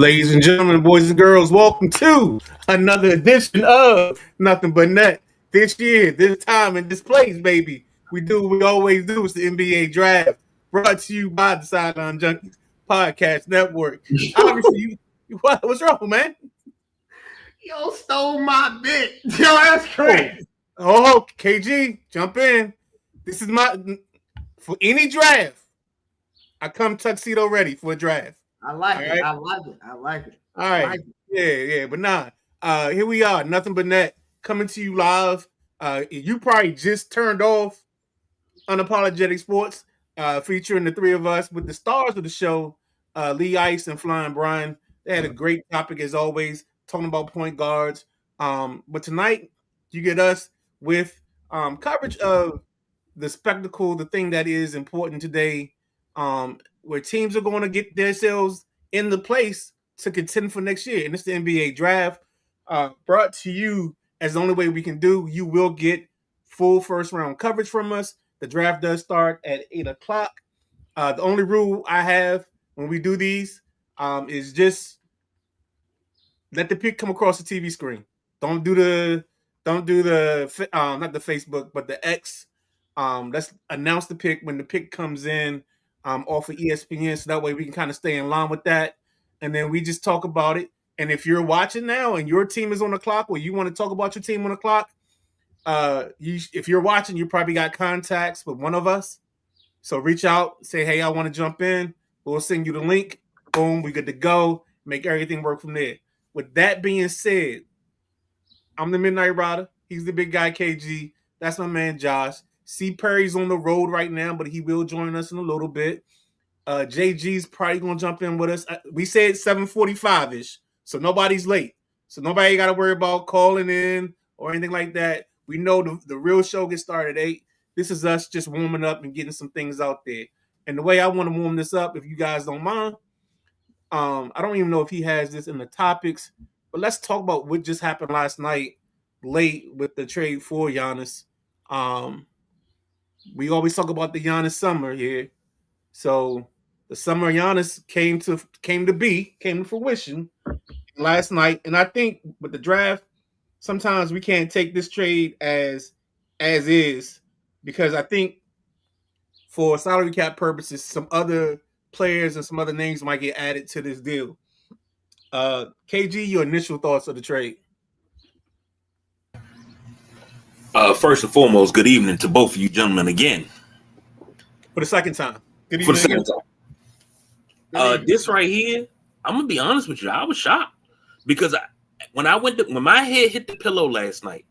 Ladies and gentlemen, boys and girls, welcome to another edition of Nothing But Net. This year, this time, and this place, baby. We do what we always do. It's the NBA draft, brought to you by the Sideline Junkies Podcast Network. Obviously, what's wrong, man? Yo, stole my bit. Yo, that's crazy. Oh, KG, jump in. This is for any draft. I come tuxedo ready for a draft. I like it. Right? I like it. All right. Yeah. But here we are. Nothing But Net coming to you live. You probably just turned off Unapologetic Sports, featuring the three of us with the stars of the show, Lee Ice and Flying Brian. They had a great topic as always, talking about point guards. But tonight you get us with coverage of the spectacle, the thing that is important today, where teams are going to get themselves in the place to contend for next year. And it's the NBA draft, brought to you as the only way we can do. You will get full first round coverage from us. The draft does start at 8 o'clock. The only rule I have when we do these is just let the pick come across the TV screen. Don't do the not the Facebook, but the X. Let's announce the pick when the pick comes in off of ESPN, so that way we can kind of stay in line with that. And then we just talk about it. And if you're watching now and your team is on the clock, or you want to talk about your team on the clock, if you're watching, you probably got contacts with one of us. So reach out, say, hey, I want to jump in. We'll send you the link. Boom, we good to go. Make everything work from there. With that being said, I'm the Midnight Rider. He's the big guy, KG. That's my man, Josh. C. Perry's on the road right now, but he will join us in a little bit. JG's probably going to jump in with us. We said 7:45-ish, so nobody's late. So nobody got to worry about calling in or anything like that. We know the real show gets started at 8. This is us just warming up and getting some things out there. And the way I want to warm this up, if you guys don't mind, I don't even know if he has this in the topics, but let's talk about what just happened last night late with the trade for Giannis. We always talk about the Giannis summer here. So the summer of Giannis came to fruition last night. And I think with the draft, sometimes we can't take this trade as is, because I think for salary cap purposes, some other players and some other names might get added to this deal. KG, your initial thoughts of the trade? First and foremost, good evening to both of you gentlemen again. For the second time. Good evening. For the second time. This right here, I'm gonna be honest with you. I was shocked because when my head hit the pillow last night,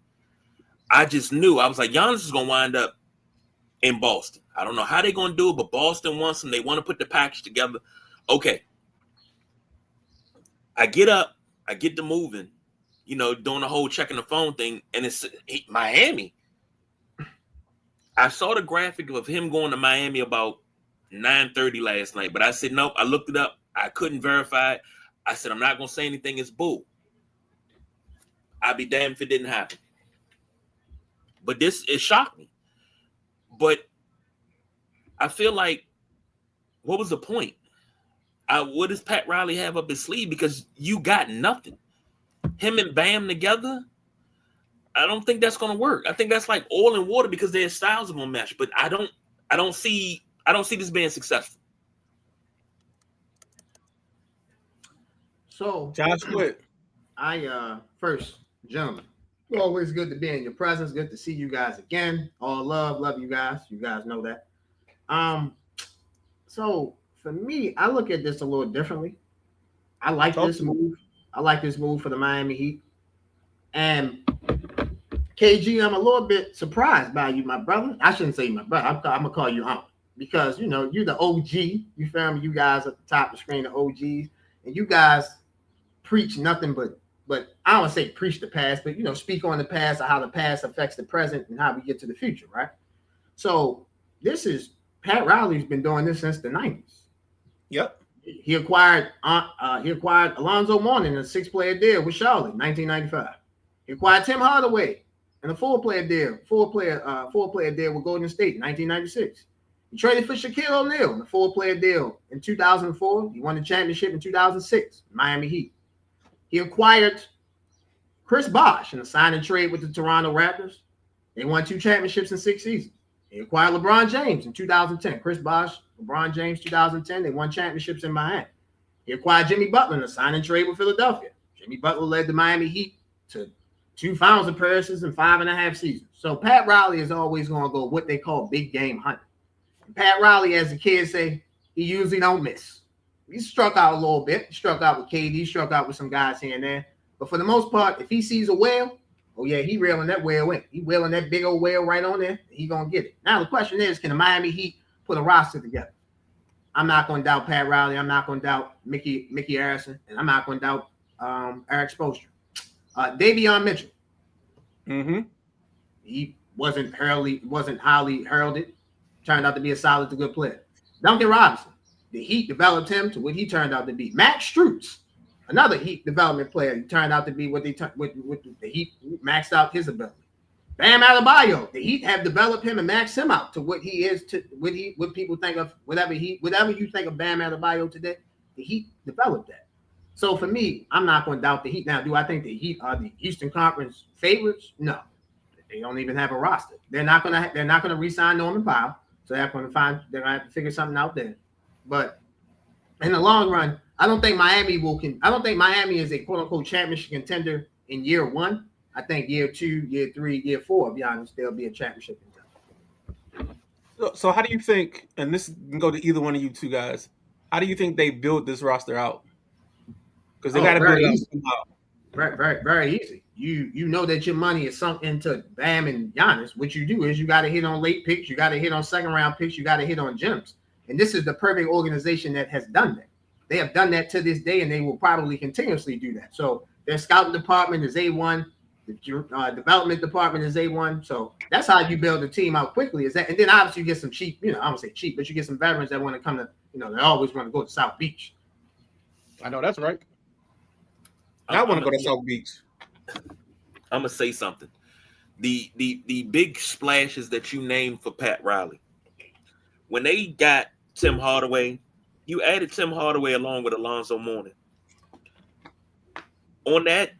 I just knew. I was like, Giannis is gonna wind up in Boston. I don't know how they're gonna do it, but Boston wants him. They want to put the package together. Okay. I get up, I get to moving, doing the whole checking the phone thing, and it's Miami. I saw the graphic of him going to Miami about 9:30 last night, but I said, nope. I looked it up. I couldn't verify it. I said, I'm not going to say anything. It's bull. I'd be damned if it didn't happen. But it shocked me. But I feel like, what was the point? What does Pat Riley have up his sleeve? Because you got nothing. Him and Bam together, I don't think that's going to work. I think that's like oil and water because their styles will mesh. But I don't see this being successful. So, Josh, what? First, gentlemen, it's always good to be in your presence. Good to see you guys again. All love you guys. You guys know that. So for me, I look at this a little differently. I like this move. I like this move for the Miami Heat. And KG, I'm a little bit surprised by you, my brother. I shouldn't say my brother. I'm gonna call you Uncle because you're the OG. You feel me? You guys at the top of the screen, the OGs, and you guys preach nothing but I don't want to say preach the past, but speak on the past or how the past affects the present and how we get to the future, right? So this is Pat Riley's been doing this since the 90s. Yep. He acquired Alonzo Mourning in a 6-player deal with Charlotte in 1995. He acquired Tim Hardaway in a 4-player deal with Golden State in 1996. He traded for Shaquille O'Neal in a 4-player deal in 2004. He won the championship in 2006, Miami Heat. He acquired Chris Bosh in a sign and trade with the Toronto Raptors. They won 2 championships in 6 seasons. He acquired LeBron James in 2010. Chris Bosh, LeBron James, 2010. They won championships in Miami. He acquired Jimmy Butler in a sign and trade with Philadelphia. Jimmy Butler led the Miami Heat to 2 finals appearances in 5.5 seasons. So Pat Riley is always going to go what they call big game hunting. And Pat Riley, as the kids say, he usually don't miss. He struck out a little bit. He struck out with KD, struck out with some guys here and there. But for the most part, if he sees a whale, oh yeah, he reeling that whale in. He whaling that big old whale right on there. He going to get it. Now the question is, can the Miami Heat put a roster together? I'm not going to doubt Pat Riley. I'm not going to doubt Mickey Harrison. And I'm not going to doubt Eric Spoelstra. Davion Mitchell. Mm-hmm. He wasn't highly heralded. Turned out to be a solid to good player. Duncan Robinson. The Heat developed him to what he turned out to be. Max Strus, another Heat development player. He turned out to be what the Heat maxed out his ability. Bam Adebayo. The Heat have developed him and maxed him out to what he is, to what people think of, whatever you think of Bam Adebayo today, the Heat developed that. So for me, I'm not going to doubt the Heat. Now, do I think the Heat are the Eastern Conference favorites? No. They don't even have a roster. They're not gonna re-sign Norman Powell. So they're gonna have to figure something out there. But in the long run, I don't think Miami is a quote unquote championship contender in year 1. I think year 2, year 3, year 4, to be honest, they'll be a championship contender. So how do you think, and this can go to either one of you two guys, how do you think they build this roster out? Because they got to build it out somehow. Very, very, very easy. You know that your money is sunk into Bam and Giannis. What you do is you got to hit on late picks, you got to hit on second round picks, you got to hit on gems. And this is the perfect organization that has done that. They have done that to this day, and they will probably continuously do that. So their scouting department is A1, the development department is A1. So that's how you build a team out quickly. Is that, and then obviously you get some cheap, I don't say cheap, but you get some veterans that want to come to, they always want to go to South Beach. I know that's right. I want to go to South Beach. I'm gonna say something. The big splashes that you named for Pat Riley, when they got Tim Hardaway, you added Tim Hardaway along with Alonzo Mourning. On that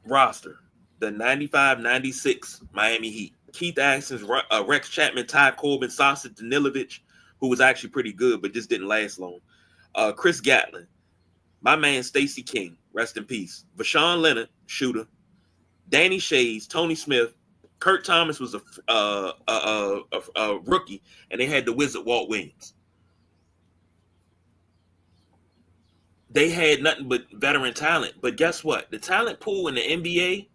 roster, the 95-96 Miami Heat, Keith Atkins, Rex Chapman, Ty Corbin, Sasa Danilovic, who was actually pretty good but just didn't last long. Chris Gatlin, my man Stacey King, rest in peace. Vashawn Leonard, shooter. Danny Shays, Tony Smith, Kurt Thomas was a rookie, and they had the wizard Walt Williams. They had nothing but veteran talent. But guess what? The talent pool in the NBA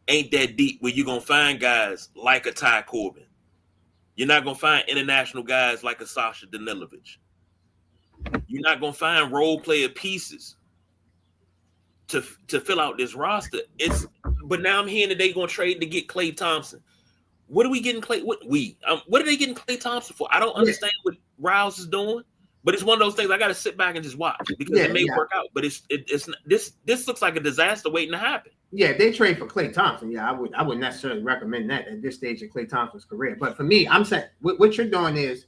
ain't that deep where you're going to find guys like a Ty Corbin. You're not going to find international guys like a Sasha Danilovic. You're not going to find role player pieces to fill out this roster. But now I'm hearing that they're going to trade to get Klay Thompson. What are we getting Klay? What are they getting Klay Thompson for? I don't understand what Riles is doing. But it's one of those things I got to sit back and just watch because it may work out. But this looks like a disaster waiting to happen. Yeah, if they trade for Klay Thompson, I wouldn't necessarily recommend that at this stage of Klay Thompson's career. But for me, I'm saying what you're doing is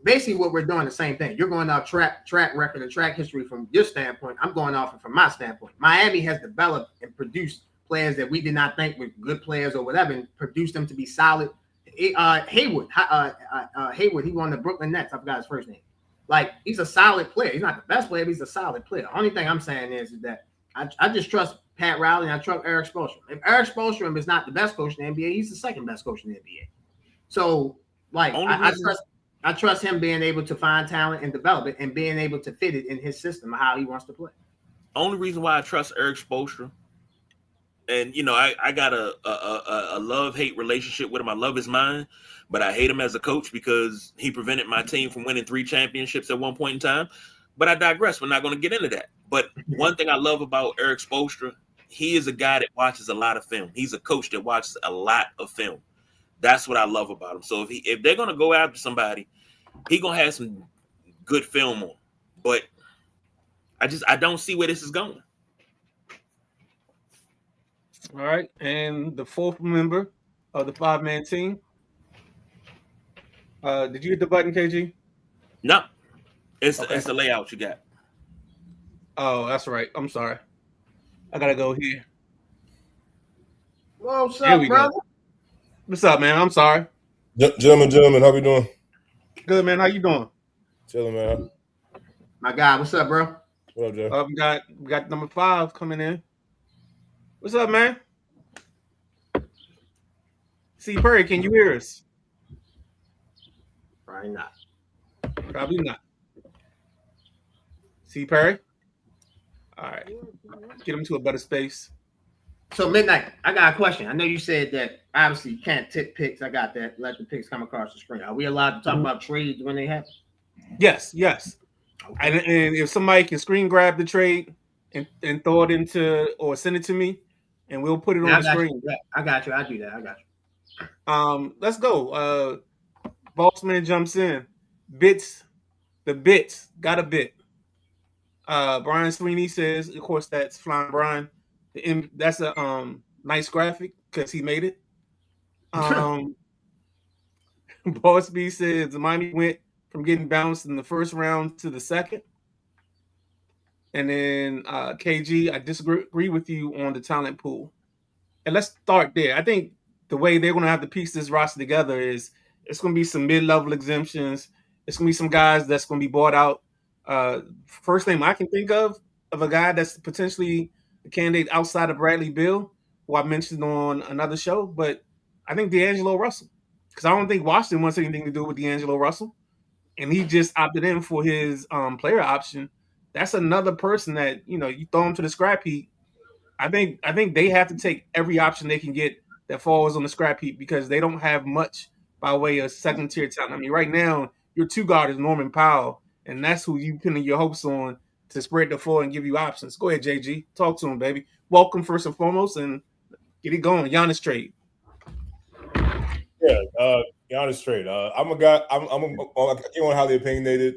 basically what we're doing the same thing. You're going off track record and track history from your standpoint. I'm going off from my standpoint. Miami has developed and produced players that we did not think were good players or whatever, and produced them to be solid. Hayward, he won the Brooklyn Nets. I forgot his first name. Like, he's a solid player. He's not the best player, but he's a solid player. The only thing I'm saying is that I just trust Pat Riley and I trust Eric Spoelstra. If Eric Spoelstra is not the best coach in the NBA, he's the second best coach in the NBA. So, like, I trust him being able to find talent and develop it and being able to fit it in his system, how he wants to play. Only reason why I trust Eric Spoelstra, and I got a love-hate relationship with him. I love his mind, but I hate him as a coach because he prevented my team from winning 3 championships at one point in time. But I digress. We're not going to get into that. But one thing I love about Eric Spoelstra, he is a guy that watches a lot of film. He's a coach that watches a lot of film. That's what I love about him. So if they're going to go after somebody, he's going to have some good film on. But I don't see where this is going. All right. And the fourth member of the 5-man team. Did you hit the button, KG? No, it's Okay. the layout you got. Oh, that's right. I'm sorry. I gotta go here. Well, what's Here up, we go. brother? What's up, man? I'm sorry. Gentlemen, how we doing? Good, man. How you doing? Chilling, man. My guy, what's up, bro? What up, Jay? We got number 5 coming in. What's up, man? C. Perry, can you hear us? Probably not. Probably not. C. Perry? All right. Get him to a better space. So Midnight, I got a question. I know you said that obviously you can't tip picks. I got that. Let the picks come across the screen. Are we allowed to talk about trades when they happen? Yes. Okay. And if somebody can screen grab the trade and throw it into or send it to me, and we'll put it on the screen. Yeah, I got you. I do that. I got you. Let's go. Bossman jumps in. The bits got a bit. Brian Sweeney says, of course, that's Flying Brian. That's a nice graphic because he made it. Boss B says the Miami went from getting bounced in the first round to the second. And then KG, I disagree with you on the talent pool. And let's start there. I think the way they're going to have to piece this roster together is it's going to be some mid-level exemptions. It's going to be some guys that's going to be bought out. First name I can think of a guy that's potentially a candidate outside of Bradley Beal, who I mentioned on another show, but I think D'Angelo Russell, because I don't think Washington wants anything to do with D'Angelo Russell, and he just opted in for his player option. That's another person that you throw him to the scrap heap. I think they have to take every option they can get that falls on the scrap heap because they don't have much by way of second tier talent. I mean, right now your 2 guard is Norman Powell, and that's who you pinning your hopes on to spread the floor and give you options. Go ahead, JG. Talk to him, baby. Welcome first and foremost, and get it going. Giannis trade. Yeah, Giannis trade. I'm a guy. I came on highly opinionated.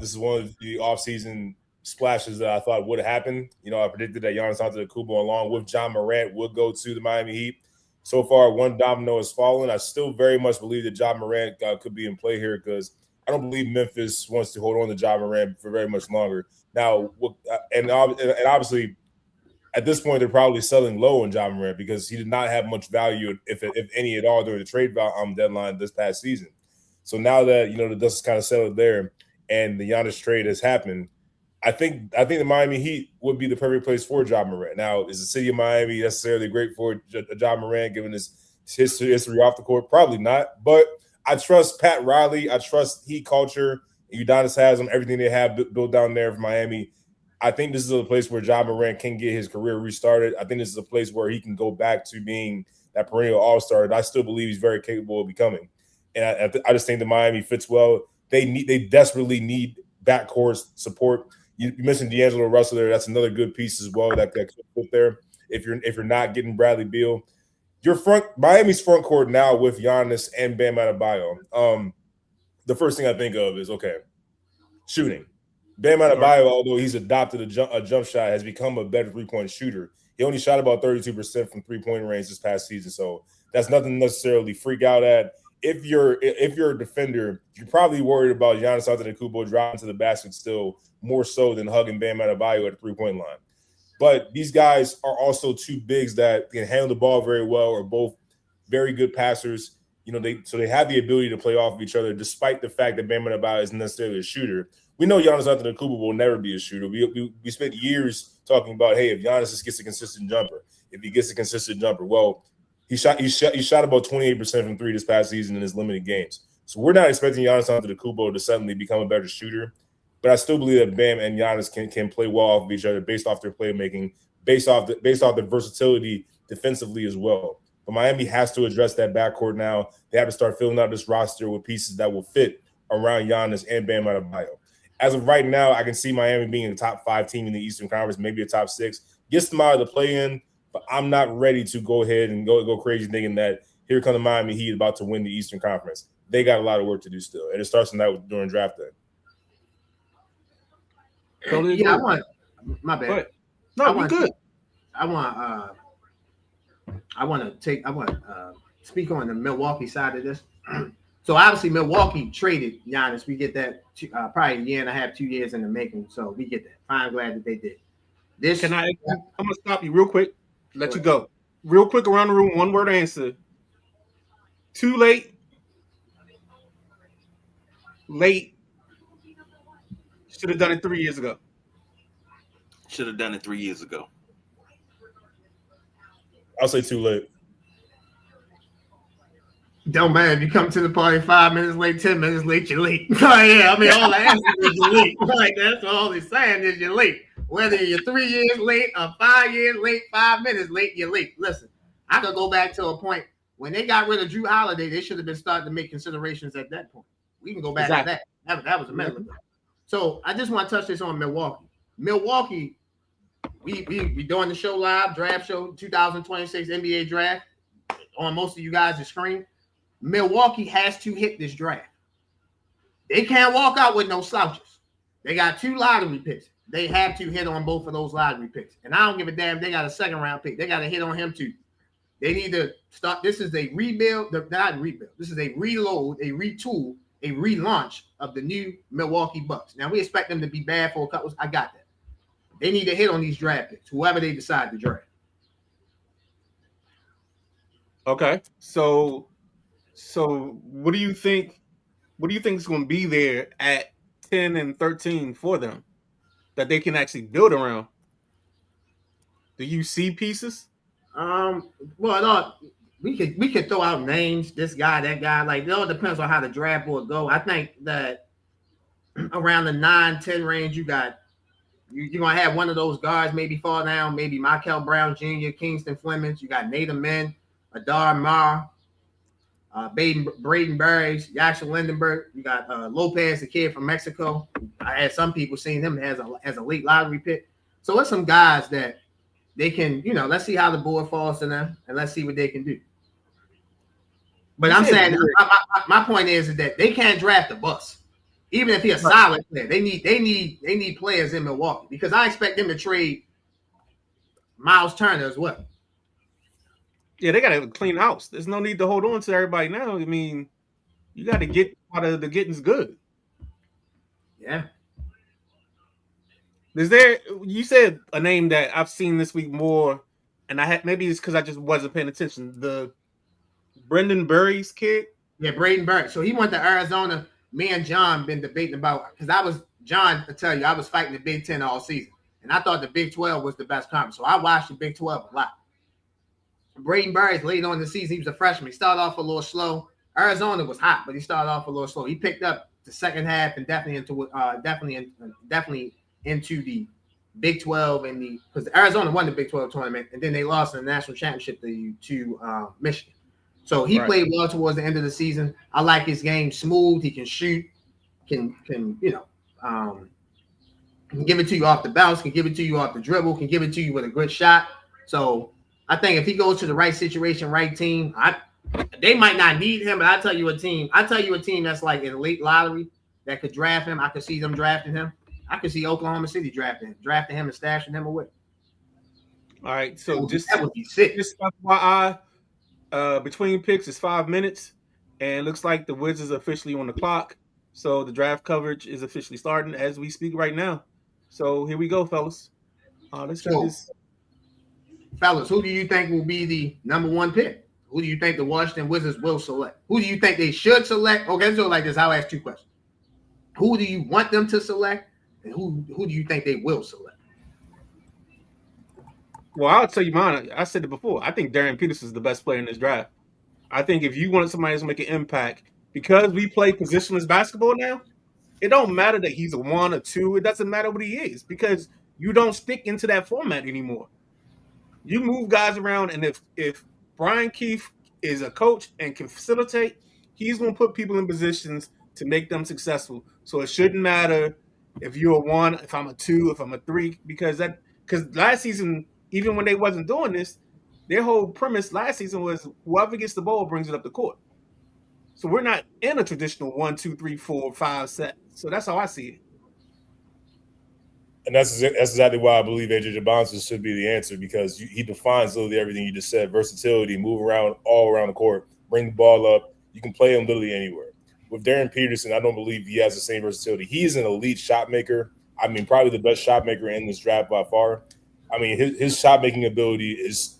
This is one of the offseason splashes that I thought would happen. I predicted that Giannis Antetokounmpo, along with John Morant, would go to the Miami Heat. So far, one domino has fallen. I still very much believe that John Morant could be in play here because I don't believe Memphis wants to hold on to John Morant for very much longer. Now, and obviously, at this point, they're probably selling low on John Morant because he did not have much value, if any at all, during the trade deadline this past season. So now that the dust is kind of settled there, and the Giannis trade has happened, I think the Miami Heat would be the perfect place for John Morant. Now, is the city of Miami necessarily great for John Morant given his history off the court? Probably not. But I trust Pat Riley. I trust Heat culture. Udonis has them, everything they have built down there for Miami. I think this is a place where John Morant can get his career restarted. I think this is a place where he can go back to being that perennial all-star that I still believe he's very capable of becoming. And I just think that Miami fits well. They desperately need backcourt support. You mentioned D'Angelo Russell there. That's another good piece as well that could fit there. If you're not getting Bradley Beal, Miami's front court now with Giannis and Bam Adebayo. The first thing I think of is shooting. Bam Adebayo, although he's adopted a jump shot, has become a better 3-point shooter. He only shot about 32% from 3-point range this past season, so that's nothing to necessarily freak out at. If you're a defender, you're probably worried about Giannis Antetokounmpo dropping to the basket still more so than hugging Bam Adebayo at the 3-point line. But these guys are also 2 bigs that can handle the ball very well, are both very good passers. They have the ability to play off of each other, despite the fact that Bam Adebayo isn't necessarily a shooter. We know Giannis Antetokounmpo will never be a shooter. We spent years talking about, hey, if Giannis just gets a consistent jumper, well, he shot about 28% from 3 this past season in his limited games. So we're not expecting Giannis Antetokounmpo to suddenly become a better shooter, but I still believe that Bam and Giannis can play well off of each other based off their playmaking, based off the versatility defensively as well. But Miami has to address that backcourt now. They have to start filling out this roster with pieces that will fit around Giannis and Bam Adebayo. As of right now, I can see Miami being a top 5 team in the Eastern Conference, maybe a top 6. Gets them out of the play-in, but I'm not ready to go ahead and go crazy thinking that here come the Miami Heat about to win the Eastern Conference. They got a lot of work to do still, and it starts on that during draft day. Totally yeah, agree. My bad. No, you're good. I want to speak on the Milwaukee side of this. So obviously Milwaukee traded Giannis. We get that probably a year and a half, 2 years in the making. So we get that. I'm glad that they did. I'm gonna stop you real quick. Let you go. Real quick around the room. One word answer. Too late. Late. Should have done it 3 years ago. Should have done it 3 years ago. I'll say too late. Don't matter if you come to the party 5 minutes late, 10 minutes late, you're late. Yeah, I mean, all the answers is you're late. Like, that's all he's saying is you're late. Whether you're 3 years late or 5 years late, 5 minutes late, you're late. Listen, I could go back to a point when they got rid of Drew Holiday, they should have been starting to make considerations at that point. We can go back to that. That was a minute ago. So I just want to touch this on Milwaukee. Milwaukee, we doing the show live, draft show, 2026 NBA draft on most of you guys' screen. Milwaukee has to hit this draft. They can't walk out with no slouches. They got 2 lottery picks. They have to hit on both of those lottery picks. And I don't give a damn if they got a 2nd round pick. They got to hit on him too. They need to start. This is a rebuild, not rebuild. This is a reload, a retool, a relaunch of the new Milwaukee Bucks. Now we expect them to be bad for a couple. I got that. They need to hit on these draft picks, whoever they decide to draft. Okay. So what do you think? What do you think is going to be there at 10 and 13 for them that they can actually build around? Do you see pieces? Well, no, we could throw out names. This guy, that guy. Like, it all depends on how the draft board go. I think that around the 9-10 range, you're gonna have one of those guards maybe fall down. Maybe Michael Brown Jr., Kingston Flemings. You got Nate Amin, Adar Mar, Braden Burris, Jackson Lindenberg. You got Lopez, the kid from Mexico. I had some people seeing him as a late lottery pick. So it's some guys that they can, let's see how the board falls to them, and let's see what they can do. But I'm saying my point is that they can't draft a bust, even if he's a solid player. They need players in Milwaukee because I expect them to trade Miles Turner as well. Yeah, they got to clean house. There's no need to hold on to everybody now. I mean, you got to get out of the getting's good. Yeah. You said a name that I've seen this week more, and maybe it's because I just wasn't paying attention. The Brendan Burry's kid. Yeah, Braden Burke. So he went to Arizona. Me and John been debating about because John to tell you I was fighting the Big 10 all season, and I thought the Big 12 was the best conference. So I watched the Big 12 a lot. Braden Burry's late on in the season. He was a freshman. He started off a little slow. Arizona was hot, but he started off a little slow. He picked up the second half and definitely into the Big 12 and because Arizona won the Big 12 tournament and then they lost in the national championship to Michigan. So he played well towards the end of the season. I like his game, smooth. He can shoot, can give it to you off the bounce, can give it to you off the dribble, can give it to you with a good shot. So I think if he goes to the right situation, right team, they might not need him, but I tell you a team that's like in late lottery that could draft him. I could see them drafting him. I could see Oklahoma City drafting him and stashing him away. All right, so that would be sick. Just FYI, between picks is 5 minutes, and it looks like the Wizards are officially on the clock. So the draft coverage is officially starting as we speak right now. So here we go, fellas. Let's get this. Fellas, who do you think will be the number 1 pick? Who do you think the Washington Wizards will select? Who do you think they should select? Okay, let's do it like this. I'll ask 2 questions. Who do you want them to select? And who do you think they will select? Well, I'll tell you mine. I said it before. I think Darian Peterson is the best player in this draft. I think if you want somebody to make an impact, because we play positionless basketball now, it don't matter that he's a 1 or 2. It doesn't matter what he is because you don't stick into that format anymore. You move guys around, and if Brian Keefe is a coach and can facilitate, he's going to put people in positions to make them successful. So it shouldn't matter if you're a 1, if I'm a 2, if I'm a 3, because last season, even when they wasn't doing this, their whole premise last season was whoever gets the ball brings it up the court. So we're not in a traditional 1, 2, 3, 4, 5 set. So that's how I see it. And that's exactly why I believe AJ Jabonsa should be the answer because he defines literally everything you just said: versatility, move around all around the court, bring the ball up. You can play him literally anywhere. With Darren Peterson, I don't believe he has the same versatility. He's an elite shot maker. I mean, probably the best shot maker in this draft by far. I mean, his shot making ability is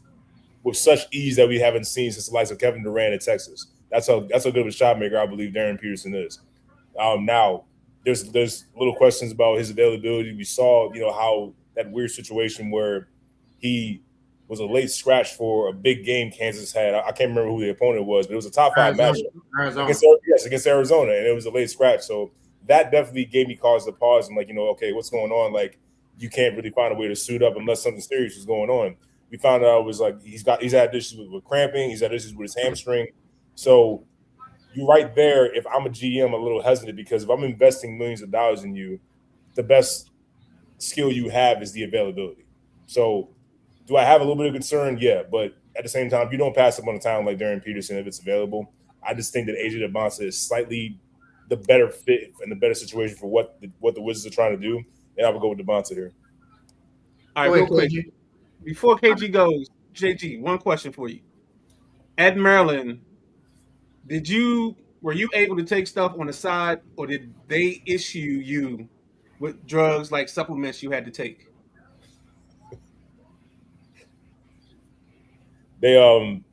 with such ease that we haven't seen since the likes of Kevin Durant in Texas. That's how good of a shot maker I believe Darren Peterson is. Now, there's little questions about his availability. We saw, how that weird situation where he was a late scratch for a big game Kansas had. I can't remember who the opponent was, but it was a top 5 matchup against Arizona, and it was a late scratch. So that definitely gave me cause to pause. I'm like, okay, what's going on? Like, you can't really find a way to suit up unless something serious is going on. We found out it was like he's had issues with cramping, he's had issues with his hamstring. So you right there, if I'm a GM, I'm a little hesitant because if I'm investing millions of dollars in you, the best skill you have is the availability. So do I have a little bit of concern? Yeah, but at the same time, you don't pass up on a talent like Darren Peterson if it's available. I just think that AJ DeBonsa is slightly the better fit and the better situation for what the Wizards are trying to do. And I would go with DeBonsa here. All right, real quick. Before KG goes, JG, one question for you. At Maryland, were you able to take stuff on the side, or did they issue you with drugs like supplements you had to take? They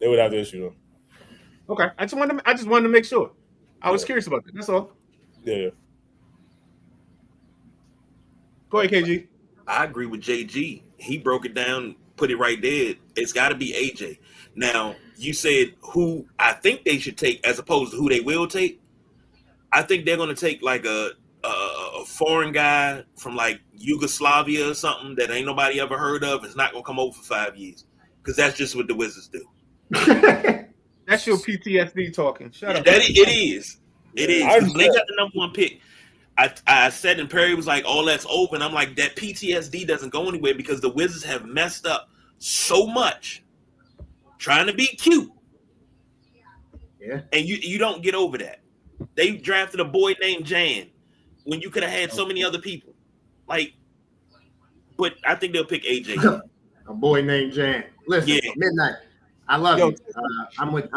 would have to issue them. Okay, I just wanted to make sure. I was curious about that. That's all. Yeah. Go ahead, KG. I agree with JG. He broke it down, put it right there. It's got to be AJ. Now, you said who I think they should take as opposed to who they will take. I think they're going to take like a foreign guy from like Yugoslavia or something that ain't nobody ever heard of. It's not going to come over for 5 years because that's just what the Wizards do. That's your PTSD talking. Shut up. It is. It is. They got the number 1 pick. I said, and Perry was like, "Oh, that's open." I'm like, that PTSD doesn't go anywhere because the Wizards have messed up so much trying to be cute. Yeah, and you don't get over that. They drafted a boy named Jan when you could have had so many other people. Like, but I think they'll pick AJ. A boy named Jan. Listen, Midnight. I love you. I'm with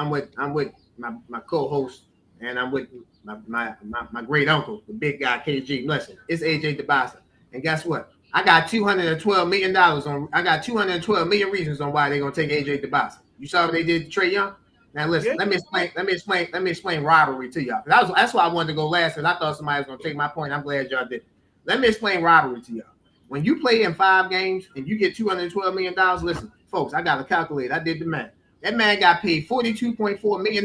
my co-host, and I'm with my great uncle, the big guy KG. Listen, it's AJ DeBonsa, and guess what? I got $212 million on. I got 212 million reasons on why they're gonna take AJ DeBonsa. You saw what they did to Trae Young. Now listen, let me explain rivalry to y'all. That's why I wanted to go last, and I thought somebody was gonna take my point. I'm glad y'all did. Let me explain rivalry to y'all. When you play in 5 games and you get $212 million, listen, folks, I got to calculate. I did the math. That man got paid $42.4 million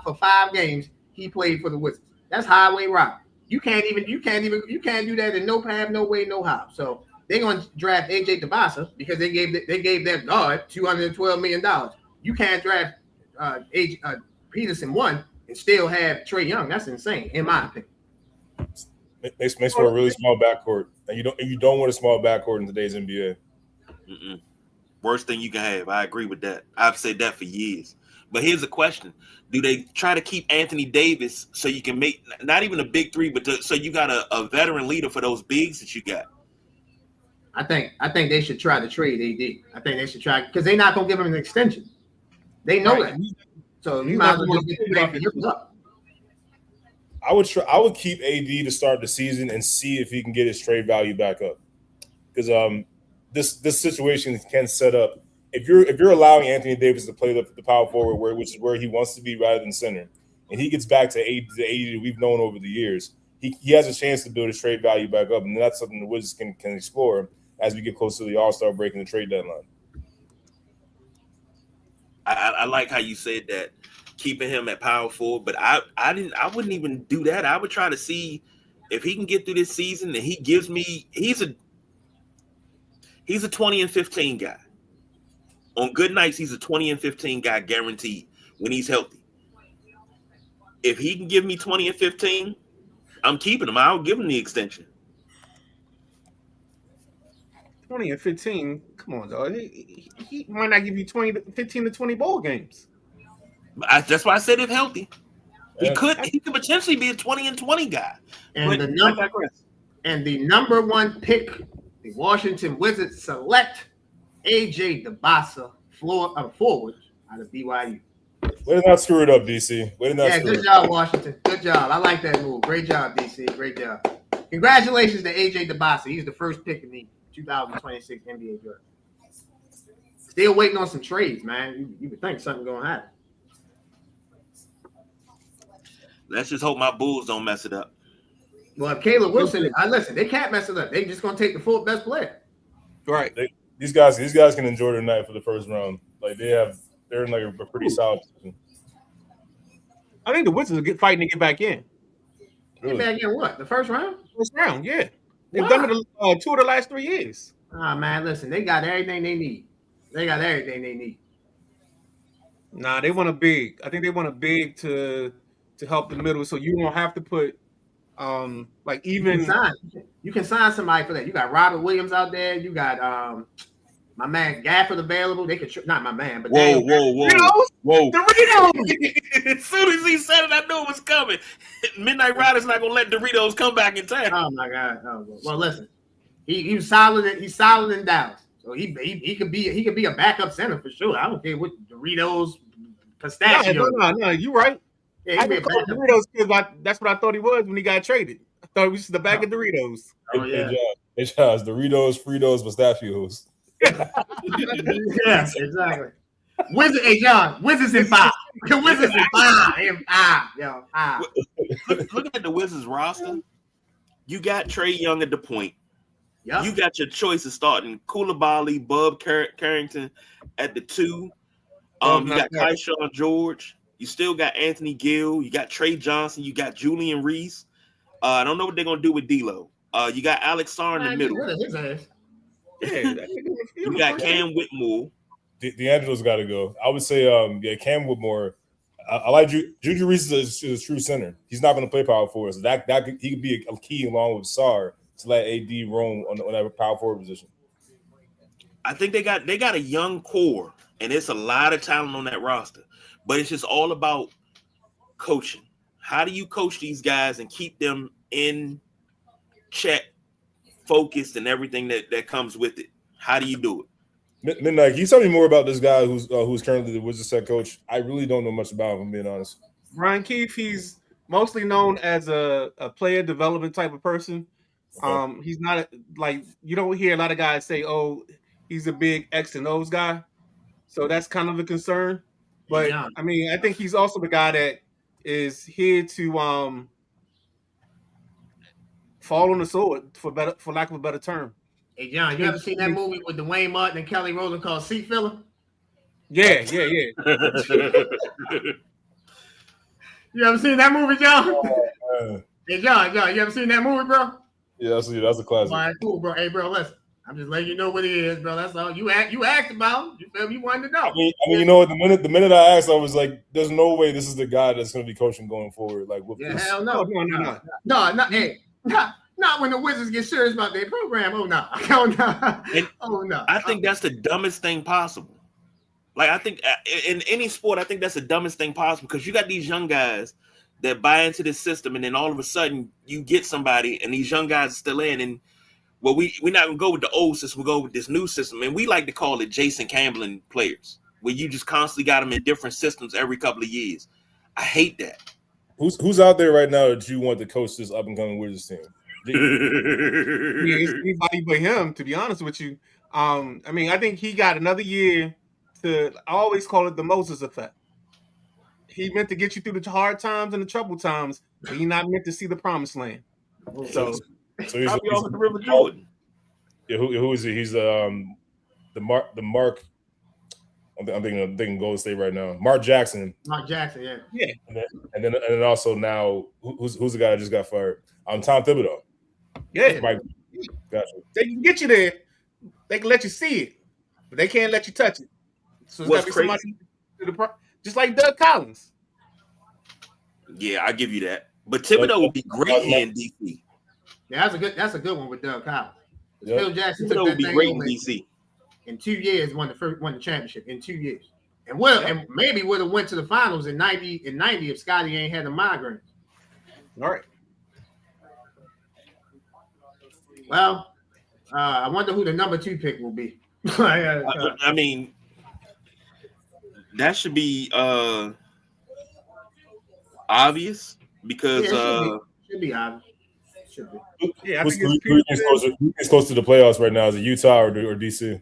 for 5 games he played for the Wizards. That's highway robbery. You can't do that in no path, no way, no how. So they're gonna draft AJ DeBonsa because they gave their guard $212 million. You can't draft Peterson 1 and still have Trae Young. That's insane, in my opinion. Makes for a really small backcourt, and you don't want a small backcourt in today's NBA. Worst thing you can have. I agree with that. I've said that for years. But here's a question: do they try to keep Anthony Davis so you can make not even a big 3, but so you got a veteran leader for those bigs that you got? I think they should try to trade AD. I think they should try because they're not gonna give him an extension. They know that. So you might as well just get back and look up. I would keep AD to start the season and see if he can get his trade value back up. Because this situation can set up if you're allowing Anthony Davis to play the power forward which is where he wants to be rather than center, and he gets back to the AD that we've known over the years, he has a chance to build his trade value back up, and that's something the Wizards can explore as we get closer to the All-Star break and the trade deadline. I like how you said that, keeping him at power forward, but I wouldn't even do that. I would try to see if he can get through this season and he gives me he's a 20 and 15 guy. On good nights, he's a 20 and 15 guy guaranteed when he's healthy. If he can give me 20 and 15, I'm keeping him. I'll give him the extension. 20 and 15, come on, dog. He might not give you 15 to 20 ball games. That's why I said if healthy. He could potentially be a 20 and 20 guy. And the number 1 pick, the Washington Wizards select AJ DeBonsa, forward out of BYU. Way to not screw it up, DC. Way to not screw good it job, Washington. Good job. I like that move. Great job, DC. Great job. Congratulations to AJ DeBossa. He's the first pick in the 2026 NBA draft. Still waiting on some trades, man. You would think something going to happen. Let's just hope my Bulls don't mess it up. Well, if Caleb Wilson, listen, they can't mess it up. They just going to take the fourth best player. Right. These guys can enjoy their night for the first round. Like they're in like a pretty solid position. I think the Wizards are fighting to get back in. Really? Get back in what? The first round? First round, yeah. They've done it 2 of the last 3 years. Ah, man, listen, they got everything they need. Nah, they want a big. I think they want a big to help the middle, so you don't have to put like even you can sign somebody for that. You got Robert Williams out there. You got my man Gafford available. They could not my man, but whoa. Doritos. As soon as he said it, I knew it was coming. Midnight Rider's not gonna let Doritos come back in town. Oh my god! Oh, well, listen, he was solid. He's solid in Dallas, so he could be a backup center for sure. I don't care what Doritos, pistachio. No, you're right. Yeah, I can call Doritos because that's what I thought he was when he got traded. I thought he was the bag of Doritos. Oh yeah, it's Doritos, Fritos, pistachios. Yeah, exactly. Wizards, hey John, Wizards in 5. Wizards in 5. Yo, 5. Looking at the Wizards roster, you got Trae Young at the point. Yep. You got your choices starting Coulibaly, Bub Carrington at the 2. You got Keyshawn George. You still got Anthony Gill. You got Trey Johnson. You got Julian Reese. I don't know what they're gonna do with D'Lo. You got Alex Sarr in the middle. His ass. Yeah, you got Cam Whitmore. D'Angelo's got to go. I would say, Cam Whitmore. I like Juju Reese is a true center. He's not going to play power forward, so he could be a key along with Sarr to let AD roam on that power forward position. I think they got a young core, and it's a lot of talent on that roster. But it's just all about coaching. How do you coach these guys and keep them in check, focused, and everything that comes with it? How do you do it? Midnight, can you tell me more about this guy who's currently the Wizards head coach? I really don't know much about him, being honest. Brian Keefe, he's mostly known as a player development type of person. Okay. He's not like you don't hear a lot of guys say, "Oh, he's a big X and O's guy," so that's kind of a concern. But yeah. I mean, I think he's also the guy that is here to fall on the sword, for lack of a better term. Hey John, you ever seen that movie with Dwayne Martin and Kelly Rowland called Seat Filler? Yeah. You ever seen that movie, John? Hey John, you ever seen that movie, bro? Yeah, that's a classic. All right, cool, bro. Hey, bro, listen. I'm just letting you know what it is, bro. That's all. You asked about him. You feel me? You wanted to know. I mean, you know what? The minute I asked, I was like, "There's no way this is the guy that's going to be coaching going forward." Like, with this. Hell no. Not when the Wizards get serious about their program. Oh no. I think that's the dumbest thing possible. Like, I think in any sport, I think that's the dumbest thing possible because you got these young guys that buy into this system, and then all of a sudden you get somebody, and these young guys are still in, and well, we're not gonna go with the old system. We go with this new system, and we like to call it Jason Campbell players, where you just constantly got them in different systems every couple of years. I hate that. Who's out there right now that you want to coach this up and coming Wizards team? It's anybody but him, to be honest with you. I mean, I think he got another year to. I always call it the Moses effect. He meant to get you through the hard times and the troubled times, but he's not meant to see the promised land. So he's off the River Jordan. Yeah, who is he? He's the Mark. I'm thinking Golden State right now. Mark Jackson. Yeah. And then also now who's the guy that just got fired? Tom Thibodeau. Yeah. Mike. Gotcha. They can get you there. They can let you see it, but they can't let you touch it. So it's got to be somebody just like Doug Collins. Yeah, I give you that. But Thibodeau would be great here in DC. Yeah, that's a good one with Doug Collins. Yep. Phil Jackson Thibodeau would be great in DC. In 2 years, won the championship in 2 years, and maybe would have went to the finals in 90 if Scotty ain't had the migraine. All right. Well, I wonder who the number 2 pick will be. I mean, that should be obvious because should be obvious. Should be. Yeah, I Who's think it's close to the playoffs right now? Is it Utah or DC?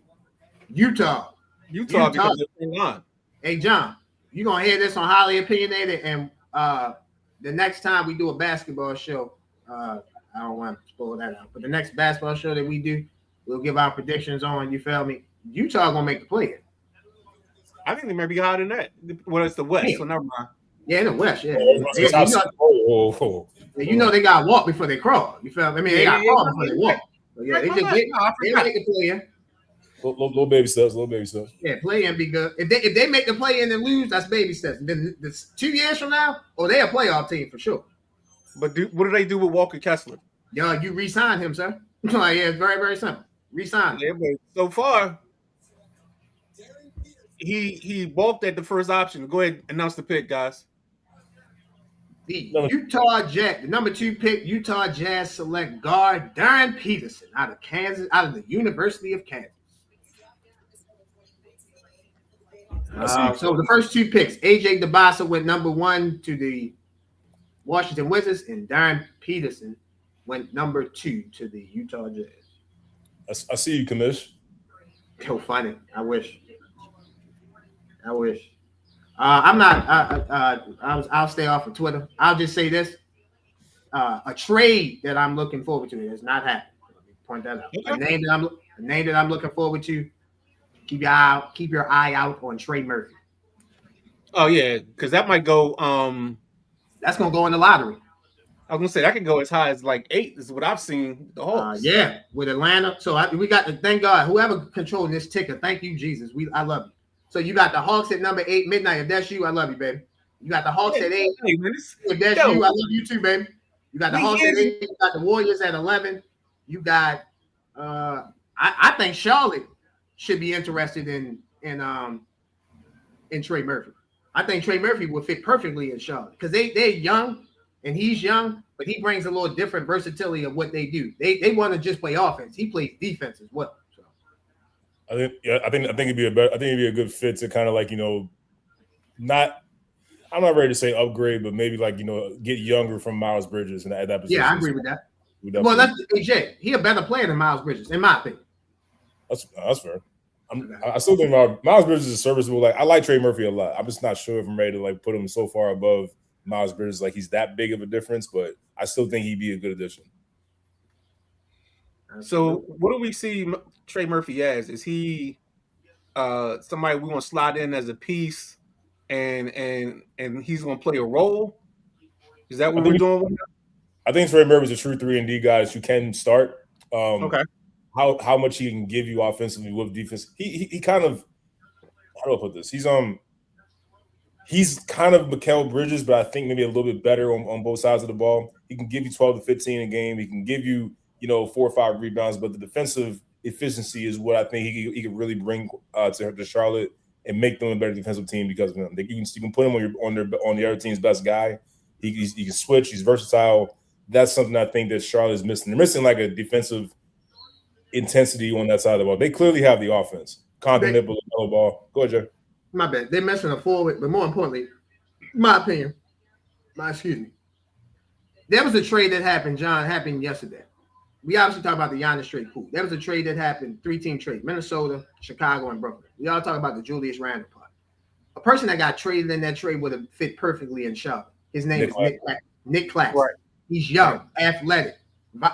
Utah because of the same line. Hey, John, you're going to hear this on Highly Opinionated, and the next time we do a basketball show, I don't want to spoil that out, but the next basketball show that we do, we'll give our predictions on, you feel me? Utah going to make the play. I think they may be higher than that. Well, it's the West, so never mind. Yeah, in the West, yeah. You know they got to walk before they crawl. You feel me? I mean, they got to crawl before they walk. So, yeah, they make the play in. Little baby steps. Yeah, play in be good. If they make the play in and lose, that's baby steps. Then 2 years from now, they're a playoff team for sure. But what do they do with Walker Kessler? Yo, you re-sign him, sir. Like, yeah, it's very, very simple. Re-sign him. Yeah, but so far, he balked at the first option. Go ahead, announce the pick, guys. The Utah Jazz, the number 2 pick, Utah Jazz select guard Darren Peterson out of the University of Kansas. So the first 2 picks, AJ DeBasa went number 1 to the Washington Wizards, and Darren Peterson went number 2 to the Utah Jazz. I see you, Kamish. Go funny. I wish. I'm not. I'll stay off of Twitter. I'll just say this: a trade that I'm looking forward to has not happened. Let me point that out. A name that I'm looking forward to. Keep your eye out on Trey Murphy. Oh yeah, because that might go. That's gonna go in the lottery. I was gonna say that could go as high as like 8. This is what I've seen. The Hawks. Yeah, with Atlanta. So we got to thank God. Whoever controlling this ticker, thank you, Jesus. I love you. So you got the Hawks at number 8, Midnight. If that's you, I love you, baby. You got the Hawks at 8. If that's you, I love you too, baby. You got the Hawks at 8. You got the Warriors at 11. You got. I think Charlotte should be interested in Trey Murphy. I think Trey Murphy would fit perfectly in Charlotte because they're young and he's young, but he brings a little different versatility of what they do. They want to just play offense. He plays defense as well. So. I think it'd be a good fit to kind of like, not. I'm not ready to say upgrade, but maybe like get younger from Miles Bridges and at that position. Yeah, I agree with that. Well, that's AJ. He a better player than Miles Bridges, in my opinion. That's fair. I still think Miles Bridges is serviceable. Like I like Trey Murphy a lot. I'm just not sure if I'm ready to like put him so far above Miles Bridges, like he's that big of a difference. But I still think he'd be a good addition. So, what do we see Trey Murphy as? Is he somebody we want to slide in as a piece, and he's going to play a role? Is that what we're doing? I think Trey Murphy's a true 3-and-D guy that you can start. Okay. How much he can give you offensively with defense. He kind of, how do I put this? He's kind of Mikal Bridges, but I think maybe a little bit better on both sides of the ball. He can give you 12 to 15 a game. He can give you 4 or 5 rebounds, but the defensive efficiency is what I think he could really bring to Charlotte and make them a better defensive team because of him. You can put him on the other team's best guy. He can switch. He's versatile. That's something I think that Charlotte is missing. They're missing like a defensive intensity on that side of the ball. They clearly have the offense. Condon nipple, yellow ball. Go ahead, Jay. My bad. They're missing a forward, but more importantly, there was a trade that happened yesterday. We obviously talk about the Giannis trade. Cool. There was a trade that happened, 3-team trade, Minnesota, Chicago, and Brooklyn. We all talk about the Julius Randle part. A person that got traded in that trade would have fit perfectly in Charlotte. His name is Nick Claxton. Right. He's young, athletic.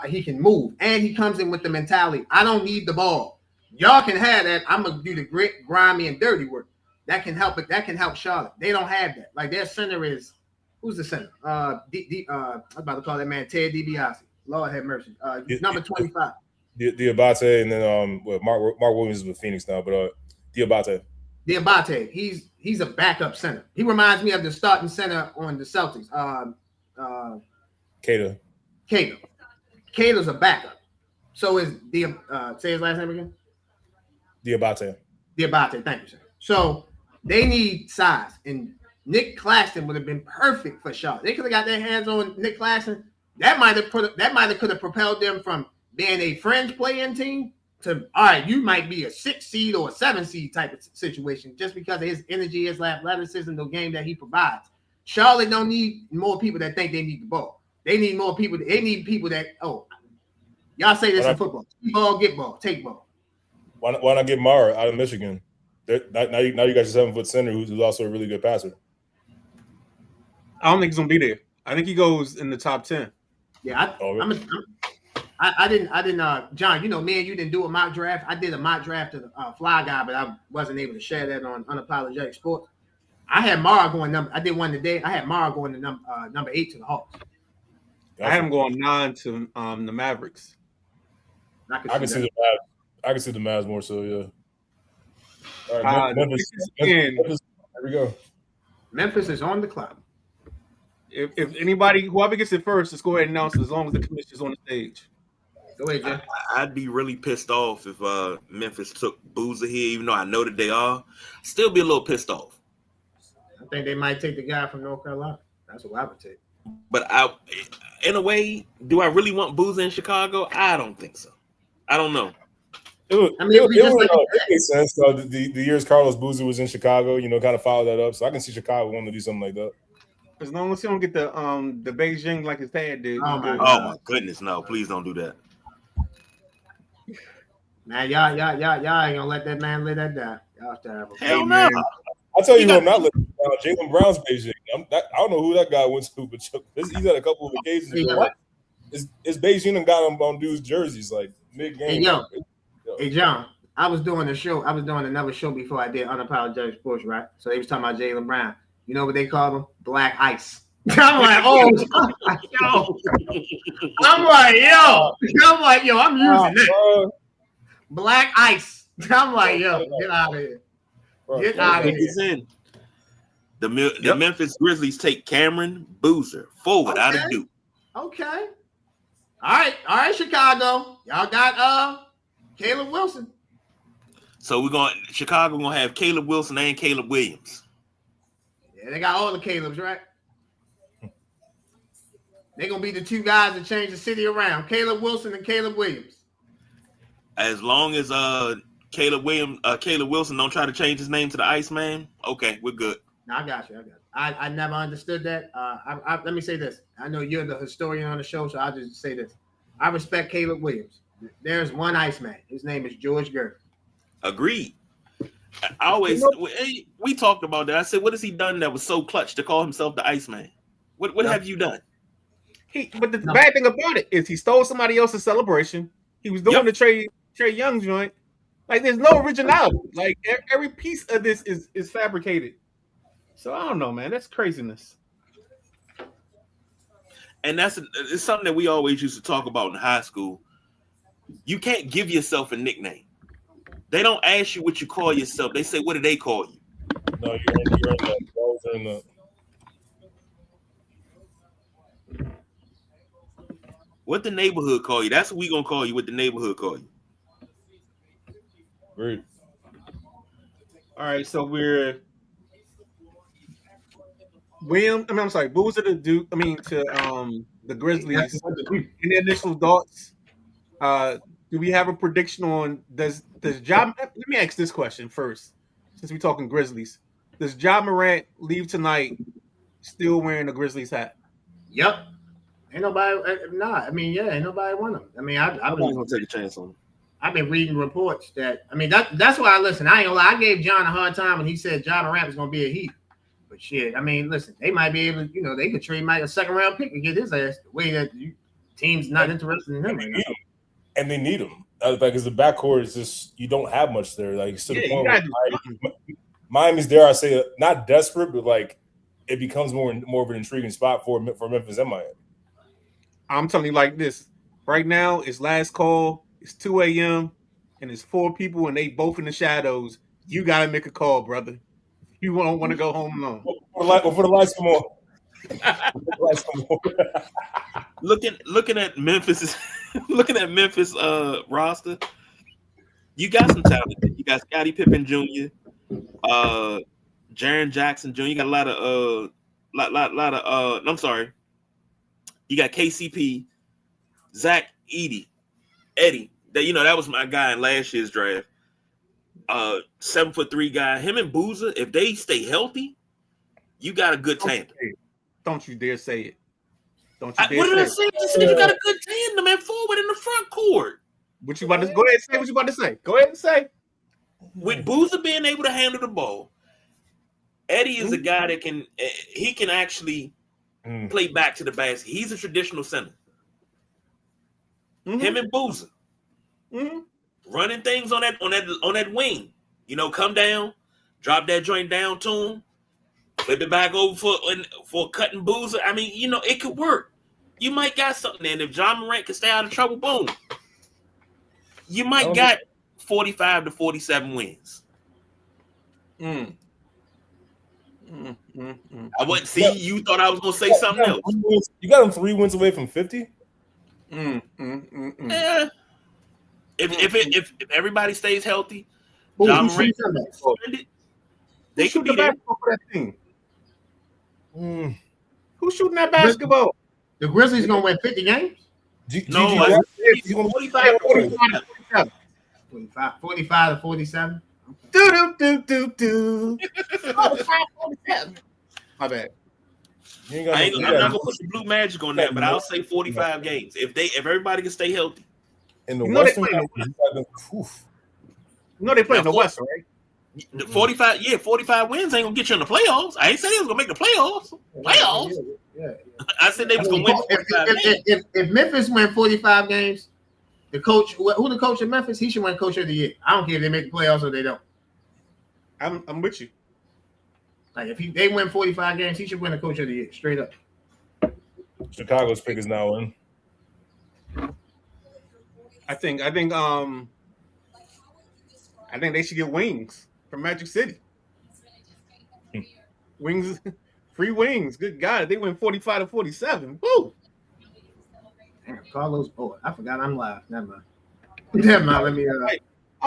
He can move, and he comes in with the mentality, I don't need the ball. Y'all can have that. I'm going to do the grit, grimy, and dirty work. That can help it. That can help Charlotte. They don't have that. Like, their center is – who's the center? I was about to call that man Ted DiBiase. Lord have mercy. Number 25. Diabate, and then Mark Williams is with Phoenix now, but Diabate. Diabate, he's a backup center. He reminds me of the starting center on the Celtics. Cater. Cater's a backup. So is say his last name again? Diabate. Thank you, sir. So they need size, and Nick Claxton would have been perfect for Charlotte. They could have got their hands on Nick Claxton. That might have propelled them from being a fringe play-in team to, all right, you might be a 6 seed or a 7 seed type of situation just because of his energy, his athleticism, the game that he provides. Charlotte don't need more people that think they need the ball. They need more people. They need people that y'all say this in football: ball, get ball, take ball. Why not get Mara out of Michigan? Now you got your 7-foot center who's also a really good passer. I don't think he's gonna be there. I think he goes in the top 10. Yeah, I didn't. John, you know, me and you didn't do a mock draft. I did a mock draft of Fly Guy, but I wasn't able to share that on Unapologetic Sports. I had Mara going I did one today. I had Mara going to number 8 to the Hawks. Gotcha. I had him going 9 to the Mavericks. I can see the Mavs. I can see the Mavs more so, yeah. All right, Memphis. There we go. Memphis is on the clock. If anybody, whoever gets it first, just go ahead and announce it as long as the commissioner's on the stage. Go ahead, Jay. I'd be really pissed off if Memphis took Boozer here, even though I know that they are. Still be a little pissed off. I think they might take the guy from North Carolina. That's what I would take. But in a way, do I really want Boozer in Chicago? I don't think so. I don't know. It makes sense. So the years Carlos Boozer was in Chicago, you know, kind of follow that up. So I can see Chicago wanting to do something like that. As long as he don't get the Beijing like his dad did. Oh my goodness, no! Please don't do that. Man, y'all ain't gonna let that man live that down. Y'all terrible. Hell no! I'll tell you what, not living down. Jaylen Brown's Beijing. I don't know who that guy went to, but he's had a couple of occasions. It's Beijing and got him on dudes' jerseys like mid game. Hey John, I was doing a show. I was doing another show before I did Unapologetic Sports, right? So they was talking about Jaylen Brown. You know what they call him? Black Ice. I'm like, yo. I'm like, yo, I'm using that. Black Ice. I'm like, yo, get out of here. Get out of here. The Memphis Grizzlies take Cameron Boozer forward out of Duke. Okay. All right, Chicago. Y'all got Caleb Wilson. So Chicago gonna have Caleb Wilson and Caleb Williams. Yeah, they got all the Calebs, right? They're gonna be the two guys that change the city around. Caleb Wilson and Caleb Williams. As long as Caleb Wilson don't try to change his name to the Iceman, okay, we're good. No, I got you. I never understood that. Let me say this. I know you're the historian on the show, so I'll just say this. I respect Caleb Williams. There's one Iceman. His name is George Gervin. Agreed. I always we talked about that. I said, what has he done that was so clutch to call himself the Iceman? What have you done? But the bad thing about it is he stole somebody else's celebration. He was doing the Trey Young joint. Like there's no originality. Like every piece of this is fabricated. So I don't know, man. That's craziness. And it's something that we always used to talk about in high school. You can't give yourself a nickname. They don't ask you what you call yourself. They say, what do they call you? No, you're in that. What the neighborhood call you? That's what we gonna call you. What the neighborhood call you? Great. All right, so we're Boozer to Duke. To the Grizzlies. Any initial thoughts? Do we have a prediction on does Ja? Let me ask this question first, since we're talking Grizzlies. Does Ja Morant leave tonight still wearing a Grizzlies hat? Yep. Ain't nobody. Ain't nobody want him. I mean, I'm gonna take a chance on him. I've been reading reports that. I mean, that's why I listen. I ain't gonna lie. I gave John a hard time when he said Ja Morant was gonna be a Heat. But shit, I mean, listen, they might be able to. They could trade Mike a second round pick and get his ass. The way that team's not interested in him right now. And they need him. Because the backcourt is just you don't have much there. Like to the point where Miami's there. I say not desperate, but like it becomes more of an intriguing spot for Memphis and Miami. I'm telling you like this. Right now, it's last call. It's 2 a.m. and it's 4 people and they both in the shadows. You gotta make a call, brother. You don't want to go home alone. For the lights come on. Looking at Memphis roster, you got some talent. You got Scottie Pippen Jr., Jaren Jackson Jr. You got a lot of I'm sorry. You got KCP, Zach Eddie. That was my guy in last year's draft. 7'3" guy. Him and Boozer, if they stay healthy, You got a good tandem. Don't you dare say it. Don't you dare What did I say say? I just said you got a good tandem at forward in the front court. What you about to go ahead and say? What you about to say? Go ahead and say. With Boozer being able to handle the ball, Eddie is a guy that can actually play back to the basket. He's a traditional center. Him and Boozer running things on that wing. You know, come down, drop that joint down to him, flip it back over for cutting Boozer. I mean, you know, it could work. You might got something there. And if John Morant can stay out of trouble, boom. You might got 45 to 47 wins. I wouldn't see. You thought I was gonna say something else. You got him 3 wins away from 50. Yeah. If everybody stays healthy, John Morant suspended, they could be there. For that team? Who's shooting that basketball? The Grizzlies gonna win 50 games. No, 45 to 47. Do. 47. My bad. I'm not gonna put the blue magic on that, but I'll say 45 games if everybody can stay healthy. In the Western they play in the West, right? The 45 wins ain't gonna get you in the playoffs. I ain't saying they was gonna make the playoffs. Yeah. I said they was gonna win 45 games. If Memphis win 45 games, the coach, who the coach of Memphis, he should win Coach of the Year. I don't care if they make the playoffs or they don't. I'm with you. Like if they win 45 games, he should win the Coach of the Year, straight up. Chicago's pick is now in. I think they should get wings from Magic City. Wings, free wings. Good God, if they win 45 to 47. Woo! Damn, Carlos. Oh, I forgot I'm live. Never mind. Let me.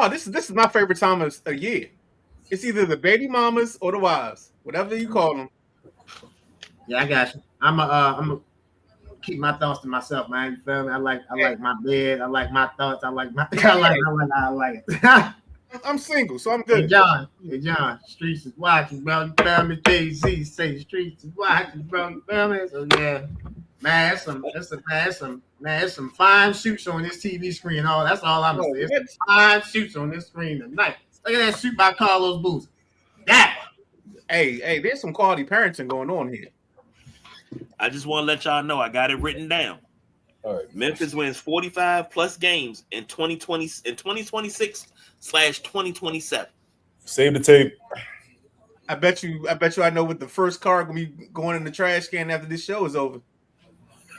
This is my favorite time of the year. It's either the baby mamas or the wives, whatever you call them. Yeah, I got you. I'm a keep my thoughts to myself, man. You feel me? I like my bed. I like my thoughts. I like it. I'm single, so I'm good. Hey John, streets is watching, bro. You feel me? Jay-Z say streets is watching, bro. You feel me? So yeah, man, it's some fine shoots on this TV screen. That's all I'm gonna say. It's some fine shoots on this screen tonight. Look at that shoot by Carlos Boozer. Hey, there's some quality parenting going on here. I just want to let y'all know I got it written down. All right. Memphis wins 45 plus games in 2026/2027. Save the tape. I bet you I know what the first car gonna be going in the trash can after this show is over.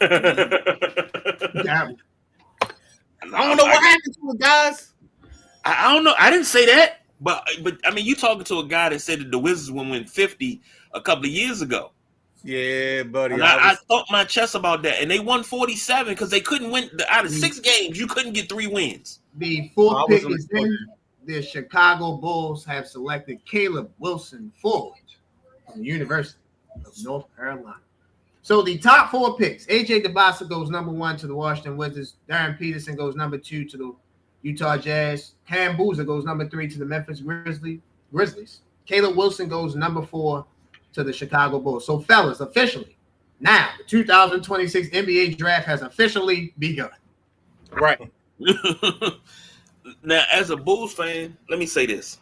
Damn. I don't know what happened to it, guys. I don't know. I didn't say that, but I mean, you talking to a guy that said that the Wizards would win 50 a couple of years ago. Yeah, buddy. And I thought my chest about that, and they won 47 because they couldn't win out of 6 games. You couldn't get 3 wins. The fourth pick is in. The Chicago Bulls have selected Caleb Wilson forward from the University of North Carolina. So the top 4 picks: AJ DeBasa goes number 1 to the Washington Wizards. Darren Peterson goes number 2 to the Utah Jazz. Cam Boozer goes number 3 to the Memphis Grizzlies. Caleb Wilson goes number 4 to the Chicago Bulls. So, fellas, officially, now the 2026 NBA draft has officially begun. Right. Now, as a Bulls fan, let me say this.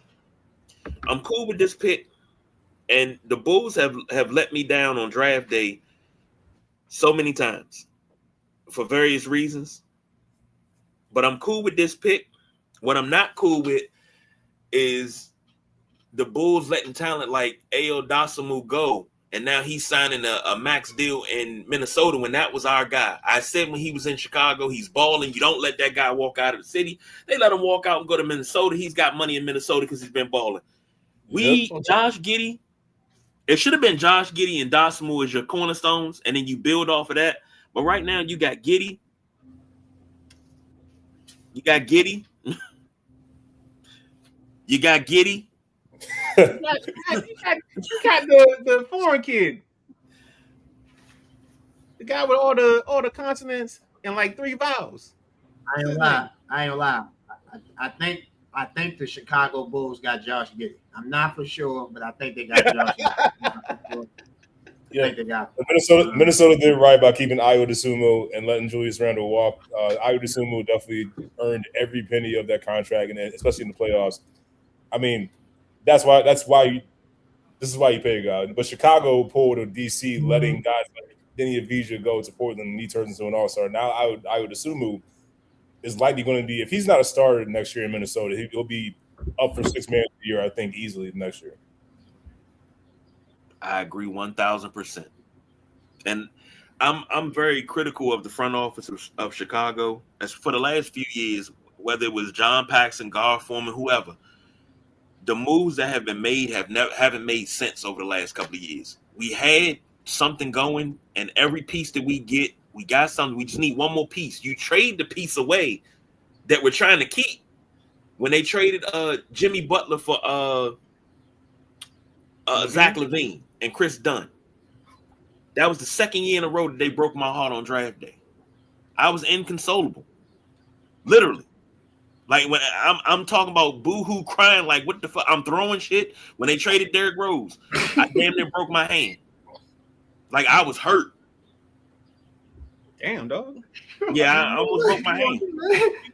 I'm cool with this pick, and the Bulls have let me down on draft day so many times for various reasons. But I'm cool with this pick. What I'm not cool with is the Bulls letting talent like Ayo Dosunmu go, and now he's signing a max deal in Minnesota when that was our guy. I said when he was in Chicago, he's balling. You don't let that guy walk out of the city. They let him walk out and go to Minnesota. He's got money in Minnesota because he's been balling. Josh Giddey, it should have been Josh Giddey and Dosunmu as your cornerstones, and then you build off of that. But right now, you got Giddey. You got Giddey. You got Giddey. You got the foreign kid, the guy with all the consonants and like 3 vowels. I ain't gonna lie. I I think the Chicago Bulls got Josh Giddey. I'm not for sure, but I think they got Josh Giddey. I'm not for sure. I think they got Minnesota did right by keeping Ayo DeSumo and letting Julius Randle walk. Ayo DeSumo definitely earned every penny of that contract, and especially in the playoffs. I mean, this is why you pay a guy. But Chicago pulled a DC, letting guys like Denny Avdija go to Portland, and he turns into an all-star. Now Ayo DeSumo is likely going to be, if he's not a starter next year in Minnesota, he'll be up for 6 man of the year, I think, easily next year. I agree 1,000%. And I'm very critical of the front office of Chicago. As for the last few years, whether it was John Paxson, Gar Forman, whoever, the moves that have been made haven't made sense over the last couple of years. We had something going, and every piece that we got something. We just need one more piece. You trade the piece away that we're trying to keep. When they traded Jimmy Butler for Zach LaVine and Chris Dunn, that was the second year in a row that they broke my heart on draft day. I was inconsolable, literally. Like when I'm talking about boohoo crying, like what the fuck? I'm throwing shit. When they traded Derrick Rose, I damn near broke my hand. Like I was hurt. Damn, dog. Yeah, I almost broke my hand.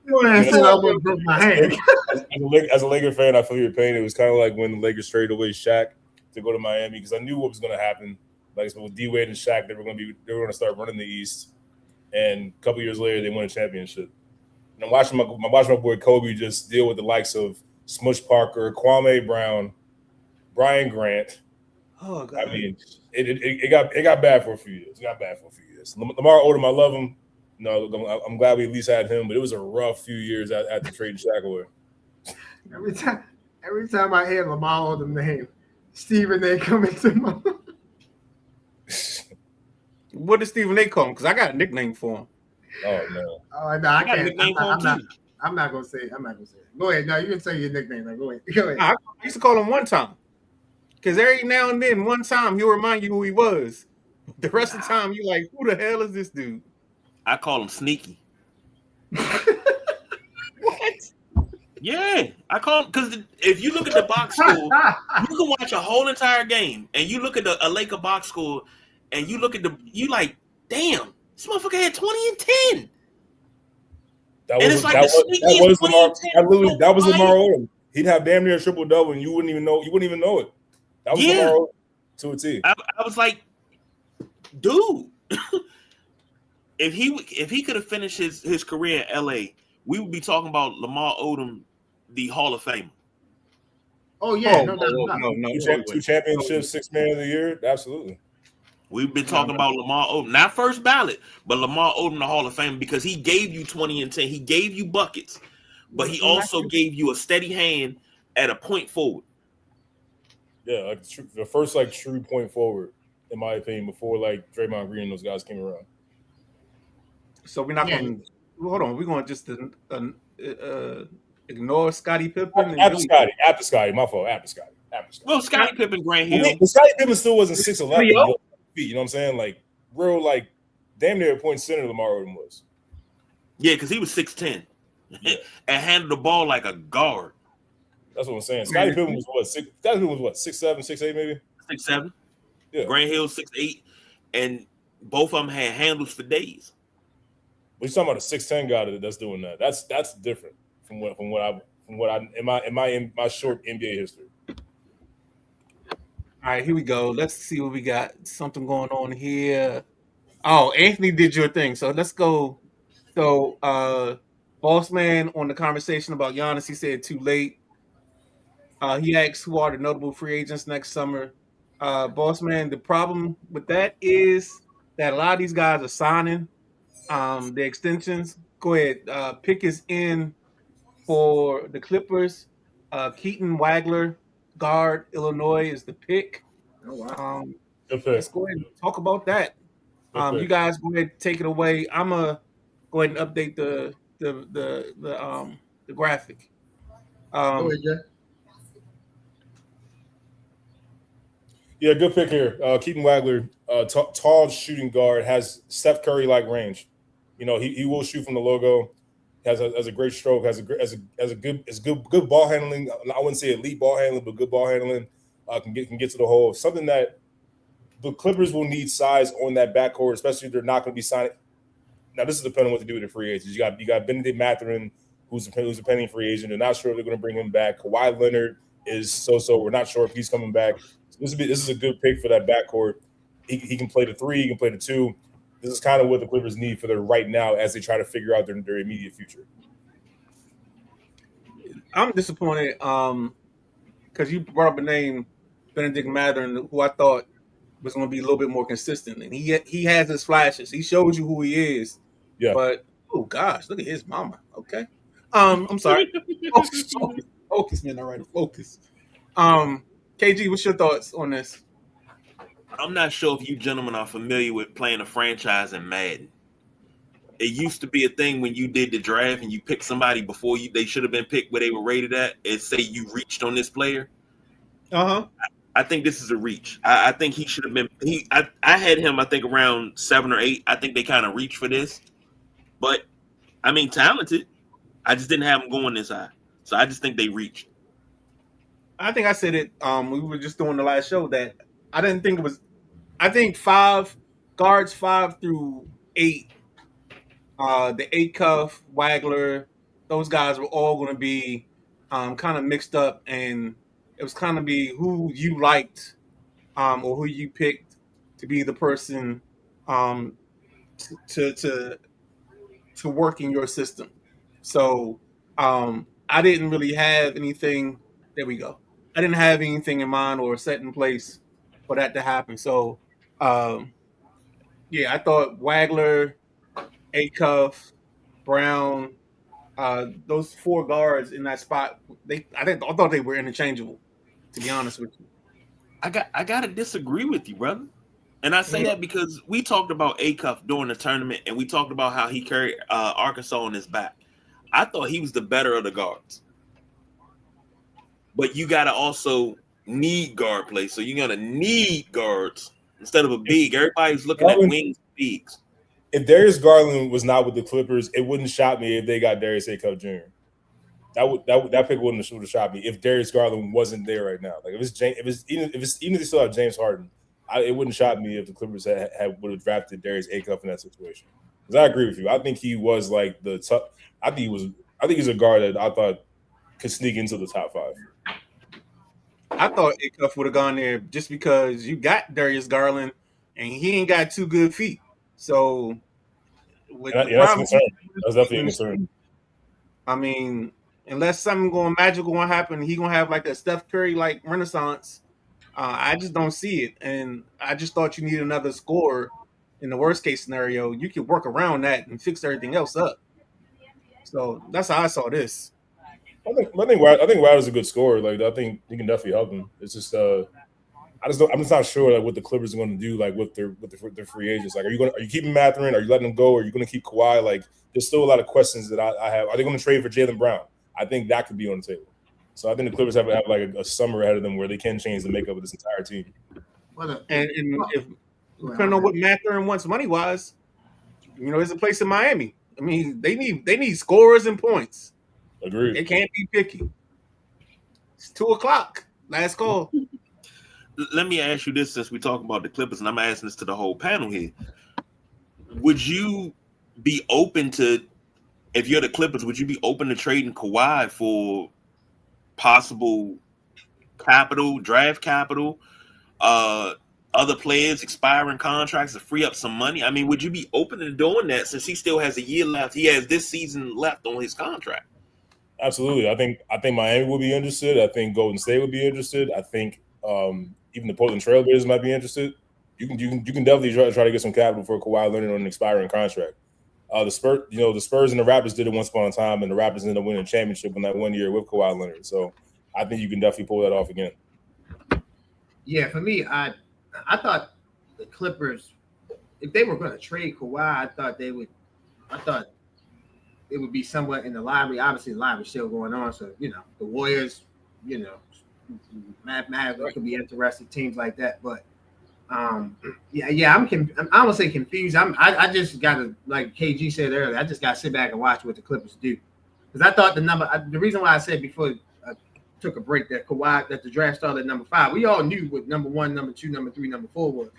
I almost broke my hand. As a Laker fan, I feel your pain. It was kind of like when the Lakers traded away Shaq to go to Miami, because I knew what was going to happen. Like with D Wade and Shaq, they were going to start running the East, and a couple years later, they won a championship. And I'm watching my boy Kobe just deal with the likes of Smush Parker, Kwame Brown, Brian Grant. Oh God! I mean, it got bad for a few years. It got bad for a few years. Lamar Odom, I love him. No, I'm glad we at least had him, but it was a rough few years after trading Shaq away. Every time I hear Lamar Odom name, Stephen A. come into my. What does Stephen A. call him? Because I got a nickname for him. Oh no! Oh no, I can't. I'm not gonna say it. Go ahead. No, you can say your nickname. Go ahead. I used to call him one time. Because every now and then, one time, he'll remind you who he was. The rest of the time, you're like, who the hell is this dude? I call him Sneaky. What? Yeah, I call him because if you look at the box score, you can watch a whole entire game, and you look at a Laker box score, and you look at you like, damn, this motherfucker had 20 and 10. That was Lamar Odom. He'd have damn near a triple double, and you wouldn't even know it. That was Lamar Odom to a T. I was like, dude, if he could have finished his career in LA, we would be talking about Lamar Odom, the Hall of Famer. Oh yeah, no. Two championships, 6 man of the year, absolutely. We've been talking about Lamar Odom, not first ballot, but Lamar Odom, the Hall of Fame, because he gave you 20 and 10. He gave you buckets, but he also gave you a steady hand at a point forward. Yeah, like the first true point forward, in my opinion, before Draymond Green and those guys came around. So we're not going to hold on. We're going to just ignore Scottie Pippen. After Scottie, my fault. After Scottie. Well, Scottie Pippen, Grant Hill. But Scottie Pippen still wasn't 6'11". You know what I'm saying? Like real, damn near a point center. Lamar Odom was. Yeah, because he was 6'10", and handled the ball like a guard. That's what I'm saying. Scottie Pippen was what? Scottie Pippen was what? 6'7", 6'8", maybe. 6'7". Yeah. Grant Hill 6'8", and both of them had handles for days. But you're talking about a 6'10" guy that's doing that. That's different from what I in my short NBA history. All right, here we go. Let's see what we got. Something going on here. Oh, Anthony did your thing. So let's go. So Boss Man on the conversation about Giannis, he said too late. He asked who are the notable free agents next summer. Boss Man, the problem with that is that a lot of these guys are signing the extensions. Go ahead. Pick is in for the Clippers. Keaton Wagler, guard, Illinois, is the pick. Oh, wow. Let's go ahead and talk about that. You guys go ahead and take it away. I'm gonna go ahead and update the graphic. Go ahead, Jeff. Yeah, good pick here. Keaton Wagler, tall shooting guard, has Steph Curry-like range. You know, he will shoot from the logo. has a great stroke, has a good ball handling. I wouldn't say elite ball handling, but good ball handling. Can get to the hole. Something that the Clippers will need size on that backcourt, especially if they're not going to be signing. Now, this is depending on what to do with the free agents. You got Benedict Mathurin, who's a pending free agent. They're not sure if they're going to bring him back. Kawhi Leonard is so. We're not sure if he's coming back. So this is a good pick for that backcourt. He can play the 3, he can play the 2. This is kind of what the Clippers need for their right now as they try to figure out their immediate future. I'm disappointed because you brought up a name, Benedict Mathurin, who I thought was going to be a little bit more consistent, and he has his flashes. He shows you who he is. Yeah. But oh gosh, look at his mama. Okay. I'm sorry. Focus, man. All right, focus. KG, what's your thoughts on this? I'm not sure if you gentlemen are familiar with playing a franchise in Madden. It used to be a thing when you did the draft and you picked somebody before they should have been picked where they were rated at, and say you reached on this player. I think this is a reach. I think he should have been. I had him, I think, around 7 or 8. I think they kind of reached for this, but I mean, talented. I just didn't have him going this high, so I just think they reached. I think I said it. We were just doing the last show that I didn't think it was. I think 5 guards, 5 through 8. The 8 cuff, Wagler, those guys were all going to be kind of mixed up, and it was kind of be who you liked or who you picked to be the person to work in your system. So I didn't really have anything. There we go. I didn't have anything in mind or set in place for that to happen. So yeah, I thought Wagler, A-Cuff, Brown, those 4 guards in that spot, I thought they were interchangeable, to be honest with you. I gotta disagree with you, brother. And I say that because we talked about A-Cuff during the tournament, and we talked about how he carried Arkansas on his back. I thought he was the better of the guards. But you gotta also need guard play. So you're gonna need guards instead of a big. Everybody's looking at wings and bigs. If Darius Garland was not with the Clippers, it wouldn't shock me if they got Darius A-Cuff Jr. That pick wouldn't have shocked me if Darius Garland wasn't there right now. Like even if they still have James Harden, it wouldn't shock me if the Clippers would have drafted Darius A-Cuff in that situation. Because I agree with you. I think he was like the top. I think he's a guard that I thought could sneak into the top 5. I thought A-Cuff would have gone there just because you got Darius Garland and he ain't got 2 good feet. So that's a concern. That's definitely a concern. I mean, unless something magical going to happen, he going to have like a Steph Curry like renaissance. I just don't see it, and I just thought you need another scorer. In the worst case scenario, you could work around that and fix everything else up. So that's how I saw this. I think Wilder's a good scorer. Like I think he can definitely help him. It's just I'm just not sure like what the Clippers are going to do like with their free agents. Like, are you keeping Mathurin? Are you letting him go? Are you going to keep Kawhi? Like, there's still a lot of questions that I have. Are they going to trade for Jaylen Brown? I think that could be on the table. So I think the Clippers have like a summer ahead of them where they can change the makeup of this entire team. And if depending on what Mathurin wants money wise, there's a place in Miami. I mean, they need scorers and points. Agreed. They can't be picky. It's 2:00. Last call. Let me ask you this, since we talk about the Clippers, and I'm asking this to the whole panel here. Would you be open to, if you're the Clippers, would you be open to trading Kawhi for possible capital, draft capital, other players, expiring contracts to free up some money? I mean, would you be open to doing that since he still has a year left? He has this season left on his contract. Absolutely. I think Miami would be interested. I think Golden State would be interested. I think even the Portland Trailblazers might be interested. You can definitely try to get some capital for Kawhi Leonard on an expiring contract. The Spurs and the Raptors did it once upon a time, and the Raptors ended up winning a championship in that 1 year with Kawhi Leonard. So I think you can definitely pull that off again. Yeah, for me, I thought the Clippers, if they were going to trade Kawhi, I thought it would be somewhat in the lottery. Obviously, the lottery's still going on, so the Warriors, mathematically could be interested, teams like that. But Yeah. I'm I don't say confused. I just gotta, like KG said earlier, I just gotta sit back and watch what the Clippers do, because I thought the reason why I said before I took a break that Kawhi, that the draft started at number 5. We all knew what number 1, number 2, number 3, number 4 was.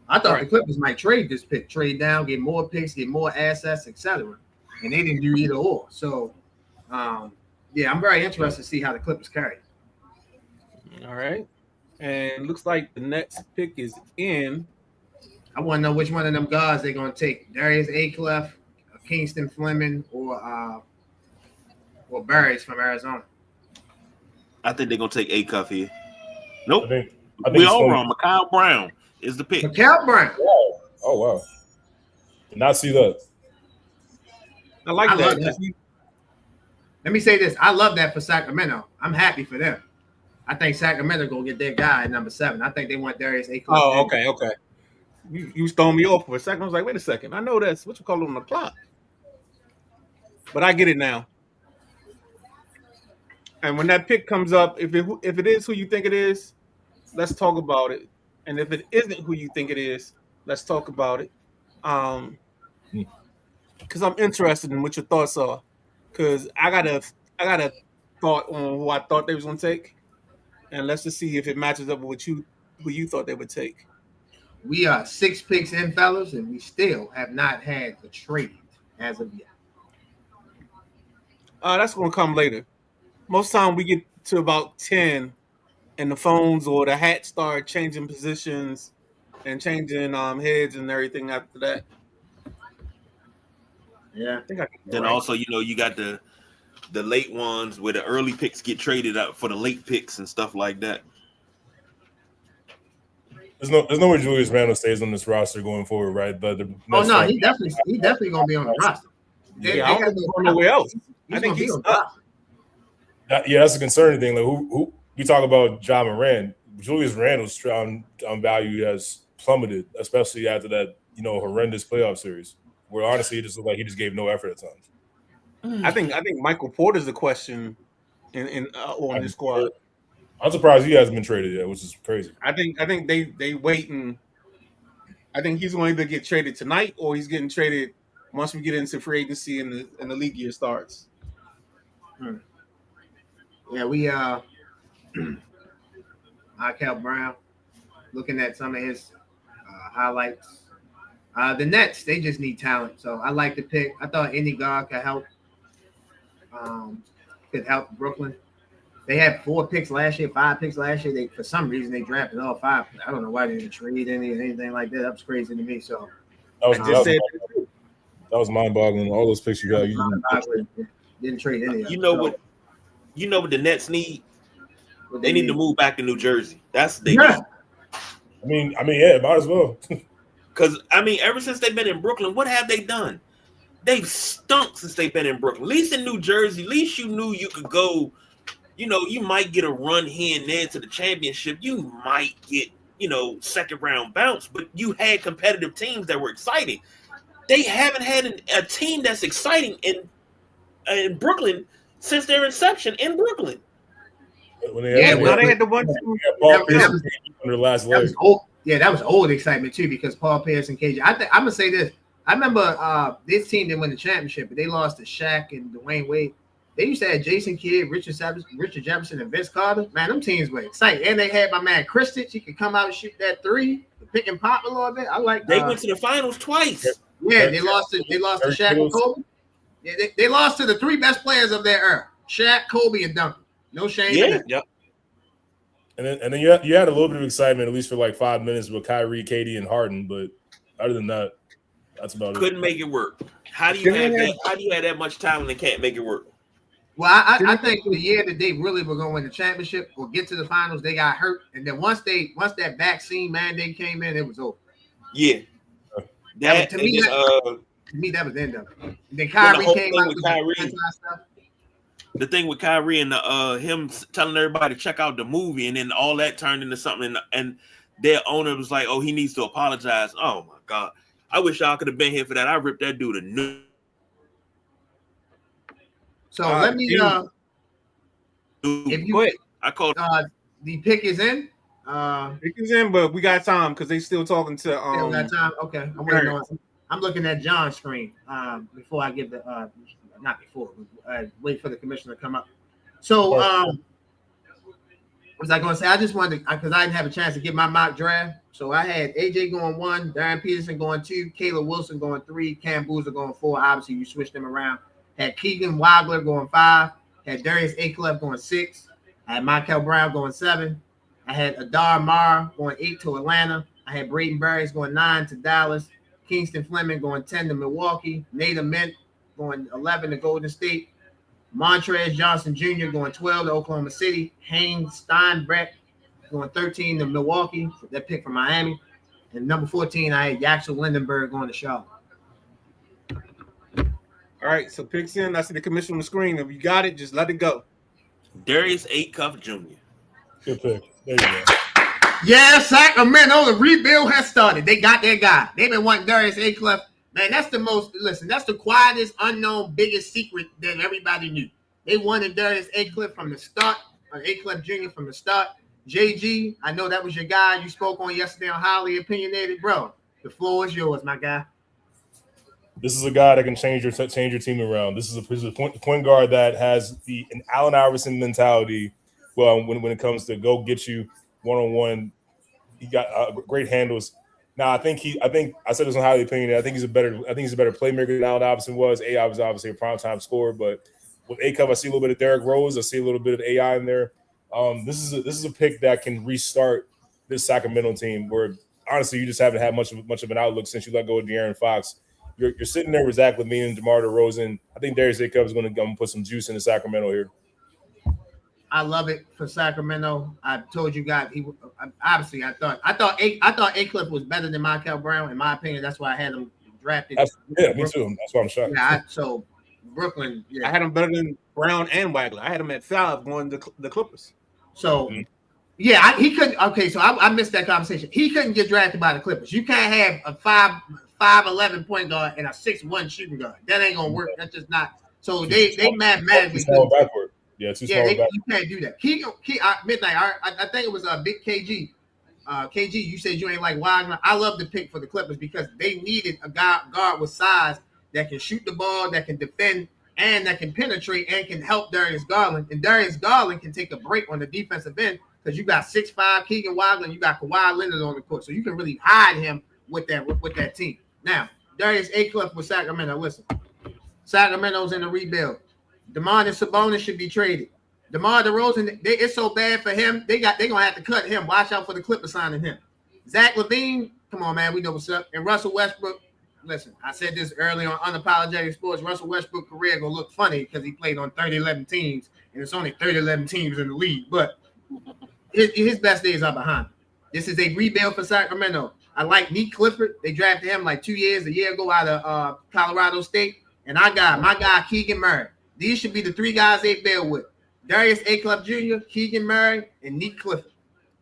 I thought the Clippers might trade this pick, trade down, get more picks, get more assets, etc. And they didn't do either or. So, yeah, I'm very interested to see how the Clippers carry. All right. And looks like the next pick is in. I want to know which one of them guys they're going to take: Darius Aclef, Kingston Fleming, or Barry's from Arizona. I think they're gonna take A Cuff here. Nope. I think we all wrong. Mikal Brown is the pick. Mikal Brown. Wow. Oh wow. Did not see that. I like that. Let me say this. I love that for Sacramento. I'm happy for them. I think Sacramento gonna get their guy at number 7. I think they want Darius Aclef. Oh, okay. You was throwing me off for a second. I was like, wait a second. I know that's what you call it on the clock. But I get it now. And when that pick comes up, if it is who you think it is, let's talk about it. And if it isn't who you think it is, let's talk about it. Because I'm interested in what your thoughts are. Because I got a thought on who I thought they was gonna take, and let's just see if it matches up with who you thought they would take. We are 6 picks in, fellas, and we still have not had a trade as of yet. That's gonna come later. Most time we get to about 10, and the phones or the hats start changing positions and changing heads and everything after that. Yeah. I think then also, you got the late ones where the early picks get traded out for the late picks and stuff like that. There's no way Julius Randle stays on this roster going forward, right? He definitely gonna be on the roster. I don't go nowhere else. I think he's up. That's a concerning thing. Like who we talk about Ja Morant, Julius Randle's on value has plummeted, especially after that horrendous playoff series, where honestly it just looked like he just gave no effort at times. I think Michael Porter's the question on this squad. I'm surprised he hasn't been traded yet, which is crazy. I think they waiting. I think he's going to either get traded tonight or he's getting traded once we get into free agency and the league year starts. Yeah, we Mikal Brown, looking at some of his highlights. The Nets, they just need talent, so I like the pick. I thought any guard could help. Brooklyn. They had 4 picks last year, 5 picks last year. For some reason they drafted all 5. I don't know why they didn't trade anything like that. That was crazy to me. So that was mind-boggling. All those picks you got, didn't trade any. What the Nets need? They need to move back to New Jersey. That's they need. I mean, yeah, might as well. Because ever since they've been in Brooklyn, what have they done? They've stunk since they've been in Brooklyn. At least in New Jersey, at least you knew you could go. You might get a run here and there to the championship. You might get, second round bounce, but you had competitive teams that were exciting. They haven't had a team that's exciting in Brooklyn since their inception in Brooklyn. They had the one that was old excitement too, because Paul Pierce and KJ. I'm gonna say this. I remember this team didn't win the championship, but they lost to Shaq and Dwayne Wade. They used to have Jason Kidd, Richard Jefferson, and Vince Carter. Man, them teams were exciting. And they had my man Kristich. He could come out and shoot that 3, pick and pop a little bit. I like. They went to the finals twice. Yeah, they lost to Shaq and Kobe. Yeah, they lost to the 3 best players of their era: Shaq, Kobe, and Duncan. No shame. Yeah. In that. Yep. And then you had a little bit of excitement, at least for like 5 minutes, with Kyrie, KD, and Harden. But other than that, that's about it. Couldn't make it work. How do you have that? How do you have that much talent and can't make it work? Well, I think the year that they really were going to win the championship or get to the finals, they got hurt, and then once that vaccine mandate came in, it was over. Yeah, to me, that was the end of it. And then Kyrie came out with Kyrie. Stuff. The thing with Kyrie and him telling everybody to check out the movie, and then all that turned into something, and their owner was like, "Oh, he needs to apologize." Oh my God, I wish y'all could have been here for that. I ripped that dude a new. So let me if you go ahead. I called the pick is in. Pickens in, but we got time because they still talking to Still got time. Okay, I'm waiting on. I'm looking at John's screen before I give the not before. Wait for the commissioner to come up. So what was I going to say? I just wanted to, because I didn't have a chance to get my mock draft. So I had AJ going 1, Darren Peterson going 2, Caleb Wilson going 3, Cam Boozer going 4. Obviously, you switched them around. Had Keegan Wagler going 5. Had Darius Aklef going 6. I had Michael Brown going 7. I had Adar Marr going 8 to Atlanta. I had Braden Burris going 9 to Dallas. Kingston Fleming going 10 to Milwaukee. Nate Mint going 11 to Golden State. Montrez Johnson Jr. going 12 to Oklahoma City. Haynes Steinbreck going 13 to Milwaukee. That pick from Miami. And number 14, I had Yaxel Lindenberg going to Charlotte. All right, so picks in. I see the commission on the screen. If you got it, just let it go. Darius Acuff Jr. Good pick. There you go. Yeah, Sacramento, the rebuild has started. They got their guy. They've been wanting Darius Aklef. Man, that's that's the quietest, unknown, biggest secret that everybody knew. They wanted Darius Aklef from the start, or Aklef Jr. from the start. JG, I know that was your guy you spoke on yesterday on Highly Opinionated. Bro, the floor is yours, my guy. This is a guy that can change your team around. This is a point guard that has an Allen Iverson mentality. Well, when it comes to go get you one-on-one, he got great handles. Now, I think I said this on Highly Opinionated. I think he's a better playmaker than Allen Iverson was. AI was obviously a primetime scorer, but with Acuff, I see a little bit of Derrick Rose. I see a little bit of AI in there. This is a pick that can restart this Sacramento team, where honestly you just haven't had much of an outlook since you let go of De'Aaron Fox. You're sitting there with Zach LaVine and DeMar DeRozan. I think Darius Acuff is going to put some juice into Sacramento here. I love it for Sacramento. I told you guys I thought Aklef was better than Michael Brown in my opinion. That's why I had him drafted. Yeah, me too. That's why I'm shocked. Yeah, so Brooklyn. Yeah. I had him better than Brown and Wagler. I had him at 5 going to the Clippers. So yeah, he couldn't. Okay, so I missed that conversation. He couldn't get drafted by the Clippers. You can't have a 5'11" point guard and a 6'1" shooting guard. That ain't gonna work. That's just not. So they mathematically backward. Yeah, too small. You can't do that. Midnight. I think it was a big KG. KG, you said you ain't like Wagner. I love the pick for the Clippers because they needed a guard with size that can shoot the ball, that can defend, and that can penetrate and can help Darius Garland. And Darius Garland can take a break on the defensive end because you got 6'5" Keegan Wagner and you got Kawhi Leonard on the court, so you can really hide him with that team. Now, Darius Aklef with Sacramento. Listen, Sacramento's in a rebuild. Domantas Sabonis should be traded. DeMar DeRozan, it's so bad for him. They're gonna have to cut him. Watch out for the Clippers signing him. Zach LaVine, come on, man, we know what's up. And Russell Westbrook. Listen, I said this early on Unapologetic Sports. Russell Westbrook's career gonna look funny because he played on 30-11 teams, and it's only 30-11 teams in the league. But his best days are behind him. This is a rebuild for Sacramento. I like Nick Clifford. They drafted him like a year ago out of Colorado State. And I got my guy Keegan Murray. These should be the 3 guys they build with. Darius Aklef Jr., Keegan Murray, and Nick Clifford.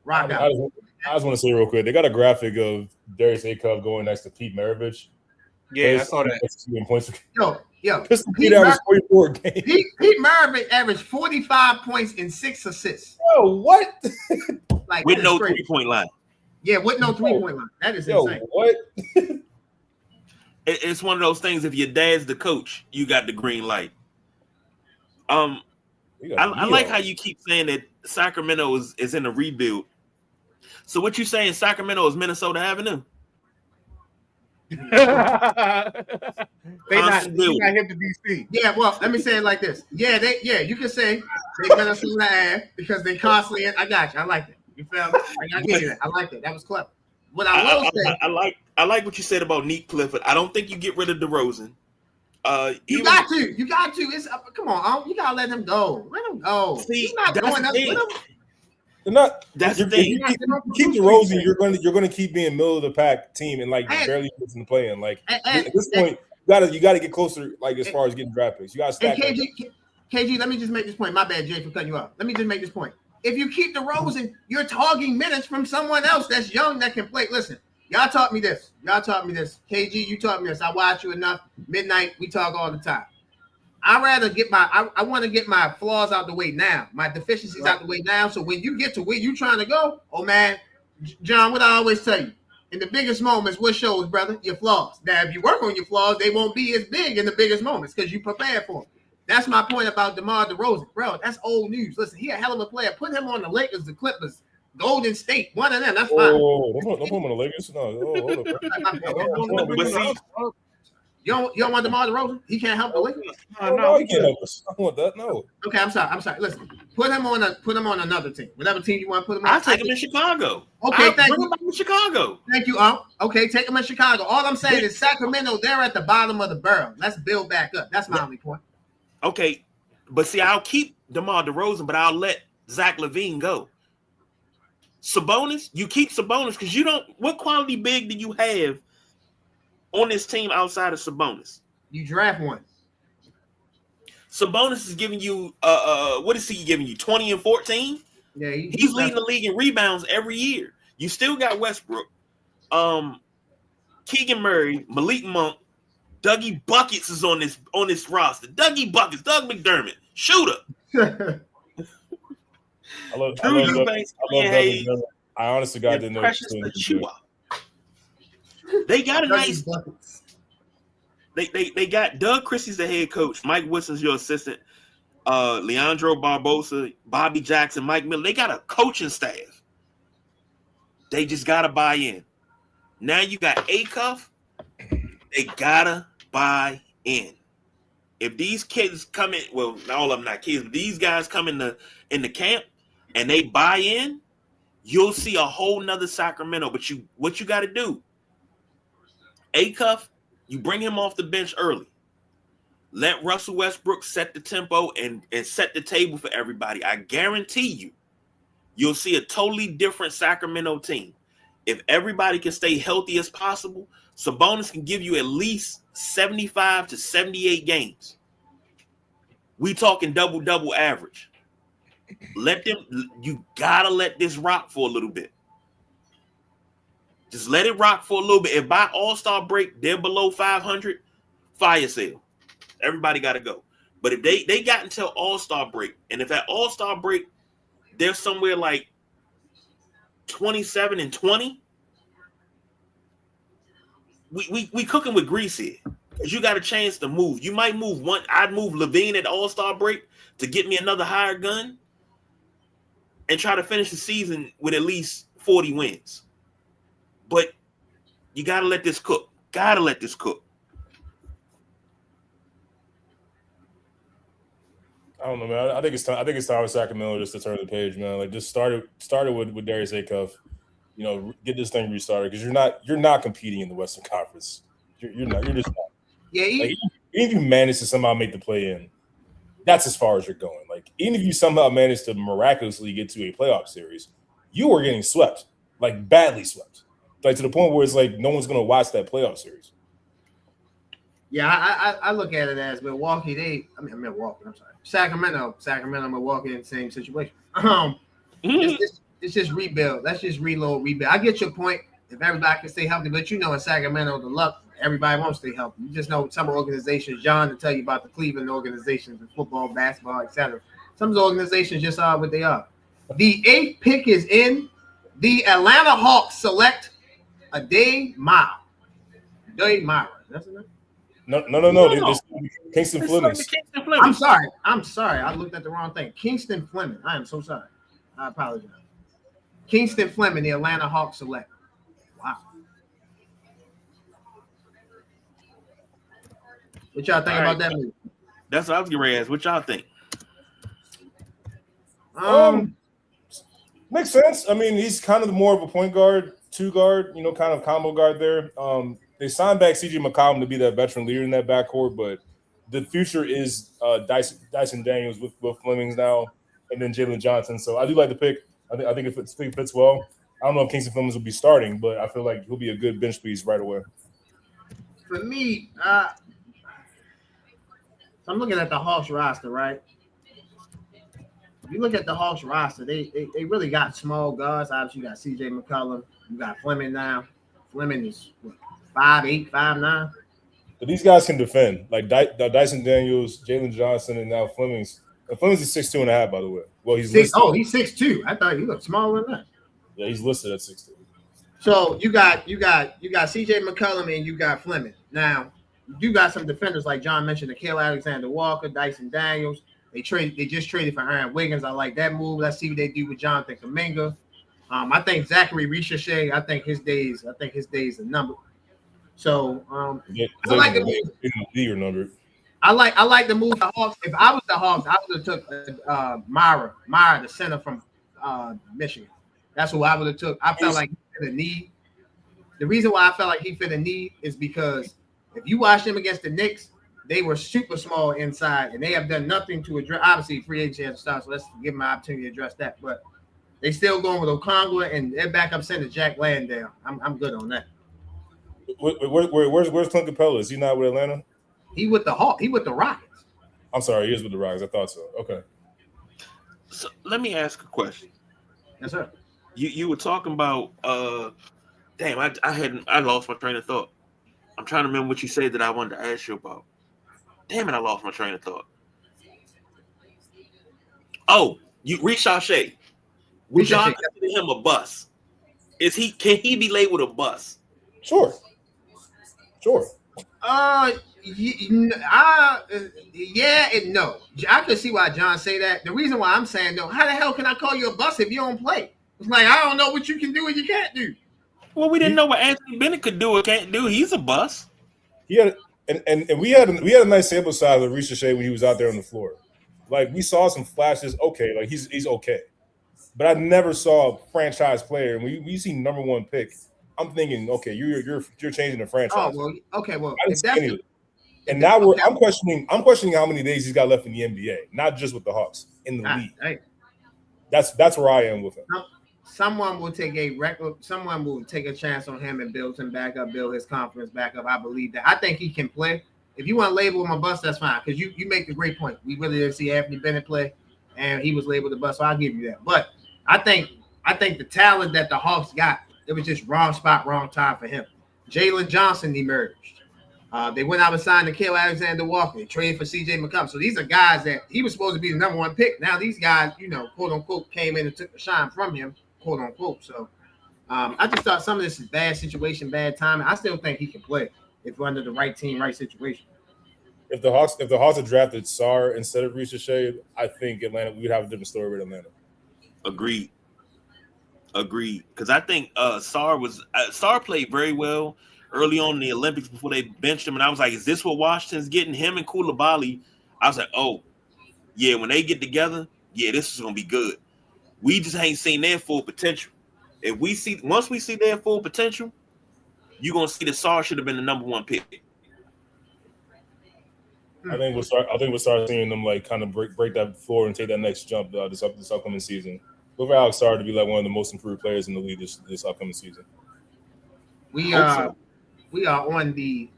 Rock out. I just want to say real quick, they got a graphic of Darius Aklef going next to Pete Maravich. Yeah, I saw that. Yo, Pete averaged 44 games. Pete Maravich averaged 45 points and 6 assists. Oh, what? Like with no 3-point line. Yeah, with no 3-point line. That is insane. What? It's one of those things. If your dad's the coach, you got the green light. I like how you keep saying that Sacramento is in a rebuild. So what you saying? Sacramento is Minnesota Avenue? They not hip to DC. Yeah, well, let me say it like this. Yeah, you can say they Minnesota Ave because they constantly. I got you. I like that. You feel me? I give you that. I like that. That was clever. What I will say, I like what you said about Nick Clifford. I don't think you get rid of DeRozan. You got to. It's come on. You gotta let him go. Let him go. See, he's not going up. They're not. That's the thing. Keep DeRozan. You're going to keep being middle of the pack team and barely listen to playing. Like at this point, you got to get closer. Like as far as getting draft picks, you got to stack. KG, let me just make this point. My bad, Jay, for cutting you off. Let me just make this point. If you keep DeRozan, you're targeting minutes from someone else that's young that can play. Listen. Y'all taught me this. KG, you taught me this. I watch you enough. Midnight, we talk all the time. I rather get my I want to get my flaws out the way now, my deficiencies out the way now. So when you get to where you trying to go, oh man, John, what I always tell you, in the biggest moments, what shows, brother? Your flaws. Now, if you work on your flaws, they won't be as big in the biggest moments because you prepared for them. That's my point about DeMar DeRozan, bro. That's old news. Listen, he a hell of a player. Put him on the Lakers, the Clippers, Golden State, one of them. That's fine. Oh, don't put him on the Lakers. No, hold up. But see, You don't want DeMar DeRozan? He can't help the Lakers. No, he can't help us. I don't want that. No. Okay, I'm sorry. Listen, put him on another team. Whatever team you want to put him on. I'll take him in Chicago. Okay, thank you. Bring him back in Chicago. Thank you. Okay, take him in Chicago. All I'm saying is Sacramento, they're at the bottom of the barrel. Let's build back up. That's my only point. Okay, but see, I'll keep DeMar DeRozan, but I'll let Zach LaVine go. Sabonis, you keep Sabonis because you don't. What quality big do you have on this team outside of Sabonis? You draft one. Sabonis is giving you what is he giving you? 20 and 14? Yeah, he's leading the league in rebounds every year. You still got Westbrook, Keegan Murray, Malik Monk, Dougie Buckets is on this roster. Dougie Buckets, Doug McDermott, shooter. I love Dougie. I honestly God didn't know. They got a nice. They got Doug Christie's the head coach. Mike Wilson's your assistant. Leandro Barbosa, Bobby Jackson, Mike Miller. They got a coaching staff. They just gotta buy in. Now you got Acuff. They gotta buy in. If these kids come in, well, all of them not kids, but these guys come in the camp and they buy in, you'll see a whole nother Sacramento. But what you got to do? Acuff, you bring him off the bench early. Let Russell Westbrook set the tempo and set the table for everybody. I guarantee you'll see a totally different Sacramento team. If everybody can stay healthy as possible, Sabonis can give you at least 75 to 78 games. We talking double average. You gotta let this rock for a little bit. Just let it rock for a little bit. If by All-Star break they're below 500, fire sale. Everybody got to go. But if they got until All-Star break, and if at All-Star break they're somewhere like 27 and 20, we cooking with grease here. Because you got a chance to move. You might move one. I'd move LaVine at All-Star break to get me another higher gun and try to finish the season with at least 40 wins. But you got to let this cook. Got to let this cook. I don't know, man. I think it's time for Sacramento just to turn the page, man. Like just started with Darius Acuff. You know, get this thing restarted because you're not competing in the Western Conference. You're not. You're just not. Yeah. Like, even if you manage to somehow make the play in, that's as far as you're going. Like even if you somehow manage to miraculously get to a playoff series, you are getting swept, like badly swept, like to the point where it's like no one's going to watch that playoff series. Yeah, I look at it as Milwaukee. Milwaukee. I'm sorry, Sacramento, Milwaukee in the same situation. It's just rebuild. Let's just rebuild. I get your point. If everybody can stay healthy, but you know, in Sacramento, the luck, everybody won't stay healthy. You just know some organizations, John, to tell you about the Cleveland organizations in football, basketball, etc. Some organizations just are what they are. The 8th pick is in. The Atlanta Hawks select a Day Mara. That's enough. No. Kingston Fleming. I'm sorry. I looked at the wrong thing. Kingston Fleming. I am so sorry. I apologize. Kingston Fleming, the Atlanta Hawks select. Wow. What y'all think about that move? That's what I was getting ready to ask. What y'all think? Makes sense. I mean, he's kind of more of a point guard, 2 guard, you know, kind of combo guard there. They signed back CJ McCollum to be that veteran leader in that backcourt, but the future is Dyson Daniels with Flemings now, and then Jalen Johnson. So I do like the pick. I think it fits well. I don't know if Kingston Flemings will be starting, but I feel like he'll be a good bench piece right away. For me, I'm looking at the Hawks roster, right? If you look at the Hawks roster, they really got small guards. Obviously, you got CJ McCollum. You got Fleming now. Fleming is 5'8", 5'9". But these guys can defend. Like Dyson Daniels, Jalen Johnson, and now Fleming's. And Fleming's is 6'2.5", by the way. Well, he's listed. Oh, he's 6'2". I thought he looked smaller than that. Yeah, he's listed at 6'2". So you got CJ McCollum and you got Fleming. Now you got some defenders like John mentioned, Nikhil Alexander-Walker, Dyson Daniels. They just traded for Aaron Wiggins. I like that move. Let's see what they do with Jonathan Kuminga. I think Zachary Ricochet. I think his days are numbered. So I like the move. I like the move. The Hawks. If I was the Hawks, I would have took Myra, the center from Michigan. That's who I would have took. I felt like he fit a need. The reason why I felt like he fit a need is because if you watch them against the Knicks, they were super small inside, and they have done nothing to address. Obviously, free agency has to start, so let's give them an opportunity to address that. But they still going with Okongwu and their backup center Jack Landale. I'm good on that. Where's Clint Capella? Is he not with Atlanta? He with the Hawks. He with the Rockets. I'm sorry, he is with the Rockets. I thought so. Okay. So let me ask a question. Yes, sir. You were talking about damn, I lost my train of thought. I'm trying to remember what you said that I wanted to ask you about. Damn it, I lost my train of thought. Oh, you Ricochet. Would y'all consider him a bust? Can he be labeled a bust? Sure. Yeah and no. I could see why John say that. The reason why I'm saying no, how the hell can I call you a bust if you don't play? It's like I don't know what you can do and you can't do. Well, we didn't know what Anthony Bennett could do or can't do. He's a bust. And we had a nice sample size of Ricochet when he was out there on the floor. Like we saw some flashes. Okay, like he's okay, but I never saw a franchise player. And when you see number one pick, I'm thinking, okay, you're changing the franchise. Oh well, okay, well, I didn't see any of it. And now I'm questioning how many days he's got left in the NBA, not just with the Hawks in the league. Hey. That's where I am with him. Someone will take a chance on him and build him back up, build his confidence back up. I believe that. I think he can play. If you want to label him a bust, that's fine. Because you make a great point. We really didn't see Anthony Bennett play, and he was labeled a bust, so I'll give you that. But I think the talent that the Hawks got, it was just wrong spot, wrong time for him. Jalen Johnson emerged. They went out and signed Nikhil Alexander-Walker. They traded for CJ McCollum. So these are guys that he was supposed to be the number one pick. Now these guys, quote unquote, came in and took the shine from him, quote unquote. So I just thought some of this is bad situation, bad timing. I still think he can play if we're under the right team, right situation. If the Hawks had drafted Sarr instead of Ricochet, I think Atlanta we'd have a different story with Atlanta. Agreed. Because I think Sarr played very well early on in the Olympics before they benched him, and I was like, "Is this what Washington's getting?" Him and Koulibaly. I was like, "Oh, yeah." When they get together, yeah, this is gonna be good. We just ain't seen their full potential. Once we see their full potential, you're gonna see that Sarr should have been the number one pick. I think we'll start seeing them like kind of break that floor and take that next jump this upcoming season. Look for Alex Sarr to be like one of the most improved players in the league this upcoming season. We are on the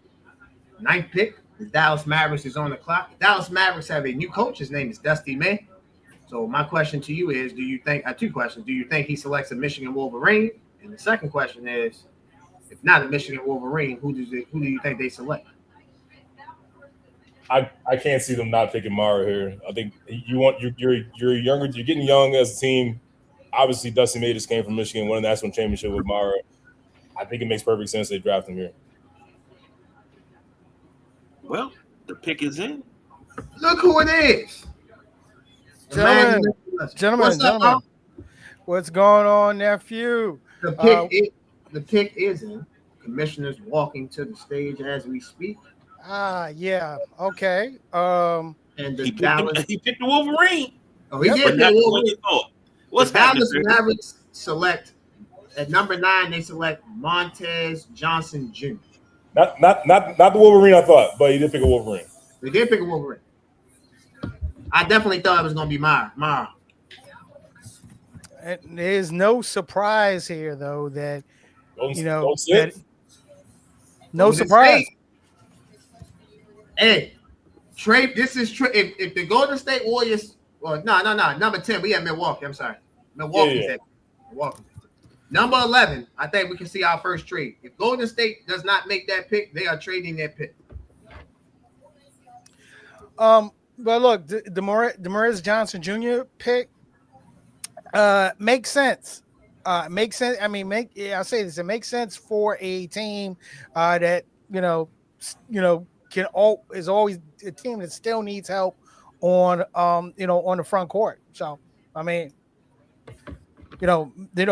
9th pick. The Dallas Mavericks is on the clock. The Dallas Mavericks have a new coach. His name is Dusty May. So my question to you is, two questions. Do you think he selects a Michigan Wolverine? And the second question is, if not a Michigan Wolverine, who do you think they select? I can't see them not picking Mara here. I think you're younger, you're getting young as a team. Obviously, Dusty May just came from Michigan, won a national championship with Mara. I think it makes perfect sense they draft him here. Well, the pick is in. Look who it is. Gentlemen, what's going on, nephew? The pick is in. Commissioner's walking to the stage as we speak. Yeah, okay. And he picked the Wolverine. Oh, he did pick the Wolverine. What's happening? The Dallas Mavericks select at number 9. They select Montez Johnson Jr. Not the Wolverine I thought, but he did pick a Wolverine. They did pick a Wolverine. I definitely thought it was going to be Mara. There's no surprise here, though, that no surprise. Hey, Trey, this is Trey. If the Golden State Warriors, number 10, we have Milwaukee. I'm sorry, Milwaukee's at Milwaukee. Number 11, I think we can see our first trade. If Golden State does not make that pick, they are trading their pick. But look, the Demarius Johnson Jr. pick makes sense. Makes sense. I mean, I'll say this. It makes sense for a team that is always a team that still needs help on on the front court. So I mean,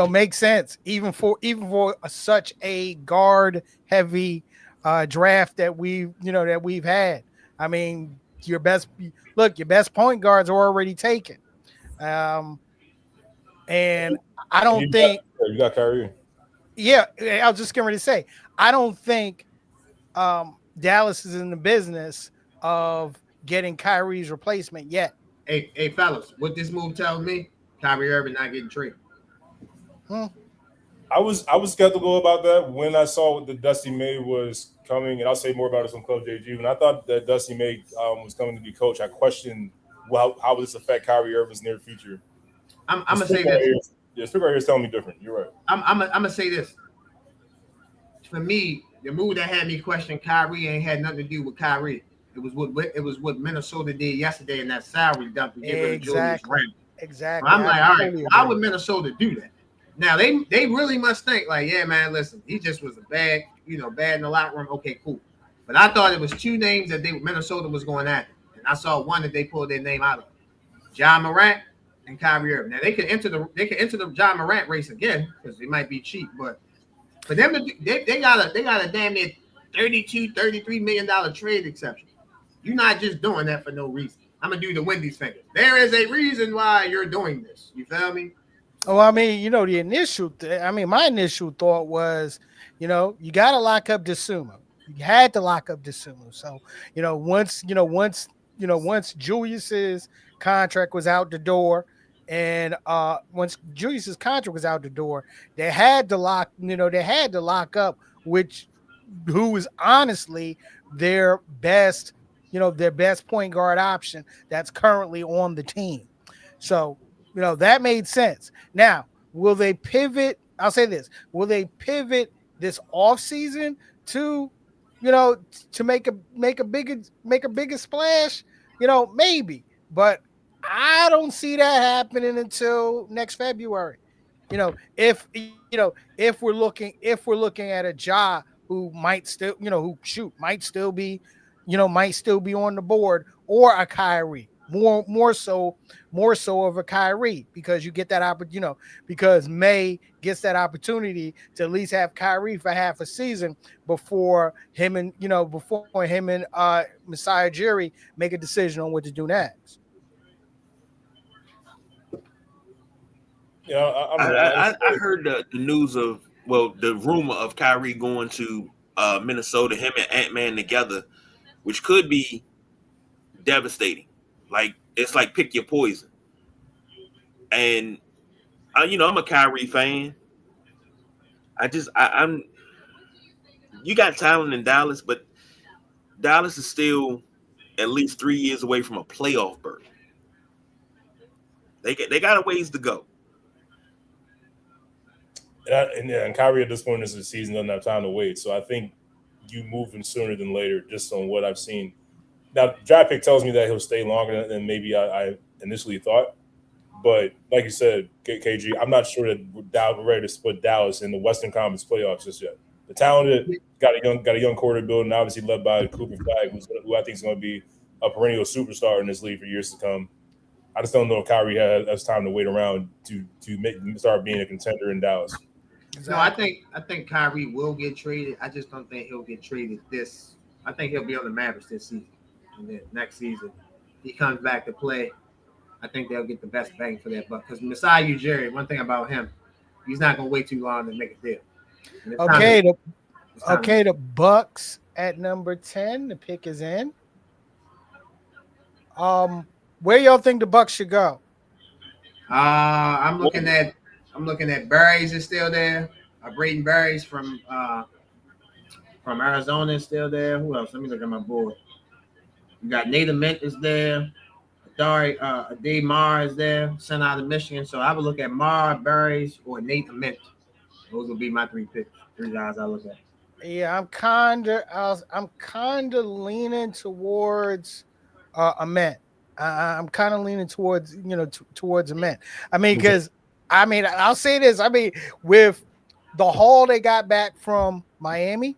makes sense even for such a guard heavy draft that we've had. I mean, your best point guards are already taken. And I don't think you got Kyrie. Yeah, I was just getting ready to say, I don't think Dallas is in the business of getting Kyrie's replacement yet. Hey, fellas, what this move tells me, Kyrie Irving not getting traded. I was skeptical about that when I saw what the Dusty May was coming, and I'll say more about it on Club JG. When I thought that Dusty May was coming to be coach, I questioned how would this affect Kyrie Irving's near future. I'm gonna say this. Yeah, Stick right here is telling me different. You're right. I'm gonna say this. For me, the move that had me question Kyrie ain't had nothing to do with Kyrie. It was what Minnesota did yesterday in that salary dump to get rid of Julius Randle. Exactly. I'm like, all right, why would Minnesota do that? Now they really must think like, yeah, man, listen, he just was bad in the locker room. Okay, cool. But I thought it was two names that Minnesota was going after, and I saw one that they pulled their name out of, Ja Morant and Kyrie Irving. Now they could enter the Ja Morant race again because they might be cheap, but for them they got a damn near $33 million trade exception. You're not just doing that for no reason. I'm gonna do the Wendy's finger. There is a reason why you're doing this. You feel me? Oh, I mean, my initial thought was, you got to lock up Dosunmu. You had to lock up Dosunmu. So, once Julius's contract was out the door, and once Julius's contract was out the door, they had to lock up who is honestly their best point guard option that's currently on the team. So, that made sense. Now, will they pivot? I'll say this. Will they pivot this offseason to make a bigger splash? Maybe. But I don't see that happening until next February. If we're looking at a Ja who might still be on the board, or a Kyrie. More so of a Kyrie, because you get that opportunity, because May gets that opportunity to at least have Kyrie for half a season before him and Masai Ujiri make a decision on what to do next. Yeah, I heard the news of the rumor of Kyrie going to Minnesota, him and Ant-Man together, which could be devastating. Like, it's like pick your poison. And I'm a Kyrie fan. I'm you got talent in Dallas, but Dallas is still at least 3 years away from a playoff berth. They got a ways to go. And Kyrie at this point in the season doesn't have time to wait. So I think you moving sooner than later, just on what I've seen. Now, draft pick tells me that he'll stay longer than maybe I initially thought. But like you said, KG, I'm not sure that we're ready to put Dallas in the Western Conference playoffs just yet. The talented got a young quarter building, obviously led by Cooper Flag, who I think is going to be a perennial superstar in this league for years to come. I just don't know if Kyrie has time to wait around to start being a contender in Dallas. Exactly. No, I think Kyrie will get traded. I just don't think he'll get traded this. I think he'll be on the Mavericks this season, and then next season he comes back to play. I think they'll get the best bang for that buck. Because Masai Ujiri, one thing about him, he's not going to wait too long to make a deal. The Bucks at number 10. The pick is in. Where y'all think the Bucks should go? I'm looking at Barry's is still there. Braden Barry's from Arizona is still there. Who else? Let me look at my board. You got Nathan Mint is there. Dave Marr is there, sent out of Michigan. So I would look at Marr, Barry's, or Nathan Mint. Those would be my three guys I look at. Yeah, I'm kinda leaning towards Ament. I'm kind of leaning towards towards Ament. I mean, because I'll say this. I mean, with the haul they got back from Miami,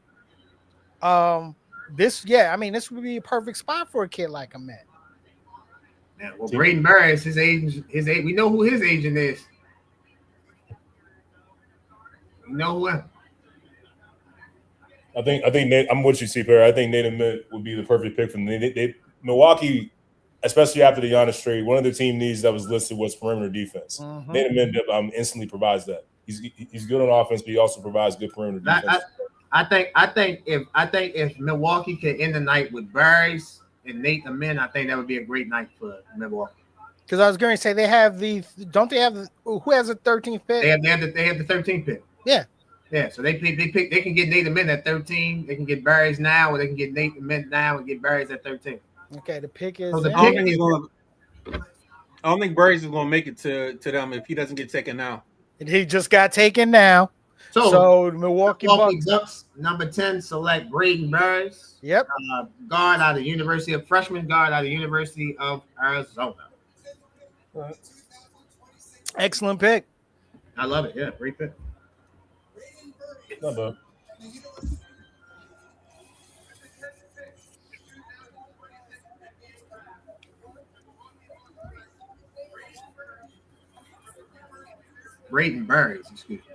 this would be a perfect spot for a kid like Ament. Yeah, well, Braden Burris, his age, we know who his agent is. You know who? I think I'm with you, C. Perry. I think Nate Ament would be the perfect pick for them. Milwaukee, especially after the Giannis trade, one of the team needs that was listed was perimeter defense. Mm-hmm. Nate Ament instantly provides that. He's good on offense, but he also provides good perimeter defense. I think if Milwaukee could end the night with Burris and Nate Ament, I think that would be a great night for Milwaukee. Because I was going to say don't they have who has a 13th pick? They have the 13th pick. Yeah. Yeah, so they can get Nate Ament at 13. They can get Burris now, or they can get Nate Ament now and get Burris at 13. Okay, the pick is. So I don't think Burris is going to make it to them if he doesn't get taken now. He just got taken now. So Milwaukee Bucks number 10 select Braden Burris. Yep. Guard out of freshman guard out of University of Arizona. Excellent pick. I love it. Yeah, great pick. Not bad. Braden Burris, excuse me.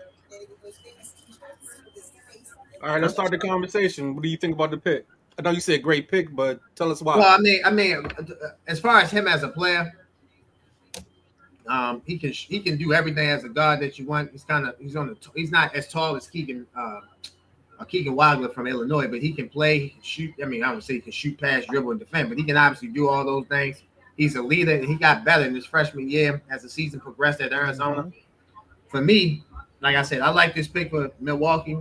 All right, let's start the conversation. What do you think about the pick? I know you said great pick, but tell us why. Well, I mean, as far as him as a player, he can do everything as a guard that you want. He's not as tall as Keegan Wagler from Illinois, but he can play, he can shoot. I mean, I would say he can shoot, pass, dribble, and defend, but he can obviously do all those things. He's a leader, and he got better in his freshman year as the season progressed at Arizona. Mm-hmm. For me, like I said, I like this pick for Milwaukee.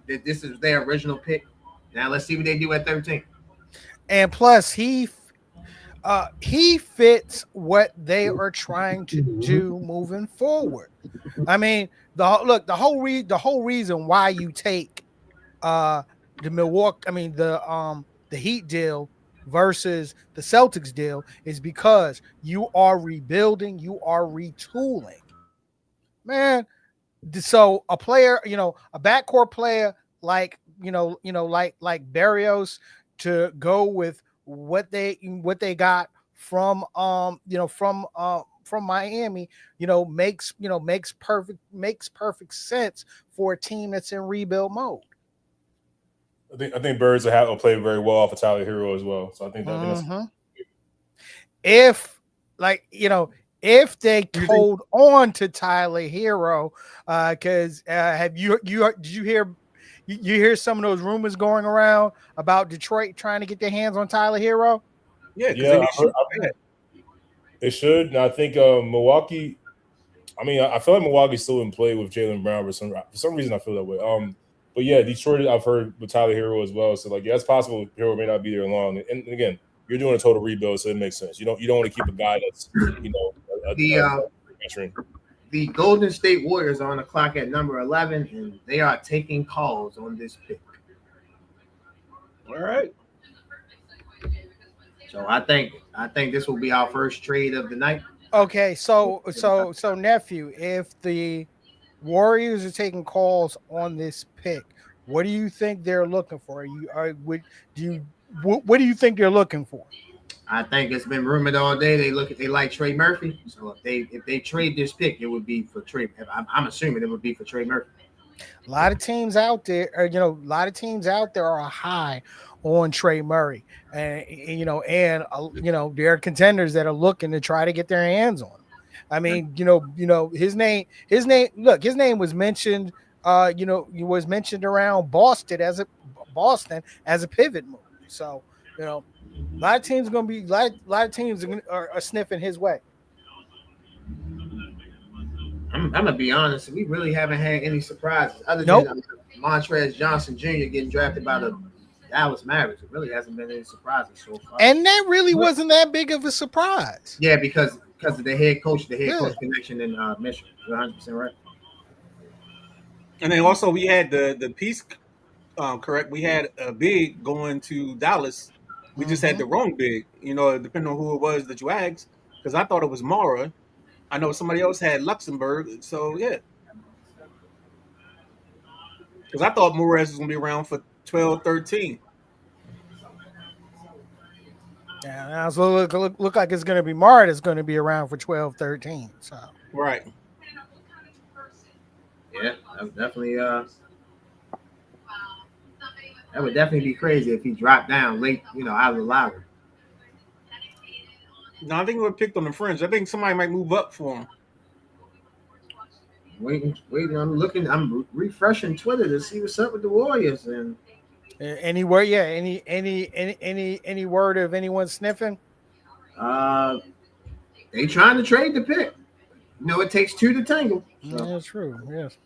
This is their original pick. Now let's see what they do at 13. And plus, he fits what they are trying to do moving forward. I mean, the whole reason why you take the Heat deal versus the Celtics deal is because you are rebuilding, you are retooling. Man, so a player, a backcourt player like Barrios to go with what they got from Miami, makes perfect sense for a team that's in rebuild mode. I think Birds will play very well off of Tyler Hero as well. So I think that's if they hold on to Tyler Hero, because did you hear some of those rumors going around about Detroit trying to get their hands on Tyler Hero? Yeah, they should. And I think Milwaukee. I mean, I feel like Milwaukee's still in play with Jaylen Brown for some reason. I feel that way. But yeah, Detroit, I've heard with Tyler Hero as well. So it's possible Hero may not be there long. And again, you're doing a total rebuild, so it makes sense. You don't want to keep a guy that's the Golden State Warriors are on the clock at number 11, and they are taking calls on this pick. All right. So I think this will be our first trade of the night. Okay, so nephew, if the Warriors are taking calls on this pick, what do you think they're looking for? What do you think they're looking for? I think it's been rumored all day. They like Trey Murphy. So if they trade this pick, it would be for Trey. I'm assuming it would be for Trey Murphy. A lot of teams out there, are high on Trey Murray, and there are contenders that are looking to try to get their hands on him. I mean, his name. Look, his name was mentioned. Was mentioned around Boston as a pivot move. So a lot of teams are sniffing his way. I'm gonna be honest. We really haven't had any surprises other than Montrezl Johnson Jr. getting drafted by the Dallas Mavericks. It really hasn't been any surprises so far. And that really wasn't that big of a surprise. Yeah, because of the head coach connection in Michigan. You're 100% right. And then also we had the piece correct. We had a big going to Dallas We just had the wrong big, depending on who it was that you asked. Because I thought it was Mara. I know somebody else had Luxembourg. So, yeah. Because I thought Morez was going to be around for 12, 13. Yeah, now so look like it's going to be Mara that's going to be around for 12, 13. So Right. Yeah, that would definitely be crazy if he dropped down late, out of the lottery. No, I think we were picked on the fringe. I think somebody might move up for him. Waiting. I'm refreshing Twitter to see what's up with the Warriors. And any word? Yeah, any word of anyone sniffing? They trying to trade the pick. It takes two to tangle. So. Yeah, that's true. Yes.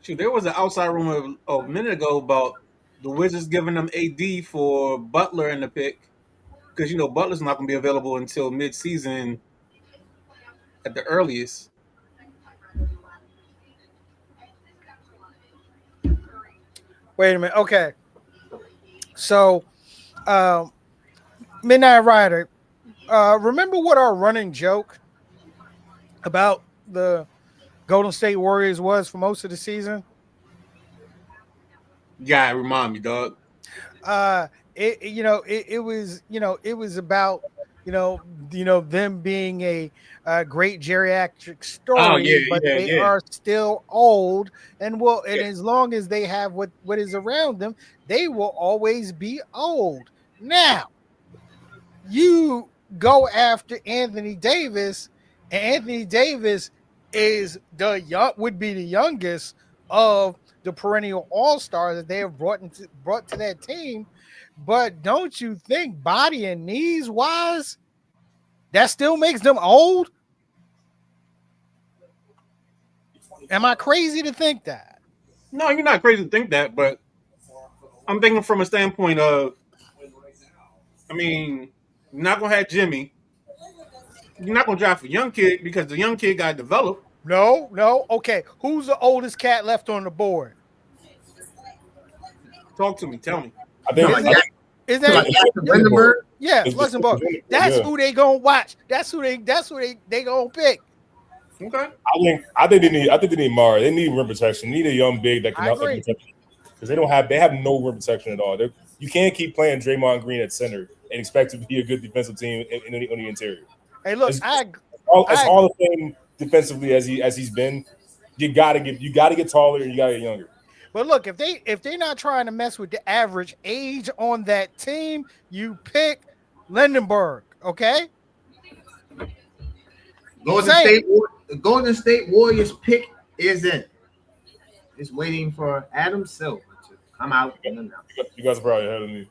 Shoot, there was an outside rumor a minute ago about the Wizards giving them AD for Butler in the pick because Butler's not going to be available until mid-season at the earliest. Wait a minute. Okay. So, Midnight Rider, remember what our running joke about the Golden State Warriors was for most of the season? Yeah, remind me, dog. It was about them being a great geriatric story, but they are still old, and as long as they have what is around them, they will always be old. Now, you go after Anthony Davis, and Anthony Davis would be the youngest of the perennial all-stars that they have brought to that team. But don't you think body and knees wise, that still makes them old? Am I crazy to think that? No, you're not crazy to think that, but I'm thinking from a standpoint of, you're not going to have Jimmy. You're not going to draft a young kid because the young kid got developed. No. Okay, who's the oldest cat left on the board? Talk to me. Tell me. I think is that Lindenberg? Yeah, Luxembourg. That's who they gonna watch. That's who they gonna pick. Okay. I think they need Mara. They need rim protection. They need a young big that can help them because they have no rim protection at all. You can't keep playing Draymond Green at center and expect to be a good defensive team on the interior. Hey, look, as Hall of Fame defensively as he's been, you gotta get taller and you gotta get younger. But look, if they're not trying to mess with the average age on that team, you pick Lindenberg, okay? Golden State Warriors pick is in. It's waiting for Adam Silver to come out and announce. You guys are probably ahead of me.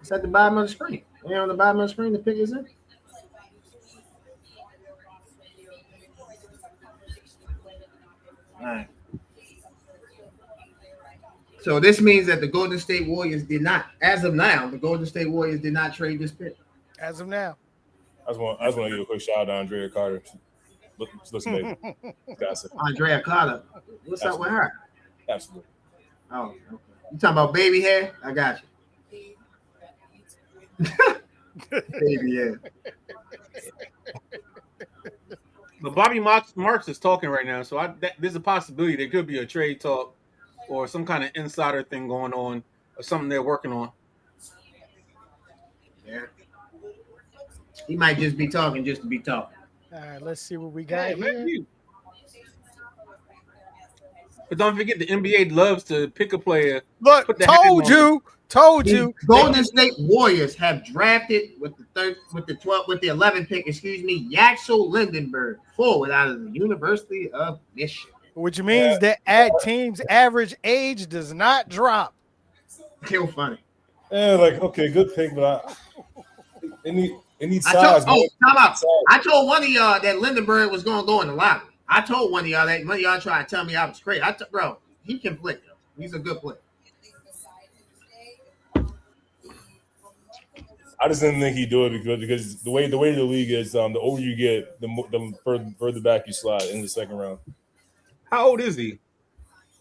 It's at the bottom of the screen. On the bottom of the screen, the pick is in. All right. So this means that the Golden State Warriors did not, as of now, trade this pick. As of now. I just want to give a quick shout out to Andrea Carter. Looks amazing. Andrea Carter. What's up with her? Absolutely. Oh, okay. You talking about baby hair? I got you. Baby hair. But Bobby Marks is talking right now, so there's a possibility there could be a trade talk or some kind of insider thing going on or something they're working on. Yeah. He might just be talking just to be talking. All right, let's see what we got here. But don't forget, the NBA loves to pick a player. Look, told you. Golden State Warriors have drafted with the 11th pick, Yaxel Lindenberg, forward out of the University of Michigan. Which means that team's average age does not drop. Still funny. Yeah, okay, good pick, but it needs size. Time out. I told one of y'all that Lindenberg was going to go in the lottery. I told one of y'all that. One of y'all tried to tell me I was crazy. Bro, he can play. He's a good player. I just didn't think he'd do it because the way the league is, the older you get, the further back you slide in the second round. How old is he?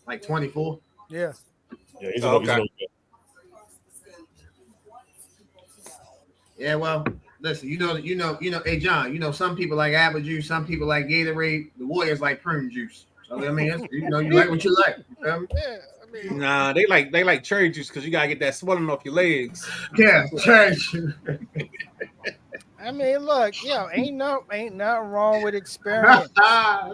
Like 24. Yeah. Yeah, he's an old guy. Yeah, well, listen, hey John, some people like apple juice, some people like Gatorade. The Warriors like prune juice. So I mean, you like what you like. Yeah, I mean, Nah, they like cherry juice because you gotta get that swelling off your legs. Yeah, church. I mean, look, ain't nothing wrong with experience.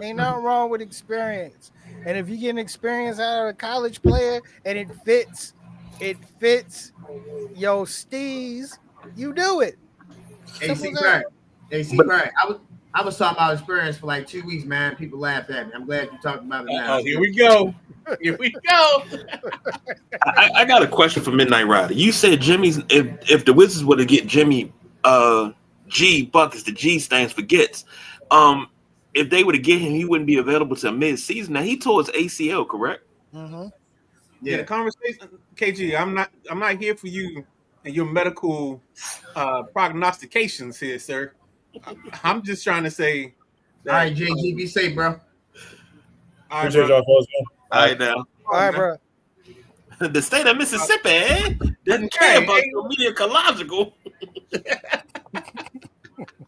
Ain't nothing wrong with experience. And if you get an experience out of a college player and it fits your steez, you do it. AC Craig. I was talking about experience for like 2 weeks, man. People laughed at me. I'm glad you talked about it now. Oh, here we go. Here we go. I got a question for Midnight Rider. You said Jimmy's if the Wizards were to get Jimmy G Buckets, the G stands for gets. If they were to get him, he wouldn't be available till mid-season. Now he tore his ACL, correct? Mm-hmm. Yeah, the conversation, KG. I'm not here for you and your medical prognostications here, sir. I'm just trying to say. All right, JG, be safe, bro. All right, Appreciate bro. y'all, folks, man. All right, now. All right, bro. The state of Mississippi doesn't care about your meteorological.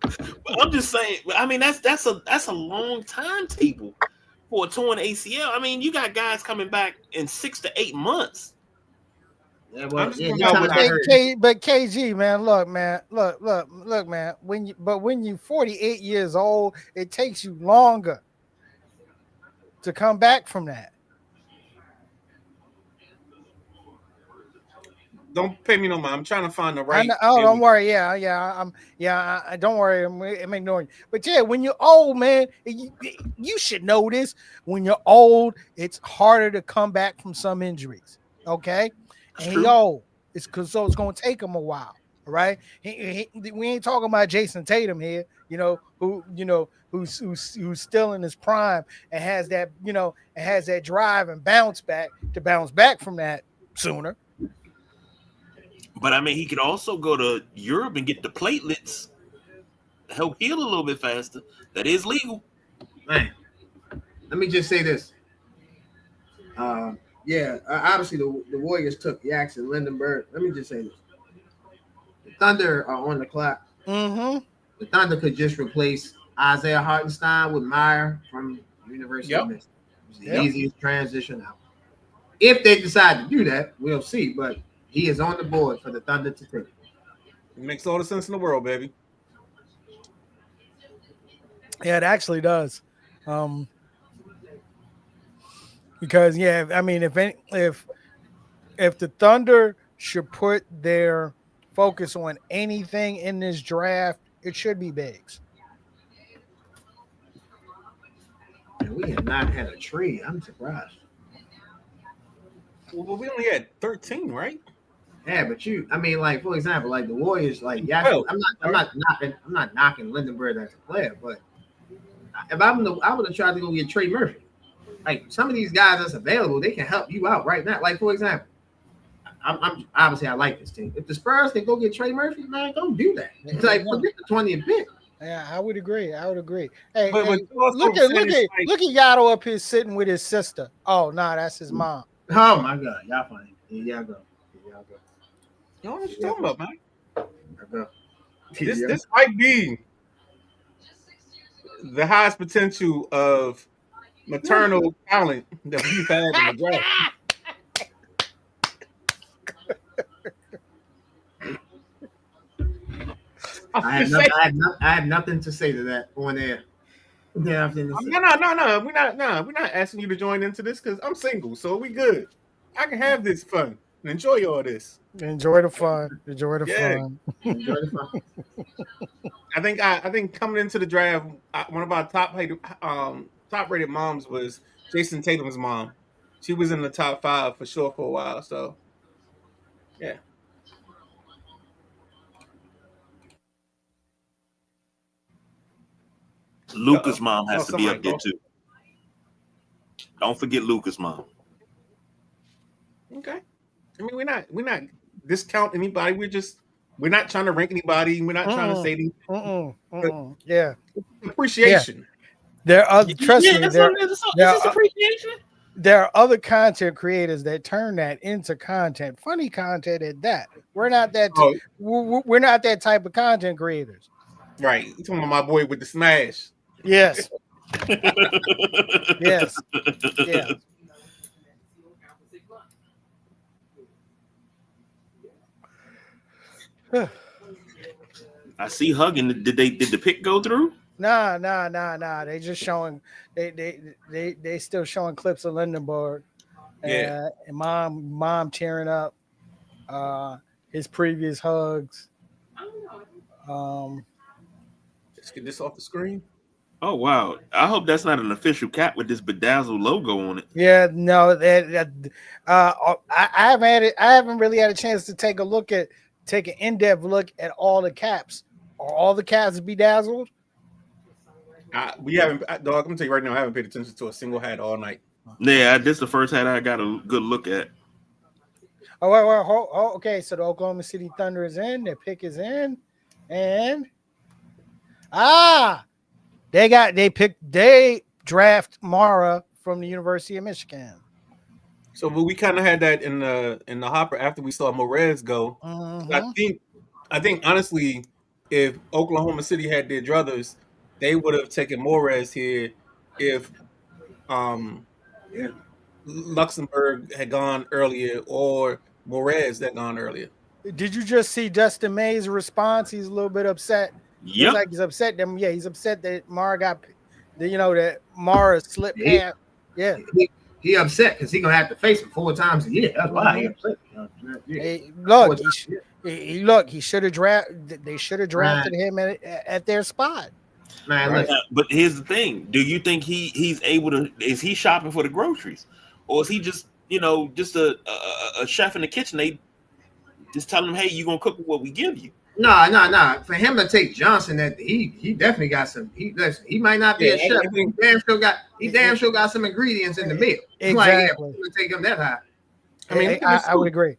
But I'm just saying. I mean, that's a long timetable for a torn ACL. I mean, you got guys coming back in 6 to 8 months. Yeah, well, I'm just going by what I heard. But KG, man, look, man. When you 48 years old, it takes you longer to come back from that. Don't pay me no mind. I'm trying to find the right. Don't worry. I don't worry. I'm ignoring you. But yeah, when you're old, man, you should know this. When you're old, it's harder to come back from some injuries. Okay, and he old. It's because it's going to take him a while. All right. We ain't talking about Jason Tatum here. Who's still in his prime and has that drive and bounce back from that sooner. But I mean, he could also go to Europe and get the platelets, help heal a little bit faster. That is legal. Man, let me just say this. Obviously the Warriors took Jackson Lindenberg. Let me just say this. The Thunder are on the clock. Mm-hmm. The Thunder could just replace Isaiah Hartenstein with Meyer from University of Michigan. It's the easiest transition out. If they decide to do that, we'll see. But he is on the board for the Thunder to take. It makes all the sense in the world, baby. Yeah, it actually does. Because I mean, if the Thunder should put their focus on anything in this draft, it should be bigs. And we have not had a trade. I'm surprised. Well, we only had 13, right? Yeah, but like for example, like the Warriors, like I'm not knocking Lindenberg as a player, but if I would have tried to go get Trey Murphy. Like some of these guys that's available, they can help you out right now. Like for example, I'm obviously I like this team. If the Spurs can go get Trey Murphy, man, don't do that. It's like forget the 20th pick. Yeah, I would agree. Hey, but look at Yato up here sitting with his sister. Oh no, that's his mom. Oh my God, y'all funny. Here y'all go. You know what you talking about, man? This might be the highest potential of maternal talent that we've had in the draft. I have nothing to say to that on air. No. We're not asking you to join into this because I'm single, so we good. I can have this fun and enjoy all this. Enjoy the fun. Enjoy the fun. I think coming into the draft, one of our top rated moms was Jason Tatum's mom. She was in the top 5 for sure for a while. So, yeah. Luka's mom has to be up there too. Don't forget Luka's mom. Okay. I mean, we're not discount anybody. We're not trying to rank anybody. We're not trying to say anything. Yeah. Appreciation. There are trust me. There is appreciation. there are other content creators that turn that into content, funny content at that. We're not that. Oh, We're not that type of content creators. right. You talking about my boy with the smash? Yes. Yes. Yeah. I see hugging. Did the pick go through? Nah. They just showing. They still showing clips of Lindenberg Yeah. and mom tearing up. Uh, his previous hugs. Um, Let's get this off the screen. Oh wow! I hope that's not an official cap with this bedazzled logo on it. yeah, no, I haven't had it. I haven't really had a chance to take an in-depth look at all the caps. Are all the caps bedazzled? We haven't, dog. I'm gonna tell you right now, I haven't paid attention to a single hat all night. Yeah, this is the first hat I got a good look at. Oh, okay. So the Oklahoma City Thunder is in. Their pick is in, and they draft Mara from the University of Michigan. So, but we kind of had that in the hopper after we saw Morez go. Mm-hmm. I think honestly, if Oklahoma City had their druthers, they would have taken Morez here if um if Luxembourg had gone earlier or Morez had gone earlier. Did you just see Dustin May's response? He's a little bit upset. Looks Yep. like he's upset. Yeah, he's upset that Mara that Mara slipped He- past. Yeah. He upset because he gonna have to face him 4 times a year. That's why he upset. Yeah. Hey, look, 4 times a year. look. He should have drafted. They should have drafted him at their spot. Man, Right. listen, But here's the thing: do you think he's able to? Is he shopping for the groceries, or is he just just a chef in the kitchen? They just tell him, hey, you gonna cook with what we give you. no. For him to take Johnson, that he definitely got some. He might not be Yeah, a chef. I think- He damn sure got some ingredients in the meal. Exactly. Like, yeah, for him to take him that high. I mean, I would agree.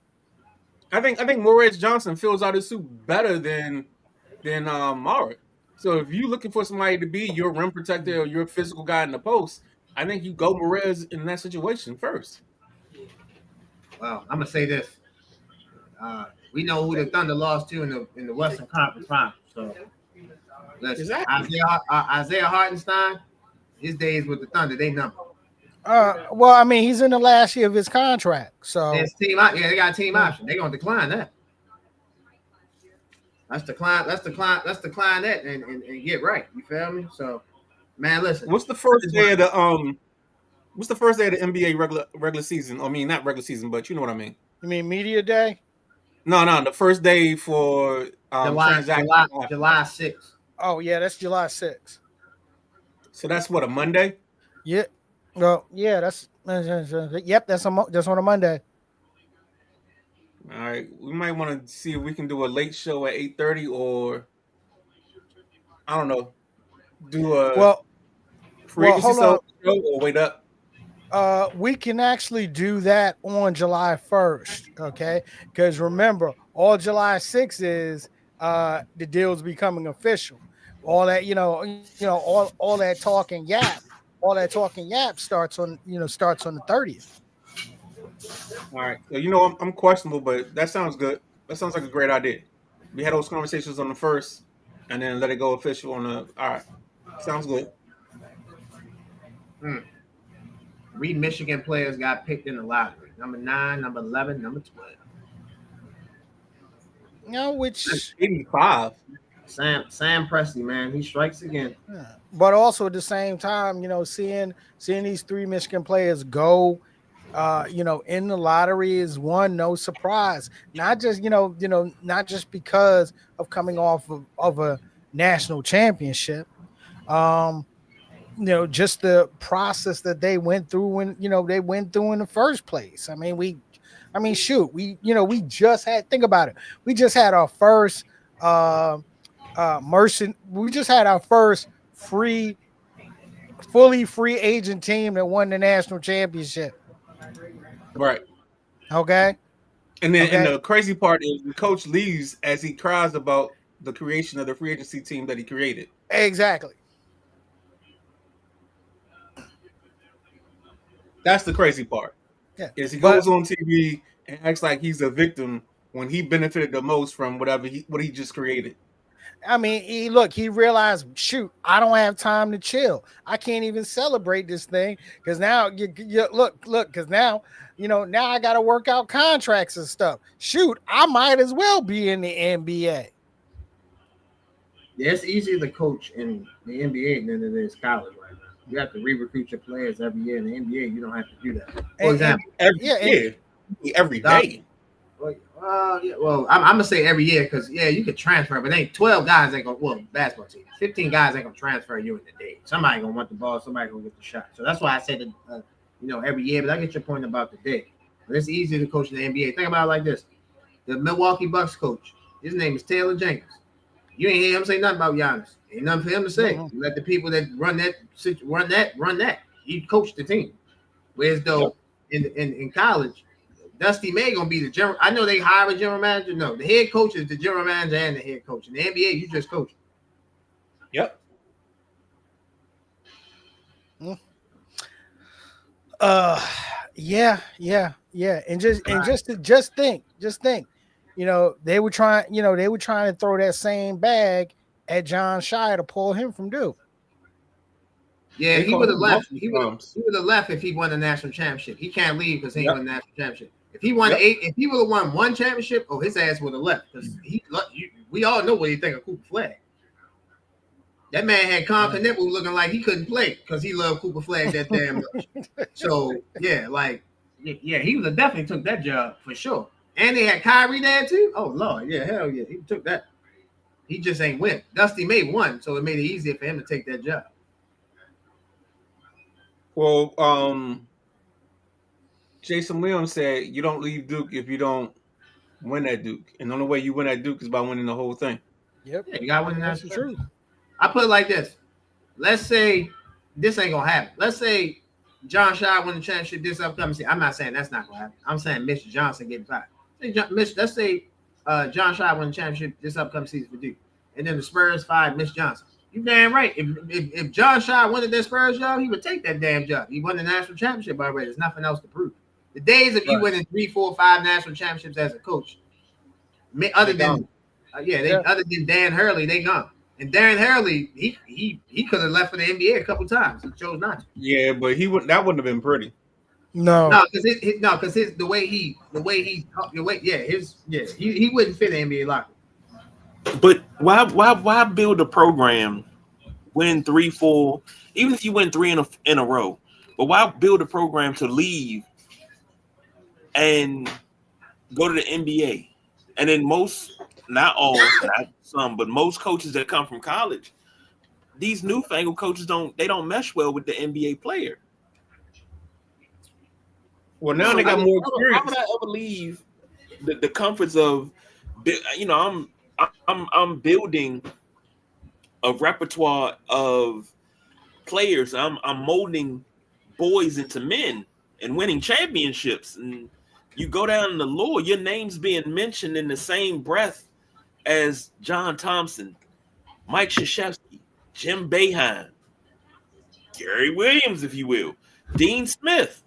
I think Morez Johnson fills out his suit better than Mara. So if you're looking for somebody to be your rim protector or your physical guy in the post, I think you go Morez in that situation first. Well, I'm gonna say this. We know who the Thunder lost to in the Western Conference Finals. So, listen, Exactly. Isaiah Hartenstein, his days with the Thunder, they numbered. Well, I mean, he's in the last year of his contract, so His team out, yeah, they got a team option. They're gonna decline that. Let's decline that and get right. You feel me? So, man, listen. What's the first day of the NBA regular season? I mean, not regular season, but you know what I mean. you mean media day? No, the first day for transaction. July 6th. Oh yeah, that's July 6th. So that's what, a Monday? Yeah. Well, yeah, that's yep. That's on a Monday. All right, we might want to see if we can do a late show at 8:30, or I don't know, do a free agency show or wait up. We can actually do that on July 1st, okay? Because remember, all July 6th is the deal's becoming official. All that, all that talking yap starts on the 30th. All right, so I'm questionable, but that sounds good. That sounds like a great idea. We had those conversations on the first, and then let it go official on the. All right, sounds good. 3 Michigan players got picked in the lottery. Number 9, number 11, number 12. Which 85. Sam Presti, man, he strikes again. But also at the same time, seeing these 3 Michigan players go, in the lottery is no surprise. Not just not just because of coming off of a national championship. Just the process that they went through when they went through in the first place. We just had, think about it. We just had our first we just had our first fully free agent team that won the national championship. Right. Okay. And then and the crazy part is the coach leaves as he cries about the creation of the free agency team that he created. Exactly. That's the crazy part. Yeah, Is he but goes on TV and acts like he's a victim when he benefited the most from what he just created. I mean, he realized, shoot, I don't have time to chill. I can't even celebrate this thing because now you look, because now, now I got to work out contracts and stuff. Shoot, I might as well be in the NBA. Yeah, it's easier to coach in the NBA than it is college right now. You have to re-recruit your players every year. In the NBA, you don't have to do that. For example, Every day. Well, I'm gonna say every year because you could transfer, but ain't 12 guys ain't gonna. Well, basketball team, 15 guys ain't gonna transfer you in the day. Somebody gonna want the ball, somebody gonna get the shot. So that's why I say that every year. But I get your point about the day. But it's easier to coach in the NBA. Think about it like this: the Milwaukee Bucks coach, his name is Taylor Jenkins. You ain't hear him say nothing about Giannis. Ain't nothing for him to say. Mm-hmm. Let the people that run that. He coached the team. Whereas though in college, Dusty May gonna be the general. I know they hire a general manager. No, the head coach is the general manager and the head coach. In the NBA, you just coach. Yep. Yeah. And just think. They were trying to throw that same bag at John Shire to pull him from Duke. Yeah, he would have left. He would have left if he won the national championship. He can't leave because he won the national championship. If he won if he would have won one championship, his ass would have left because we all know what he think of Cooper Flag. That man had confidence looking like he couldn't play because he loved Cooper Flag that damn much. So he would have definitely took that job for sure. And they had Kyrie there too. Oh Lord, yeah, hell yeah, he took that. He just ain't win. Dusty May won, so it made it easier for him to take that job. Well, Jason Williams said you don't leave Duke if you don't win at Duke, and the only way you win at Duke is by winning the whole thing. Yep, you got to win. That's the truth. I put it like this: let's say this ain't gonna happen. Let's say John Shire won the championship this upcoming season. I'm not saying that's not gonna happen. I'm saying Mitch Johnson getting fired. Let's say John Shire won the championship this upcoming season for Duke, and then the Spurs fired Mitch Johnson. You damn right. If John Shire wanted that Spurs job, he would take that damn job. He won the national championship already. There's nothing else to prove. The days of you winning 3, 4, 5 national championships as a coach, other than Dan Hurley, they gone. And Darren Hurley, he could have left for the NBA a couple times. He chose not to. Yeah, but that wouldn't have been pretty. No, because the way he wouldn't fit the NBA locker. But why build a program, win 3, 4, even if you win 3 in a row, but why build a program to leave and go to the NBA? And then not all, not some, but most coaches that come from college, these newfangled coaches don't mesh well with the NBA player. Well, now they got more experience. How would I ever leave the comforts of, I'm building a repertoire of players. I'm molding boys into men and winning championships. And you go down the lore, your name's being mentioned in the same breath as John Thompson, Mike Krzyzewski, Jim Boeheim, Gary Williams, if you will, Dean Smith.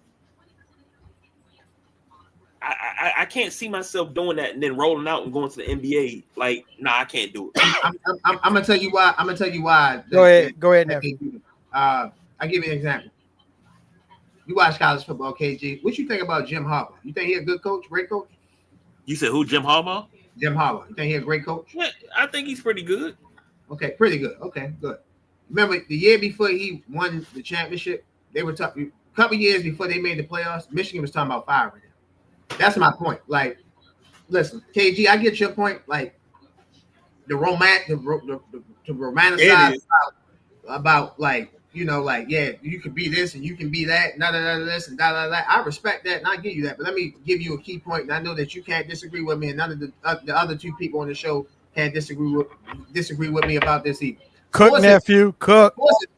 I can't see myself doing that and then rolling out and going to the NBA. Like, I can't do it. I'm gonna tell you why. Go ahead, nephew. I'll give you an example. You watch college football, KG. What you think about Jim Harbaugh? You think he's a good coach, great coach? You said who? Jim Harbaugh? Jim Harbaugh. You think he's a great coach? Yeah, I think he's pretty good. Okay, pretty good. Okay, good. Remember the year before he won the championship, they were talking. A couple years before they made the playoffs, Michigan was talking about firing him. That's my point. Like, listen, KG, I get your point. Like, the romanticize about like, you can be this and you can be that, this and that. I respect that and I give you that. But let me give you a key point. And I know that you can't disagree with me, and none of the other two people on the show can't disagree with me about this either.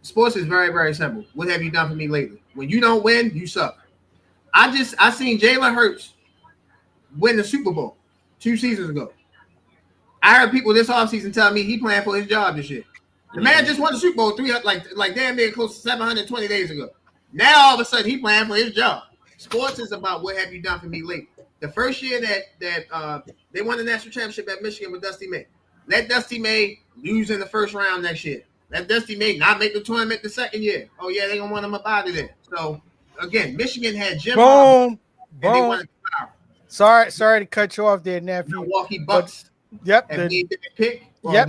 Sports is very, very simple. What have you done for me lately? When you don't win, you suck. I seen Jalen Hurts win the Super Bowl 2 seasons ago. I heard people this offseason tell me he playing for his job this year. The man just won the Super Bowl like damn near close to 720 days ago. Now all of a sudden he playing for his job. Sports is about what have you done for me lately. The first year that they won the national championship at Michigan with Dusty May. Let Dusty May lose in the first round next year. Let Dusty May not make the tournament the second year. Oh yeah, they're gonna want him up out of there. So again, Michigan had Jim Harbaugh, and they wanted Sorry to cut you off there, nephew. Milwaukee Bucks have made their pick. Well,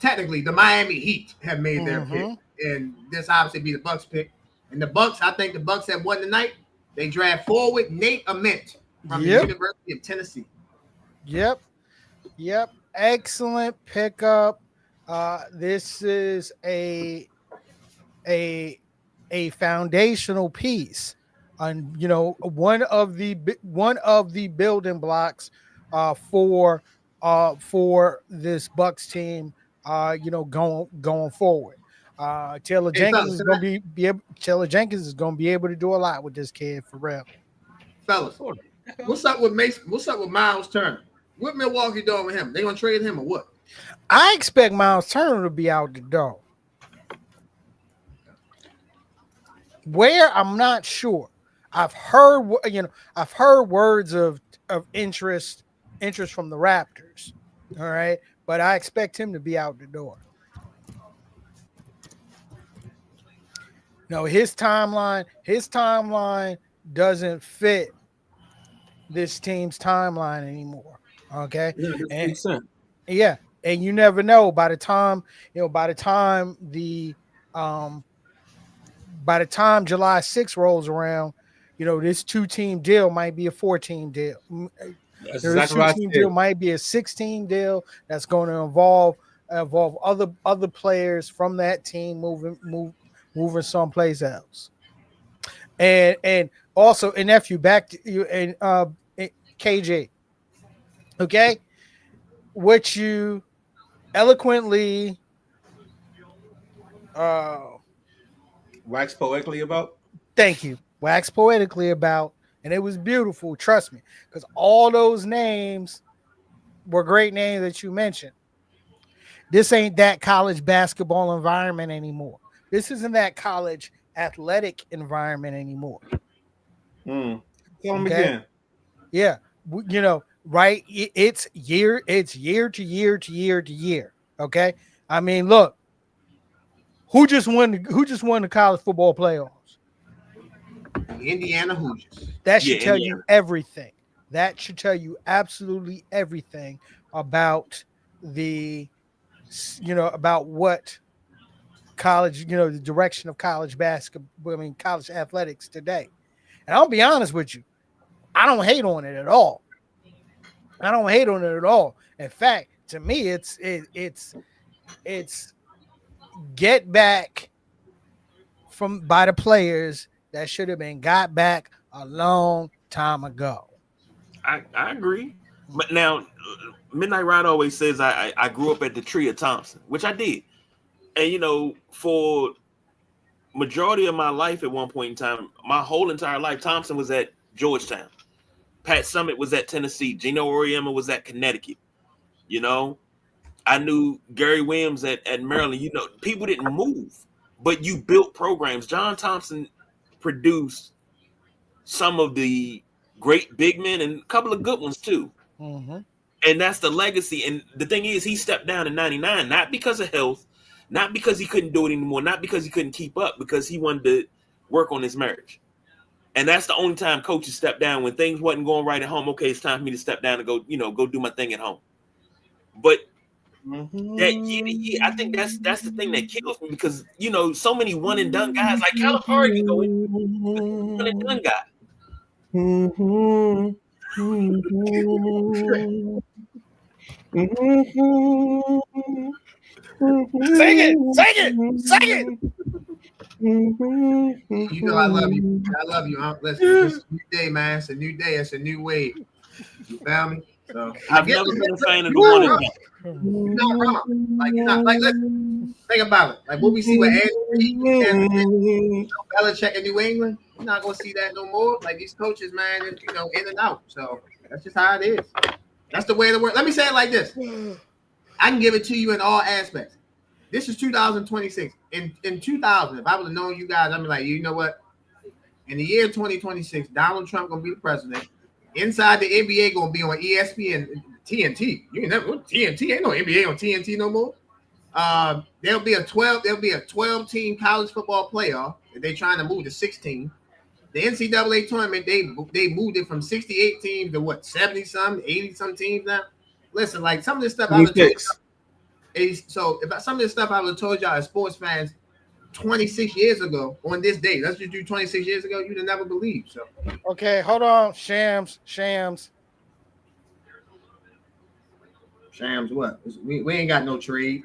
technically, the Miami Heat have made their pick, and this obviously be the Bucks pick. And the Bucks, I think the Bucks have won tonight. They draft forward Nate Ament from the University of Tennessee. Yep. Excellent pickup. This is a foundational piece, and one of the building blocks for this Bucks team. Going forward. Taylor Jenkins is going to be able to do a lot with this kid for real. Fellas, what's up with Mason? What's up with Miles Turner? What Milwaukee doing with him? They gonna trade him or what? I expect Miles Turner to be out the door. Where, I'm not sure. I've heard words of interest from the Raptors. All right, but I expect him to be out the door. No, his timeline doesn't fit this team's timeline anymore. Okay. Yeah, and you never know by the time July 6th rolls around, this 2-team deal might be a 4-team deal. This 2-team deal might be a 6-team deal that's going to involve other players from that team moving someplace else. And also, and nephew, back to you and KJ. Okay, what you eloquently wax poetically about. Thank you. Wax poetically about, and it was beautiful. Trust me, because all those names were great names that you mentioned. This ain't that college basketball environment anymore. This isn't that college athletic environment anymore. Tell them again. Yeah, right? It's year to year. Okay, I mean, look, who just won the college football playoffs? The Indiana Hoosiers. That should tell you everything. That should tell you absolutely everything about about what college, the direction of college basketball, college athletics today. And I'll be honest with you, I don't hate on it at all. In fact, to me, it's get back by the players that should have been got back a long time ago. I agree. But now, Midnight Ride always says I grew up at the tree of Thompson, which I did. And, for majority of my life at one point in time, my whole entire life, Thompson was at Georgetown. Pat Summitt was at Tennessee. Gino Auriemma was at Connecticut. I knew Gary Williams at Maryland. People didn't move, but you built programs. John Thompson produced some of the great big men and a couple of good ones too. Mm-hmm. And that's the legacy. And the thing is, he stepped down in 99, not because of health, not because he couldn't do it anymore, not because he couldn't keep up, because he wanted to work on his marriage. And that's the only time coaches step down, when things wasn't going right at home. Okay, it's time for me to step down and go do my thing at home. But that year to year, I think that's the thing that kills me, because so many one and done guys, like Calipari can go in, one and done guy. Sing it. I love you. Listen, it's a new day, man. It's a new day. It's a new wave. You found me? So I've never been a fan of the one and done. You're not wrong. You're not listen, think about it. Like what we see with Andy, Belichick in New England, you're not gonna see that no more. Like these coaches, man, in and out. So that's just how it is. That's the way of the world. Let me say it like this. I can give it to you in all aspects. This is 2026. In 2000, if I would have known you guys, I'd be like, you know what? in the year 2026, Donald Trump gonna be the president. Inside the NBA gonna be on ESPN, TNT. You can never TNT ain't no NBA on TNT no more. There'll be a 12 team college football playoff. They're trying to move to 16. The NCAA tournament, they moved it from 68 teams to what, 70 some, 80 some teams now. Listen, like some of this stuff I would have told y'all, so if some of this stuff I would have told y'all as sports fans 26 years ago on this day, let's just do 26 years ago, you'd have never believed. So okay, hold on, Shams. What? We ain't got no trade.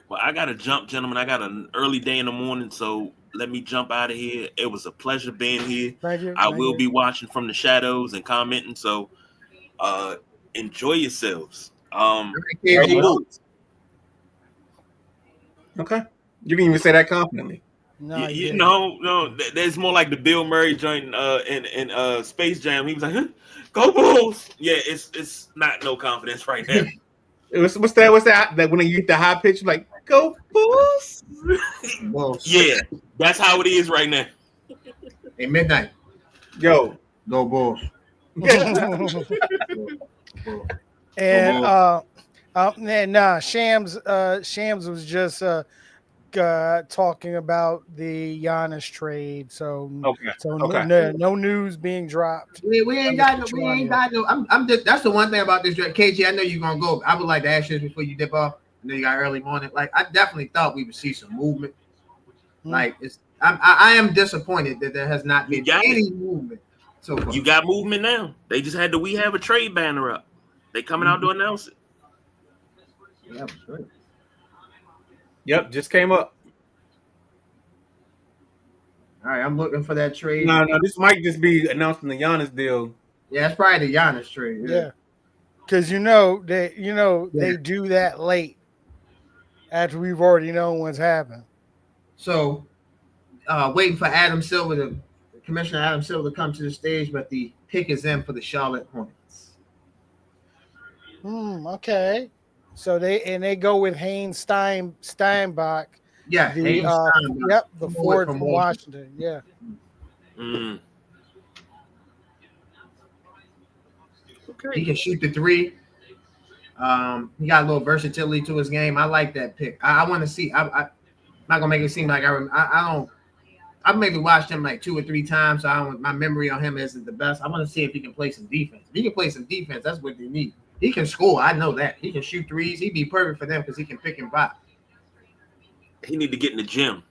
Well, I got to jump, gentlemen. I got an early day in the morning, so let me jump out of here. It was a pleasure being here. Thank you. I will be watching from the shadows and commenting, so enjoy yourselves. Okay. You didn't even say that confidently. No, no. There's more like the Bill Murray joint in Space Jam. He was like, huh? "Go Bulls!" Yeah, it's not no confidence right now. What's that? That when you get the high pitch, like "Go Bulls." Yeah, that's how it is right now. Hey, midnight. Yo, go Bulls. And Shams was just talking about the Giannis trade. So no news being dropped. We ain't got no. I'm just, that's the one thing about this draft. KG, I know you're gonna go. I would like to ask you this before you dip off. I know you got early morning. Like I definitely thought we would see some movement. Like I am disappointed that there has not been any movement so far. You got movement now. They just had We Have a Trade banner up. They coming out to announce it. Yeah, sure. Yep, just came up. All right, I'm looking for that trade. No, this might just be announcing the Giannis deal. Yeah, it's probably the Giannis trade. Yeah, because they do that late after we've already known what's happened. So, waiting for Commissioner Adam Silver to come to the stage, but the pick is in for the Charlotte Hornets. Okay. So they go with Haynes Steinbach. Yeah, the forward from Washington. Yeah. Okay. He can shoot the three. He got a little versatility to his game. I like that pick. I want to see. I'm not gonna make it seem like I don't. I've maybe watched him like 2 or 3 times, so my memory on him isn't the best. I want to see if he can play some defense. If he can play some defense, that's what they need. He can score. I know that. He can shoot threes. He'd be perfect for them because he can pick and pop. He need to get in the gym.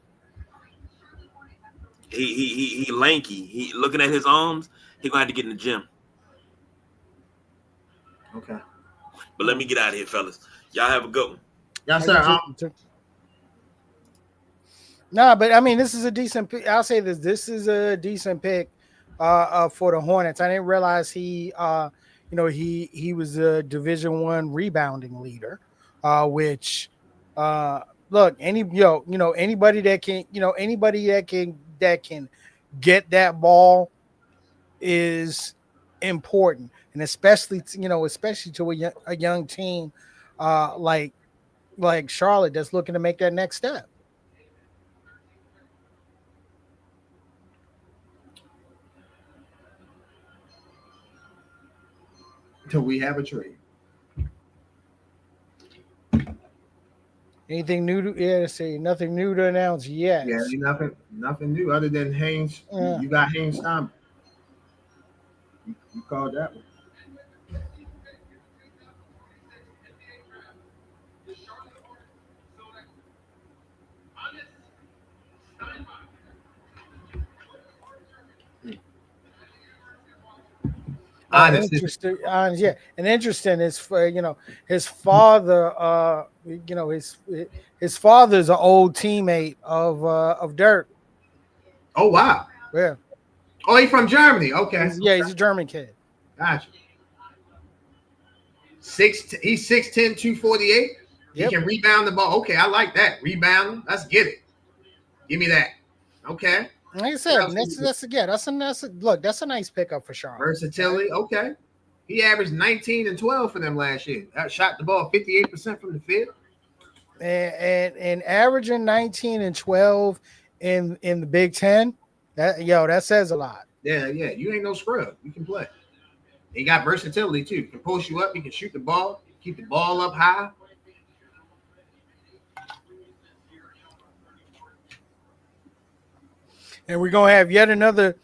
He lanky. He looking at his arms. He gonna have to get in the gym. Okay. But let me get out of here, fellas. Y'all have a good one. Yes, sir. No, but I mean, this is a decent pick. I'll say this. This is a decent pick for the Hornets. I didn't realize he was a Division I rebounding leader, which look, anybody that can get that ball is important, and especially to a young team like Charlotte that's looking to make that next step. Till we have a trade. Anything new nothing new to announce yet. Yeah, nothing new other than Haynes. You got Haynes Tom. You called that one. Interesting. And interesting is for his father. His father's an old teammate of Dirk. Oh wow! Yeah. Oh, he's from Germany. Okay. He's a German kid. Gotcha. He's 6'10", 248. He can rebound the ball. Okay, I like that. Rebound. Let's get it. Give me that. Okay. Like I said, that's a nice pickup for Charlotte. Versatility, okay. He averaged 19 and 12 for them last year. Shot the ball 58% from the field. and averaging 19 and 12 in the Big Ten. That says a lot. Yeah, you ain't no scrub. You can play. He got versatility too. He can post you up. He can shoot the ball. Keep the ball up high. And we're gonna have yet another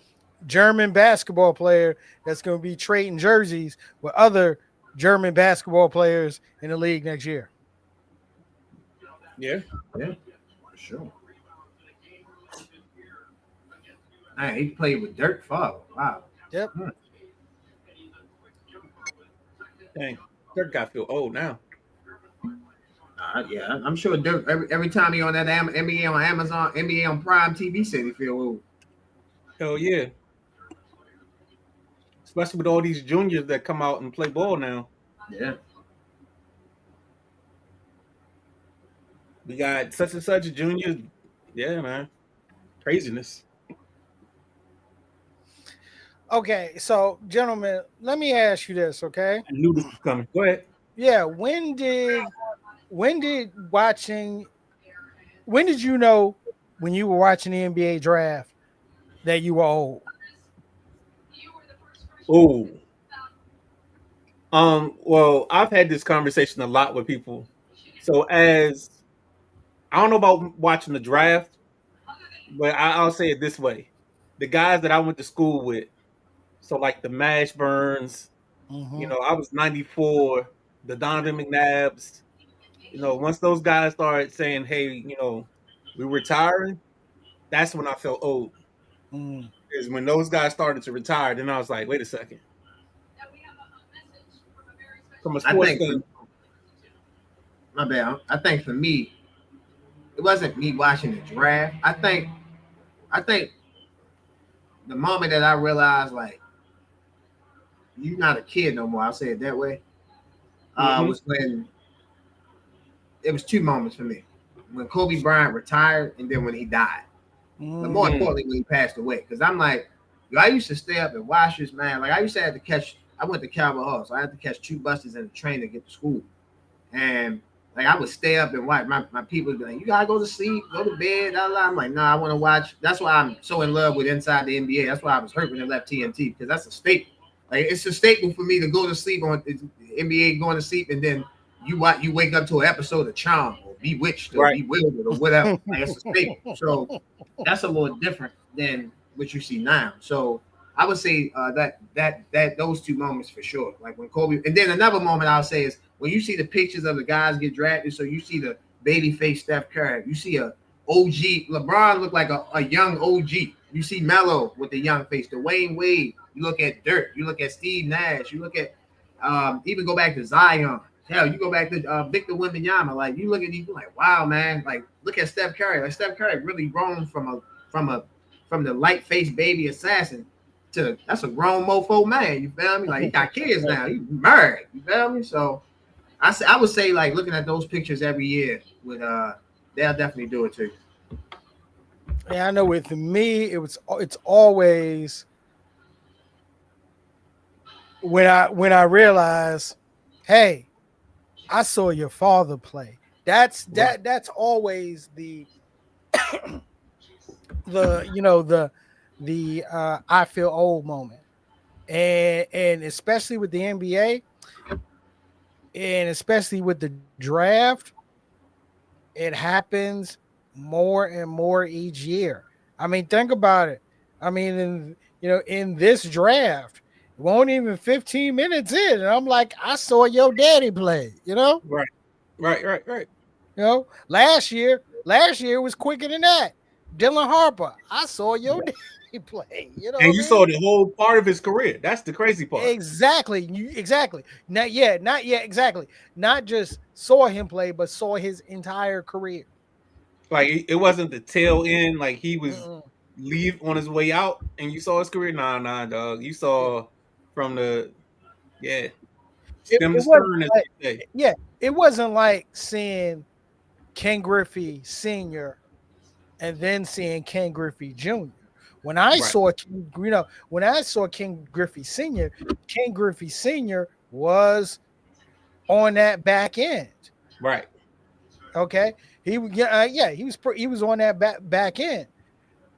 German basketball player that's gonna be trading jerseys with other German basketball players in the league next year. Yeah, for sure. Man, he played with Dirk Father. Wow. Yep. dang, Dirk got feel old now. Yeah, I'm sure Dirk every time he on that NBA on Amazon, NBA on Prime TV, said he feel old. Hell yeah, especially with all these juniors that come out and play ball now. Yeah. We got such and such juniors. Yeah, man, craziness. Okay, so gentlemen, let me ask you this, okay? I knew this was coming. Go ahead. Yeah, when did you know when you were watching the NBA draft that you were old? Oh, well, I've had this conversation a lot with people. So as I don't know about watching the draft, but I'll say it this way: the guys that I went to school with, so like the Mash Burns, Mm-hmm. I was 94, the Donovan McNabbs. Once those guys started saying, "Hey, we're retiring," that's when I felt old. Mm. Is when those guys started to retire. Then I was like, "Wait a second." From a I sports think for, thing, my bad. I think for me, it wasn't me watching the draft. I think the moment that I realized like you're not a kid no more, I'll say it that way, hmm was when it was two moments for me. When Kobe Bryant retired and then when he died. But more Mm. importantly, when he passed away. Because I'm like, I used to stay up and watch this man. Like I used to have to catch, I went to Calvert Hall, so I had to catch two buses and a train to get to school. And like I would stay up and watch my people would be like, you gotta go to sleep, go to bed. Blah, blah. I'm like, no, I want to watch. That's why I'm so in love with Inside the NBA. That's why I was hurt when they left TNT, because that's a staple. Like it's a staple for me to go to sleep on the NBA, going to sleep, and then you wake up to an episode of Charm or Bewitched or right? Bewildered or whatever. Like it's a staple. So that's a little different than what you see now. So I would say that those two moments for sure. Like when Kobe, and then another moment I'll say is when you see the pictures of the guys get drafted. So you see the baby face Steph Curry, you see a OG LeBron look like a young OG. You see Melo with the young face, Dwayne Wade. You look at Dirk. You look at Steve Nash. You look at even go back to Zion. Hell, you go back to Victor Wembanyama. Like you look at these, like wow, man. Like look at Steph Curry. Like Steph Curry really grown from the light faced baby assassin to that's a grown mofo man. You feel me? Like he got kids now. He married. You feel me? So I would say like looking at those pictures every year would they'll definitely do it too. Yeah, I know. With me, it's always when I realize, hey, I saw your father play. That's always the I feel old moment, and especially with the NBA, and especially with the draft, it happens more and more each year. I mean, think about it. I mean, in this draft, it won't even 15 minutes in, and I'm like, I saw your daddy play. Right, right. Last year was quicker than that. Dylan Harper, I saw your daddy play. You know And what you I mean? saw the whole part of his career. That's the crazy part. Exactly. Exactly. Not yet. Exactly. Not just saw him play, but saw his entire career. Like it wasn't the tail end. Like he was Mm-mm. leave on his way out, and you saw his career. Nah, dog. You It, saw from the yeah it, stem to it wasn't stern, as like, they say. yeah, it wasn't like seeing Ken Griffey Sr. and then seeing Ken Griffey Jr. Right, When I saw Ken Griffey Sr., Ken Griffey Sr. was on that back end. right. Okay, he he was on that back end.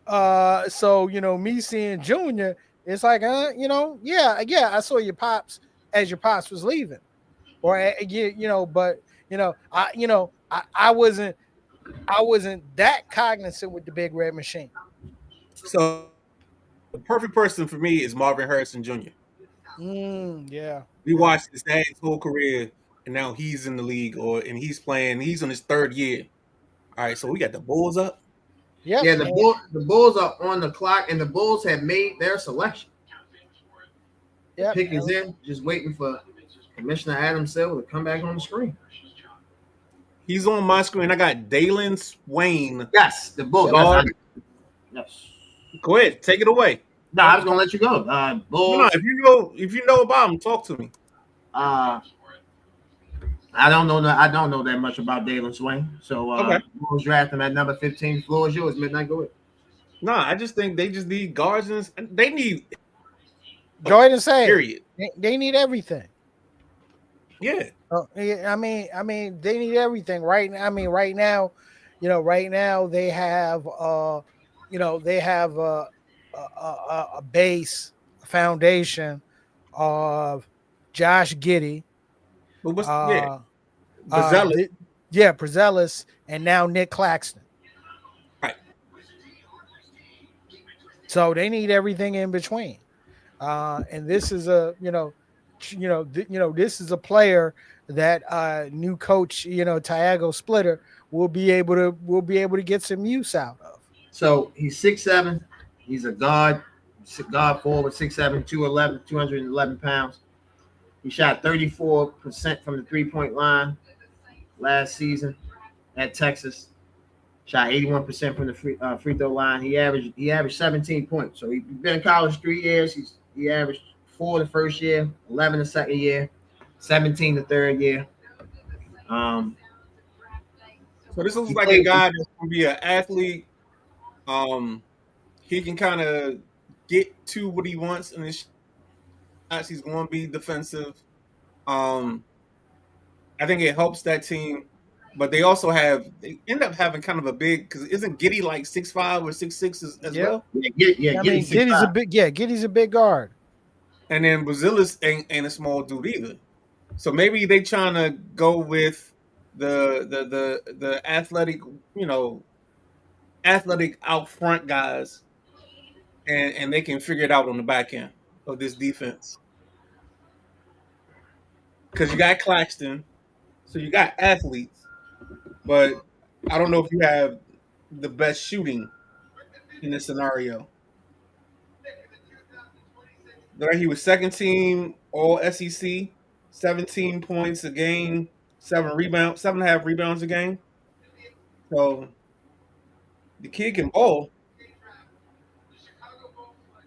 So me seeing Junior, it's like, I saw your pops as your pops was leaving, or but I wasn't that cognizant with the Big Red Machine. So the perfect person for me is Marvin Harrison Jr. Yeah, We yeah, watched his dad's whole career, and now he's in the league, and he's playing. He's on his third year. All right, so we got the Bulls up. yep, Yeah, the Bulls are on the clock, and the Bulls have made their selection. The yep. pick is in, just waiting for Commissioner Adam Silver to come back on the screen. He's on my screen. I got Dalen Swain. Yes, the Bulls. Guard. Yes. Go ahead, take it away. No, I was gonna let you go. Bulls. No, if you know about him, talk to me. I don't know that much about Dalen Swain. So Okay. Bulls draft him at number 15. Floor is yours, Midnight. Go ahead. No, I just think they just need guards and they need Jordan said period. They need everything. Yeah. I mean, they need everything right now. I mean, right now, they have, a base foundation of Josh Giddey, But what's Prezelis, and now Nick Claxton. Right. So they need everything in between. And this is this is a player that new coach, Thiago Splitter will be able to get some use out of. So he's 6'7". He's a guard forward, 6'7", 211 pounds. He shot 34% from the 3-point line last season at Texas. Shot 81% from the free throw line. He averaged 17 points. So he's been in college 3 years. He averaged 4 the first year, 11 the second year, 17 the third year. So this looks like a guy that's gonna be an athlete. He can kind of get to what he wants in his shots. He's going to be defensive. I think it helps that team, but they end up having kind of a big, because isn't Giddey like 6'5" or 6'6" as well? Giddey's a big guard. And then Brazilis ain't a small dude either. So maybe they trying to go with the athletic out front guys, and they can figure it out on the back end of this defense. Because you got Claxton, so you got athletes, but I don't know if you have the best shooting in this scenario. He was second team All SEC, 17 points a game, 7.5 rebounds a game. So the kid can ball.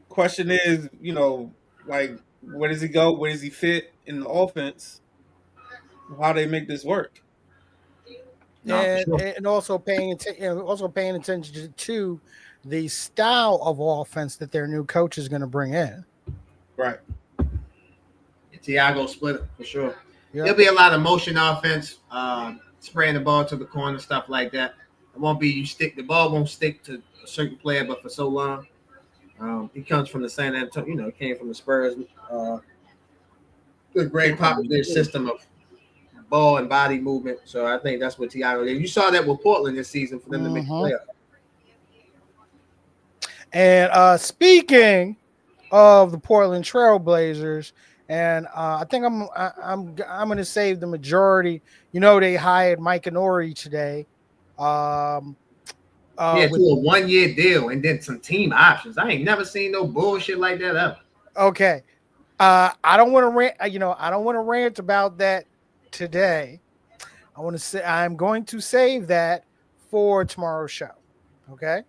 Question is, like, where does he go? Where does he fit in the offense? How do they make this work? And also paying attention to the style of offense that their new coach is going to bring in. Right. Thiago Splitter for sure. Yep. There'll be a lot of motion offense, spraying the ball to the corner, stuff like that. It won't be the ball won't stick to a certain player, but for so long. He comes from the San Antonio, he came from the Spurs. Good, great popular system of ball and body movement. So I think that's what Thiago did. You saw that with Portland this season for them to make the playoffs. And speaking of the Portland Trailblazers, and I think I'm going to save the majority. They hired Mike Inori today. To a 1-year deal and then some team options. I ain't never seen no bullshit like that ever. Okay. I don't want to rant. I don't want to rant about that today. I'm going to save that for tomorrow's show. Okay.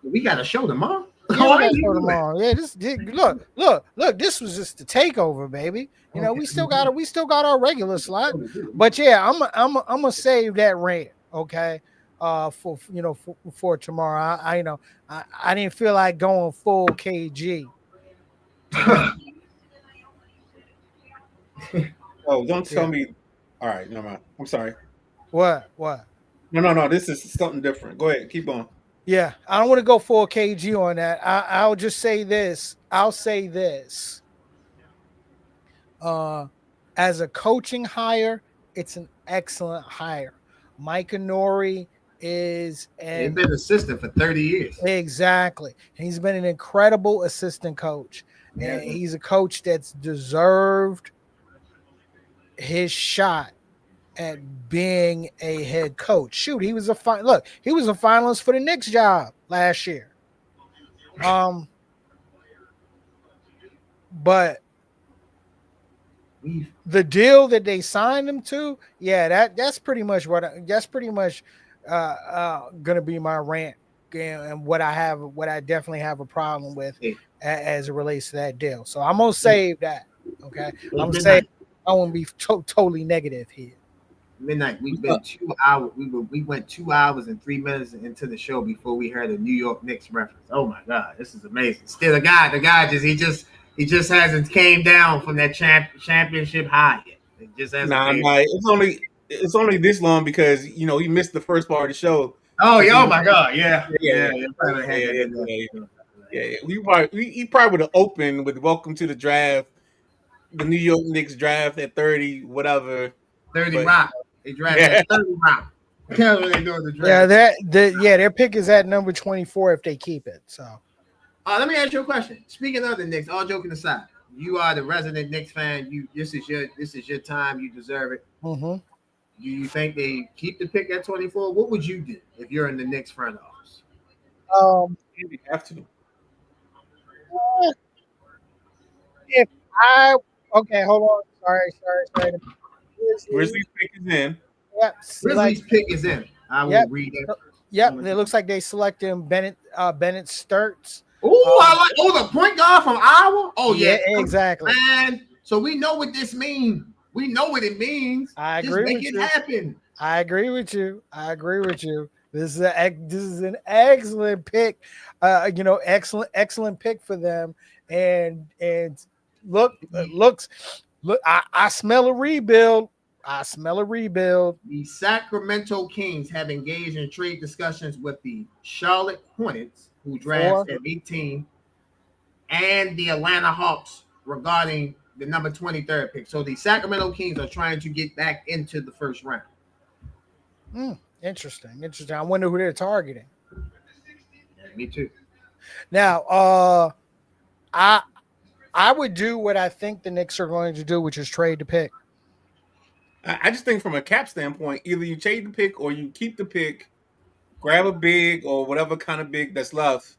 We got a show tomorrow. Yeah, tomorrow. Yeah, look. This was just the takeover, baby. We still got our regular slot, but yeah, I'm gonna save that rant. Okay. For tomorrow. I didn't feel like going full KG. Oh, don't tell me. All right, never mind. I'm sorry. What? No. This is something different. Go ahead, keep on. Yeah, I don't want to go full KG on that. I'll just say this. I'll say this. As a coaching hire, it's an excellent hire. Mike Nori is He's an been assistant for 30 years. exactly. He's been an incredible assistant coach. Yeah. And he's a coach that's deserved his shot at being a head coach. Shoot, he was a finalist for the Knicks job last year. But the deal that they signed him to, yeah, that's pretty much gonna be my rant and what I definitely have a problem with as it relates to that deal. So I'm gonna save that. Okay, I'm gonna say I won't be totally negative here. Midnight. We've been 2 hours. We went 2 hours and 3 minutes into the show before we heard a New York Knicks reference. Oh my God, this is amazing. Still, the guy he just hasn't came down from that championship high yet. It just hasn't. Nah. It's only this long because he missed the first part of the show. Oh my God, yeah. He probably would have opened with "Welcome to the Draft," the New York Knicks draft at 30, whatever. 30 rock. They drafted 30 rock. That's what they doing the Yeah, draft. their pick is at number 24 if they keep it. So, let me ask you a question. Speaking of the Knicks, all joking aside, you are the resident Knicks fan. This is your time. You deserve it. mm-hmm. Do you think they keep the pick at 24? What would you do if you're in the Knicks front office? You have to. If hold on. Sorry. Grizzlies pick is in. Yep. Grizzlies pick is in. I will read it. Yep. It looks like they selected Bennett Sturts. The point guard from Iowa. Oh yeah, exactly. Man, so we know what this means. We know what it means. I agree. Just make it happen. I agree with you. This is an excellent pick. Excellent pick for them. And look. I smell a rebuild. The Sacramento Kings have engaged in trade discussions with the Charlotte Hornets, who drafted at 18, and the Atlanta Hawks regarding the number 23rd pick. So the Sacramento Kings are trying to get back into the first round. Interesting. I wonder who they're targeting. Yeah, me too. Now, I would do what I think the Knicks are going to do, which is trade the pick. I just think from a cap standpoint, either you trade the pick or you keep the pick, grab a big or whatever kind of big that's left,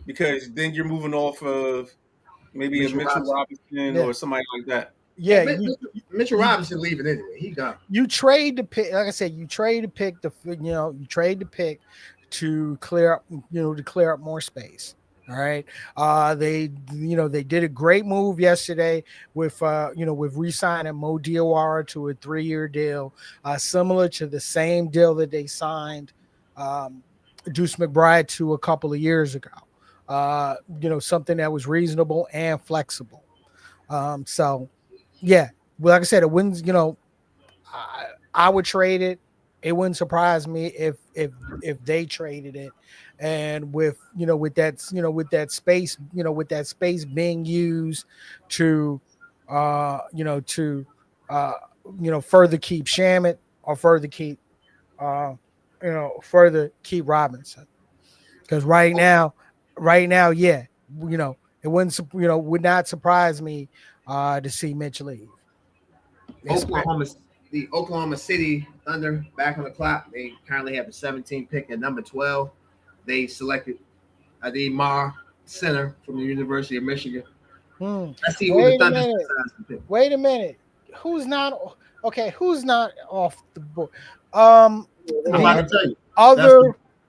because then you're moving off of maybe a Mitchell Robinson or somebody like that. Yeah, Mitchell Robinson leaving anyway. He gone. You trade the pick, like I said. You trade the pick to clear up more space. All right. They did a great move yesterday with re-signing Mo Diawara to a 3-year deal, similar to the same deal that they signed Deuce McBride to a couple of years ago. Something that was reasonable and flexible. So yeah, well, like I said, it wouldn't, I would trade it. It wouldn't surprise me if they traded it. And with that space being used to further keep Shamet or further keep Robinson, because right now, yeah, it would not surprise me to see Mitch leave. The Oklahoma City Thunder back on the clock. They currently have the 17th pick at number 12. They selected Ademar Center from the University of Michigan. Let's see who the Thunder decides to pick. Wait a minute. Who's not off the board? I'm about to tell you.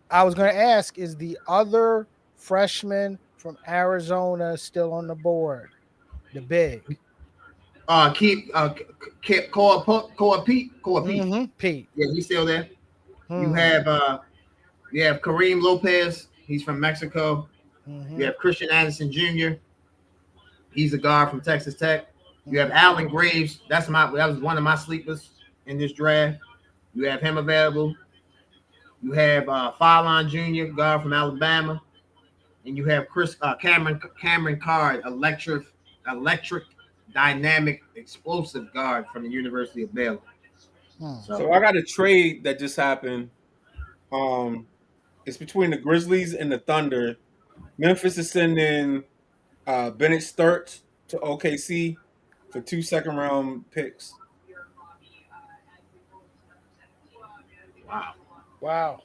I was going to ask, is the other freshman from Arizona still on the board? The big. Pete. Pete. Yeah, he's still there. You have Kareem Lopez. He's from Mexico. You have Christian Anderson Jr. He's a guard from Texas Tech. You have Allen Graves. That was one of my sleepers in this draft. You have him available. You have Fallon Jr., guard from Alabama, and you have Cameron Card, electric, dynamic, explosive guard from the University of Baylor. So I got a trade that just happened. It's between the Grizzlies and the Thunder. Memphis is sending Bennett Sturts to OKC for 2 second-round picks. Wow.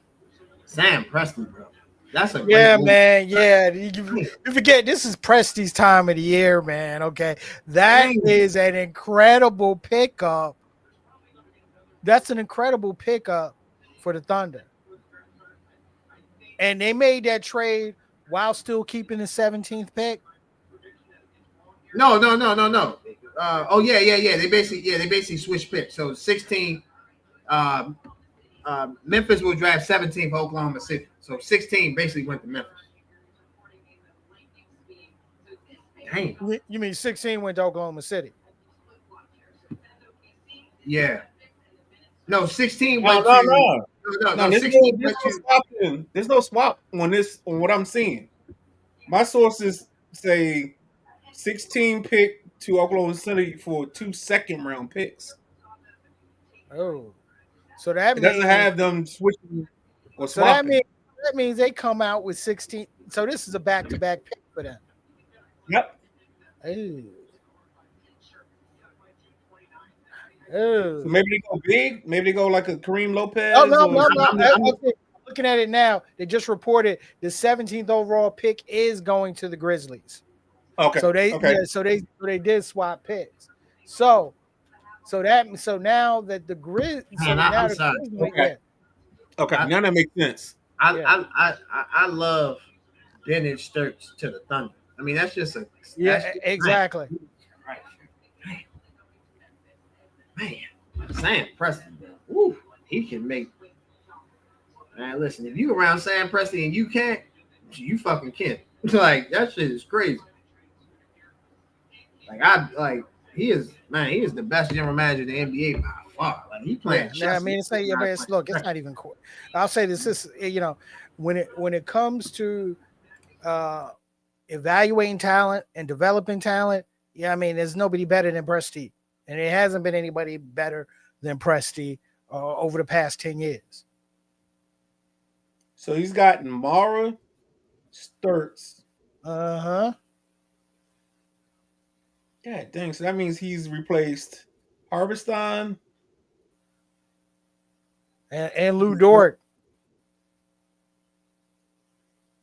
Sam Presti, bro. That's a great move. Man. Yeah, you forget this is Presti's time of the year, man. Okay, that is an incredible pickup. That's an incredible pickup for the Thunder, and they made that trade while still keeping the 17th pick. No. They basically switched picks. So 16. Memphis will draft 17th for Oklahoma City. So 16 basically went to Memphis. Dang. You mean 16 went to Oklahoma City? Yeah. No, 16 went to... No, 16 there's no swap on this, on what I'm seeing. My sources say 16 pick to Oklahoma City for 2 second-round picks. Oh. So that doesn't have them switching or so swapping. that means they come out with 16. So this is a back-to-back pick for them. Yep. Ooh. So maybe they go big. Maybe they go like a Kareem Lopez. No. I'm looking at it now. They just reported the 17th overall pick is going to the Grizzlies. Okay. So they did swap picks. So now that the Grizzlies. Okay. Now that makes sense. I love Bennett Sturts to the Thunder. I mean, that's just a exactly. Right. Man, Sam Presti, woo, he can make. Man, listen, if you around Sam Presti and you can't, you fucking can't. Like that shit is crazy. He is the best general manager in the NBA by far. Like he playing. I mean, it's not even cool. I'll say this is when it comes to evaluating talent and developing talent. Yeah, I mean, there's nobody better than Presti, and it hasn't been anybody better than Presti over the past 10 years. So he's got Mara, Sturts. Uh-huh. Yeah, dang. So that means he's replaced Harveston and Lou Dort.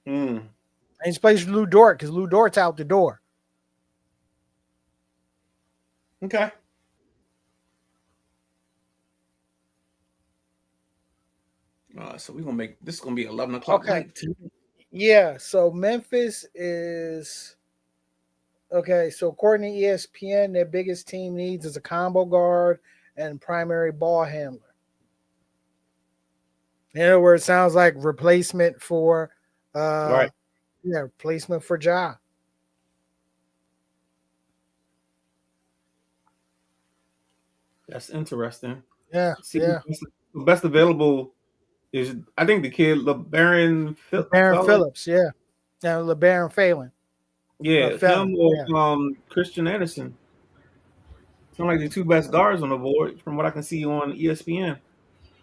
And he's replaced Lou Dort because Lou Dort's out the door. Okay. So we're gonna make this gonna be 11 o'clock night too. Yeah. So Memphis is okay. So according to ESPN, their biggest team needs is a combo guard and primary ball handler. In other words, sounds like replacement for right. Yeah, replacement for Ja. That's interesting. Yeah. The best available is, I think, the kid LeBaron Phillips. Yeah. Now LeBaron Phelan. Yeah, him or Christian Anderson. Sound like the two best guards on the board from what I can see on ESPN.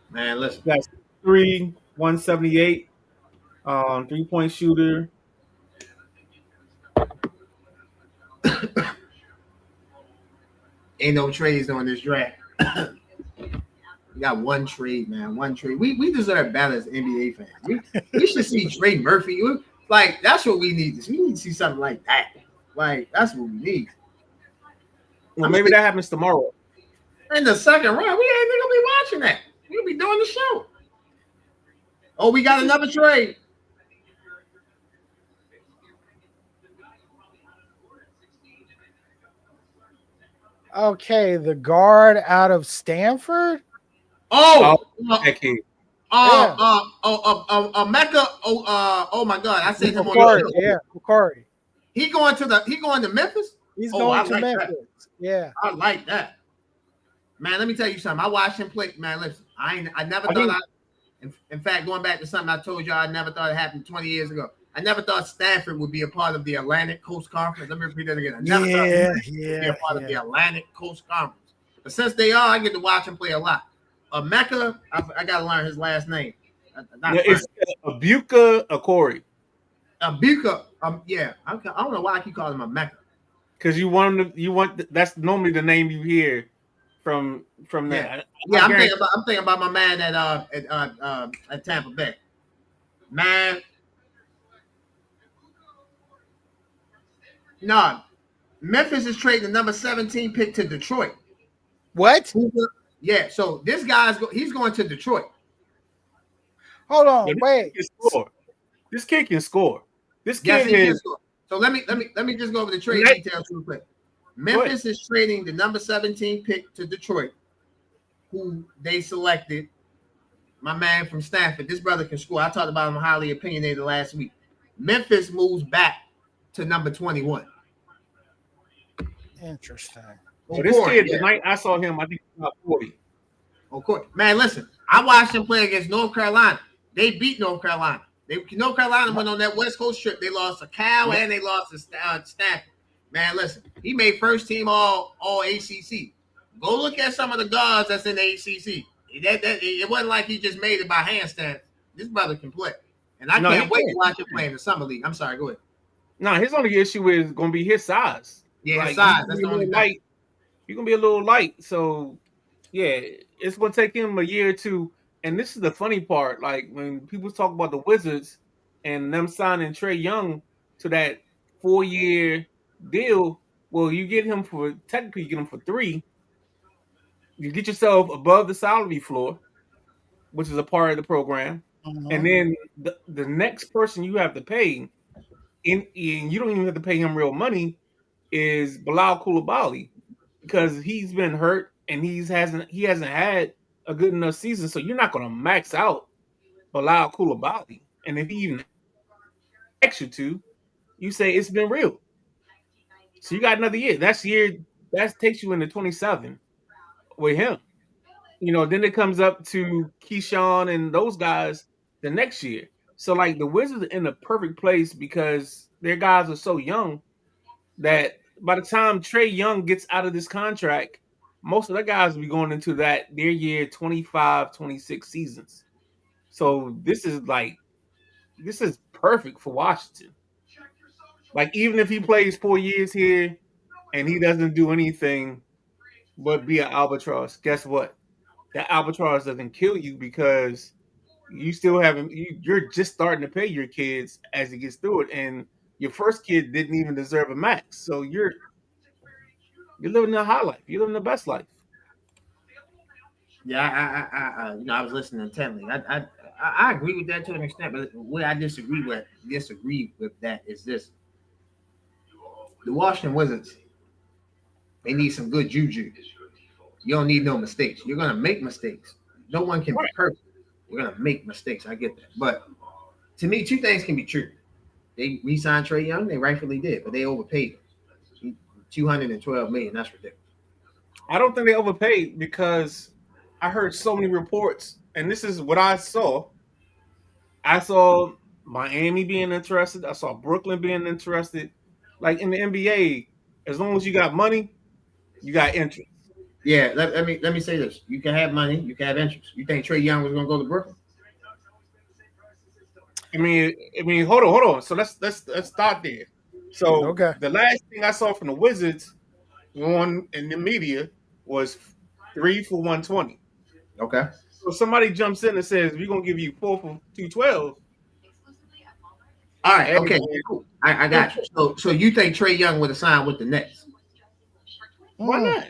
Man, listen. That's 3, 178, 3-point shooter. Ain't no trades on this draft. We got one trade, man. One trade. We deserve better as NBA fans. We should see Trey Murphy. Like, that's what we need. We need to see something like that. Like, that's what we need. Well, maybe that happens tomorrow. In the second round, we ain't even gonna be watching that. We'll be doing the show. Oh, we got another trade. Okay, the guard out of Stanford. Oh my God! I said him on the show. Yeah, Bukhari. He going to Memphis. He's going to Memphis. That. Yeah, I like that. Man, let me tell you something. I watched him play. Man, listen, I never thought in fact, going back to something I told y'all, I never thought it happened 20 years ago. I never thought Stanford would be a part of the Atlantic Coast Conference. Let me repeat that again. I never thought they would be a part of the Atlantic Coast Conference. But since they are, I get to watch them play a lot. Mecca, I got to learn his last name. It's Abuka Akori. Abuka, yeah. I don't know why I keep calling him a Mecca. Because that's normally the name you hear from that. Yeah, I'm thinking about my man at Tampa Bay. Man, no, Memphis is trading the number 17 pick to Detroit. What? Yeah, so this he's going to Detroit. Hold on, wait. This kid can score. This kid can score. So let me just go over the trade details real quick. Memphis is trading the number 17 pick to Detroit, who they selected. My man from Stanford. This brother can score. I talked about him highly opinionated last week. Memphis moves back to number 21. Interesting. So this kid, the night I saw him, I think he was about 40. Of course. Man, listen, I watched him play against North Carolina. They beat North Carolina. North Carolina went on that West Coast trip. They lost to Cal and they lost to Stanford. Man, listen, he made first team all ACC. Go look at some of the guards that's in the ACC. It wasn't like he just made it by handstand. This brother can play. And I can't wait to watch him play in the summer league. I'm sorry, go ahead. No, his only issue is going to be his size. Yeah, his size. That's the only light. He's going to be a little light. So, yeah, it's going to take him a year or two. And this is the funny part. Like, when people talk about the Wizards and them signing Trae Young to that 4-year deal, well, you get him technically you get him for 3. You get yourself above the salary floor, which is a part of the program. And then the next person you have to pay, and you don't even have to pay him real money, is Bilal Coulibaly, because he's been hurt and he hasn't had a good enough season. So you're not going to max out Bilal Coulibaly. And if he even asks you to, you say it's been real. So you got another year. That takes you into 27 with him. Then it comes up to Keyshawn and those guys the next year. So, like, the Wizards are in a perfect place because their guys are so young that by the time Trae Young gets out of this contract, most of the guys will be going into their year 25, 26 seasons. So this is perfect for Washington. Like, even if he plays 4 years here and he doesn't do anything but be an albatross, guess what? That albatross doesn't kill you because you still haven't. You're just starting to pay your kids as he gets through it, and your first kid didn't even deserve a max. So you're living the high life. You're living the best life. Yeah, I was listening intently. I agree with that to an extent, but what I disagree with that is this: the Washington Wizards, they need some good juju. You don't need no mistakes. You're gonna make mistakes. No one can be perfect. You're gonna make mistakes. I get that, but to me, 2 things can be true. They re-signed Trae Young. They rightfully did, but they overpaid him. $212 million. That's ridiculous. I don't think they overpaid because I heard so many reports, and this is what I saw. I saw Miami being interested. I saw Brooklyn being interested. Like in the NBA, as long as you got money, you got interest. Yeah, let me say this. You can have money, you can have interest. You think Trae Young was going to go to Brooklyn? I mean, hold on. So let's start there. So the last thing I saw from the Wizards in the media was 3 for $120. Okay. So somebody jumps in and says we're gonna give you 4 for $212. All right. Okay. Cool. I got you. So you think Trae Young would have signed with the Nets? Why not?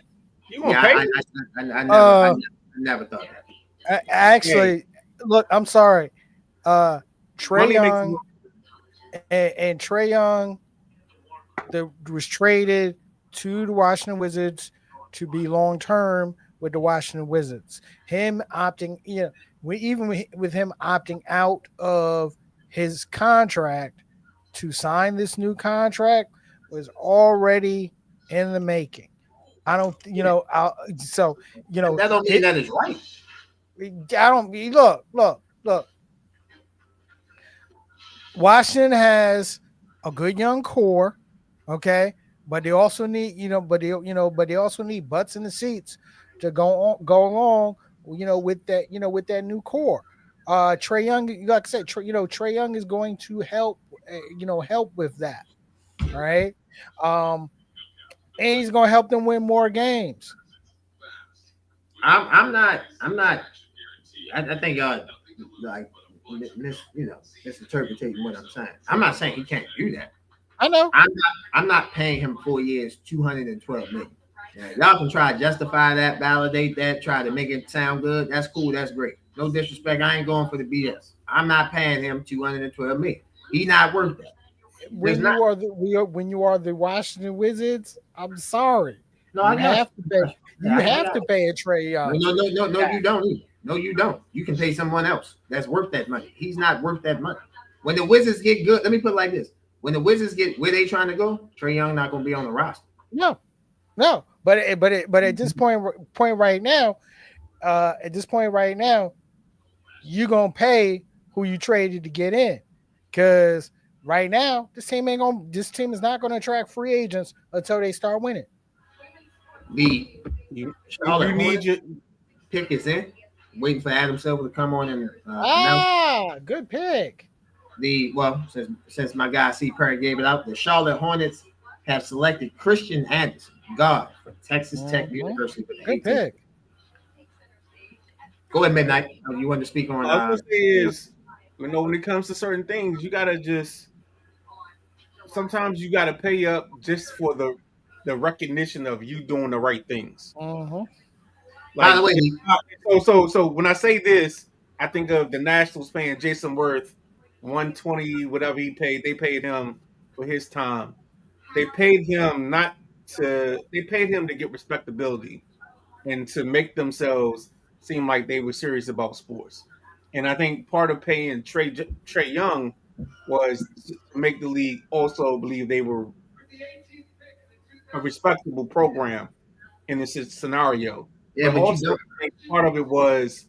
You gonna pay? I never thought that. Actually, look, I'm sorry. Trae Young and Trae Young was traded to the Washington Wizards to be long term with the Washington Wizards. Him opting, even with him opting out of his contract to sign this new contract was already in the making. I don't, that don't mean that is right. I don't look. Washington has a good young core, okay, but they also need, but they also need butts in the seats to go along, with that new core. Trey Young, like I said, Trey Young is going to help, help with that. All right, um, and he's going to help them win more games. I'm not. I think y'all like misinterpreting what I'm saying. I'm not saying he can't do that. I know. I'm not paying him 4 years, 212 million. Yeah, y'all can try to justify that, validate that, try to make it sound good. That's cool. That's great. No disrespect. I ain't going for the BS. I'm not paying him 212 million. He's not worth that. When you are the Washington Wizards, I'm sorry. No, I got have to pay. You have to pay a Trey Young. No, you don't. Either. No, you don't. You can pay someone else that's worth that money. He's not worth that money. When the Wizards get good, let me put it like this: when the Wizards get where they trying to go, Trey Young not going to be on the roster. No. But at this point right now, you're gonna pay who you traded to get in, because right now this team is not gonna attract free agents until they start winning. You need your pick is in. Waiting for Adam Silver to come on and announce. Good pick. Since my guy C. Perry gave it out, the Charlotte Hornets have selected Christian Anderson, guard from Texas Tech University. Good pick. Go ahead, Midnight. You want to speak on? All I was gonna say is, when it comes to certain things, you gotta sometimes you gotta pay up just for the recognition of you doing the right things. Mm-hmm. By the way, so when I say this, I think of the Nationals paying Jason Worth 120, whatever he paid. They paid him for his time. They paid him they paid him to get respectability and to make themselves seem like they were serious about sports. And I think part of paying Trey Young was to make the league also believe they were a respectable program in this scenario. Yeah, but also, I think part of it was,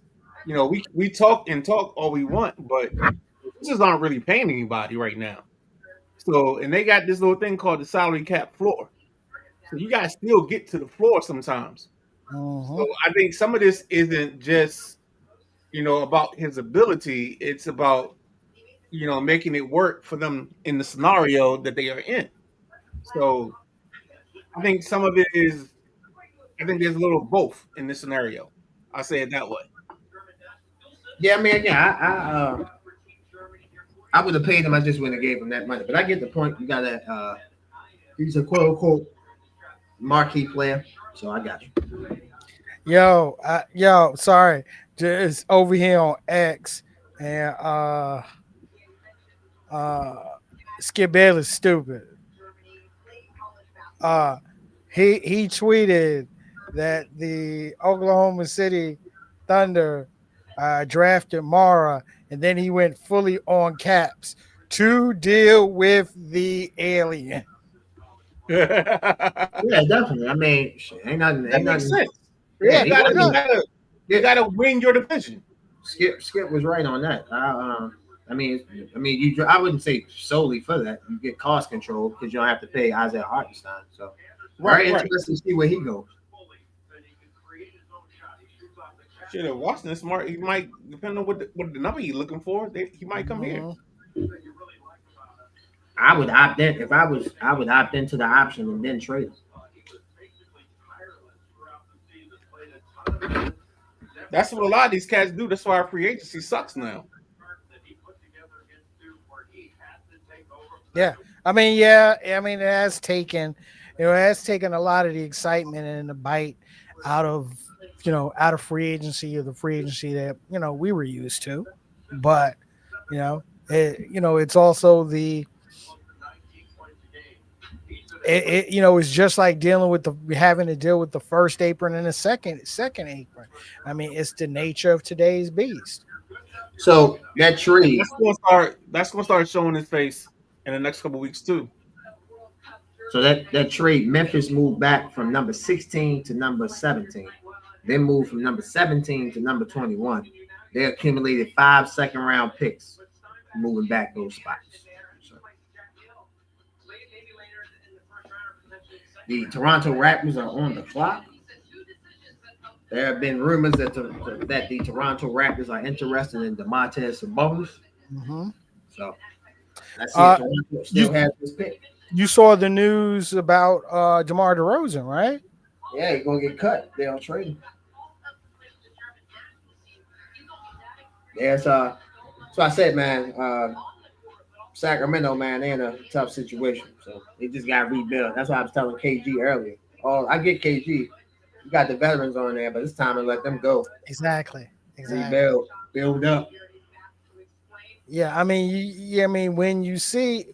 we talk all we want, but just aren't really paying anybody right now. So, and they got this little thing called the salary cap floor. So you guys still get to the floor sometimes. So I think some of this isn't just, about his ability. It's about, making it work for them in the scenario that they are in. So I think some of it is, I think there's a little of both in this scenario. I'll say it that way. Yeah, I mean, again, I would have paid him. I just wouldn't have gave him that money. But I get the point. You got that. He's a quote unquote marquee player. So I got you. Sorry, just over here on X, and Skip Bayless stupid. He tweeted that the Oklahoma City Thunder drafted Mara, and then he went fully on caps to deal with the alien. Yeah, definitely. I mean, ain't nothing. Makes sense. Yeah, you gotta win your division. Skip was right on that. I mean, I wouldn't say solely for that. You get cost control because you don't have to pay Isaiah Hartenstein. So, very interesting to see where he goes. Shit, if Washington smart, he might, depending on what the number he's looking for, he might come here. I would opt in if I would opt into the option and then trade him. That's what a lot of these cats do. That's why our free agency sucks now. Yeah, I mean, it has taken a lot of the excitement and the bite out of free agency, or the free agency that we were used to. But it's also it's just like having to deal with the first apron and the second apron. I mean, it's the nature of today's beast. So that trade, that's gonna start showing its face in the next couple of weeks too. So that trade, Memphis moved back from number 16 to number 17. then moved from number 17 to number 21. They accumulated 5 second-round picks, moving back those spots. So, the Toronto Raptors are on the clock. There have been rumors that the Toronto Raptors are interested in Domantas Sabonis. Mm-hmm. So let's see if Toronto still has this pick. You saw the news about DeMar DeRozan, right? Yeah, he's gonna get cut. They'll trade him. So I said, man, Sacramento, man, they're in a tough situation. So they just got to rebuild. That's why I was telling KG earlier. Oh, I get KG. You got the veterans on there, but it's time to let them go. Exactly. Rebuild, build up. Yeah, I mean, when you see,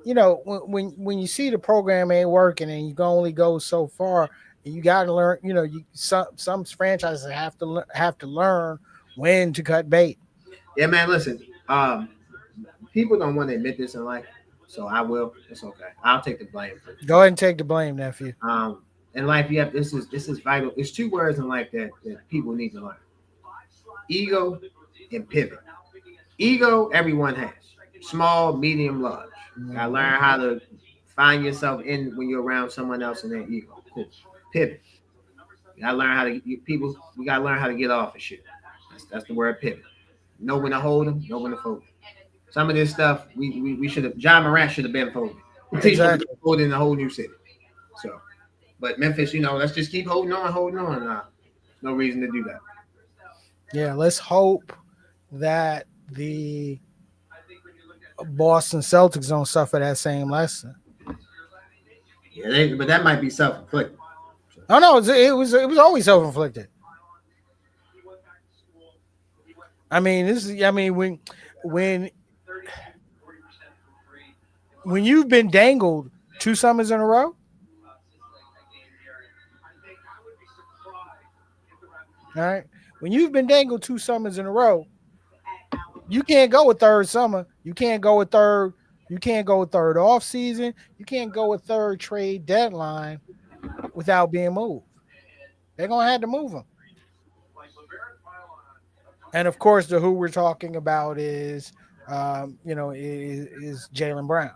when you see the program ain't working and you can only go so far, you got to learn. Some franchises have to learn when to cut bait. Yeah, man. Listen, people don't want to admit this in life, so I will. It's okay. I'll take the blame for it. Go ahead and take the blame, nephew. In life, this is vital. It's 2 words in life that people need to learn: ego and pivot. Ego, everyone has. Small, medium, large. You gotta learn how to find yourself in when you're around someone else in their ego. Cool. Pivot. You gotta learn how to people. You gotta learn how to get off of shit. That's the word pivot. Know when to hold them, know when to fold them. Some of this stuff we should have. John Morant should have been folded. Exactly. Folded in a whole new city. So, but Memphis, let's just keep holding on. No reason to do that. Yeah, let's hope that the Boston Celtics don't suffer that same lesson. Yeah, but that might be self-inflicted. Oh no, it was always self-inflicted. I mean, when you've been dangled 2 summers in a row, all right. When you've been dangled 2 summers in a row, you can't go a third summer. You can't go a third. You can't go a third off season. You can't go a third trade deadline without being moved. They're gonna have to move him. And of course, the who we're talking about is Jaylen Brown.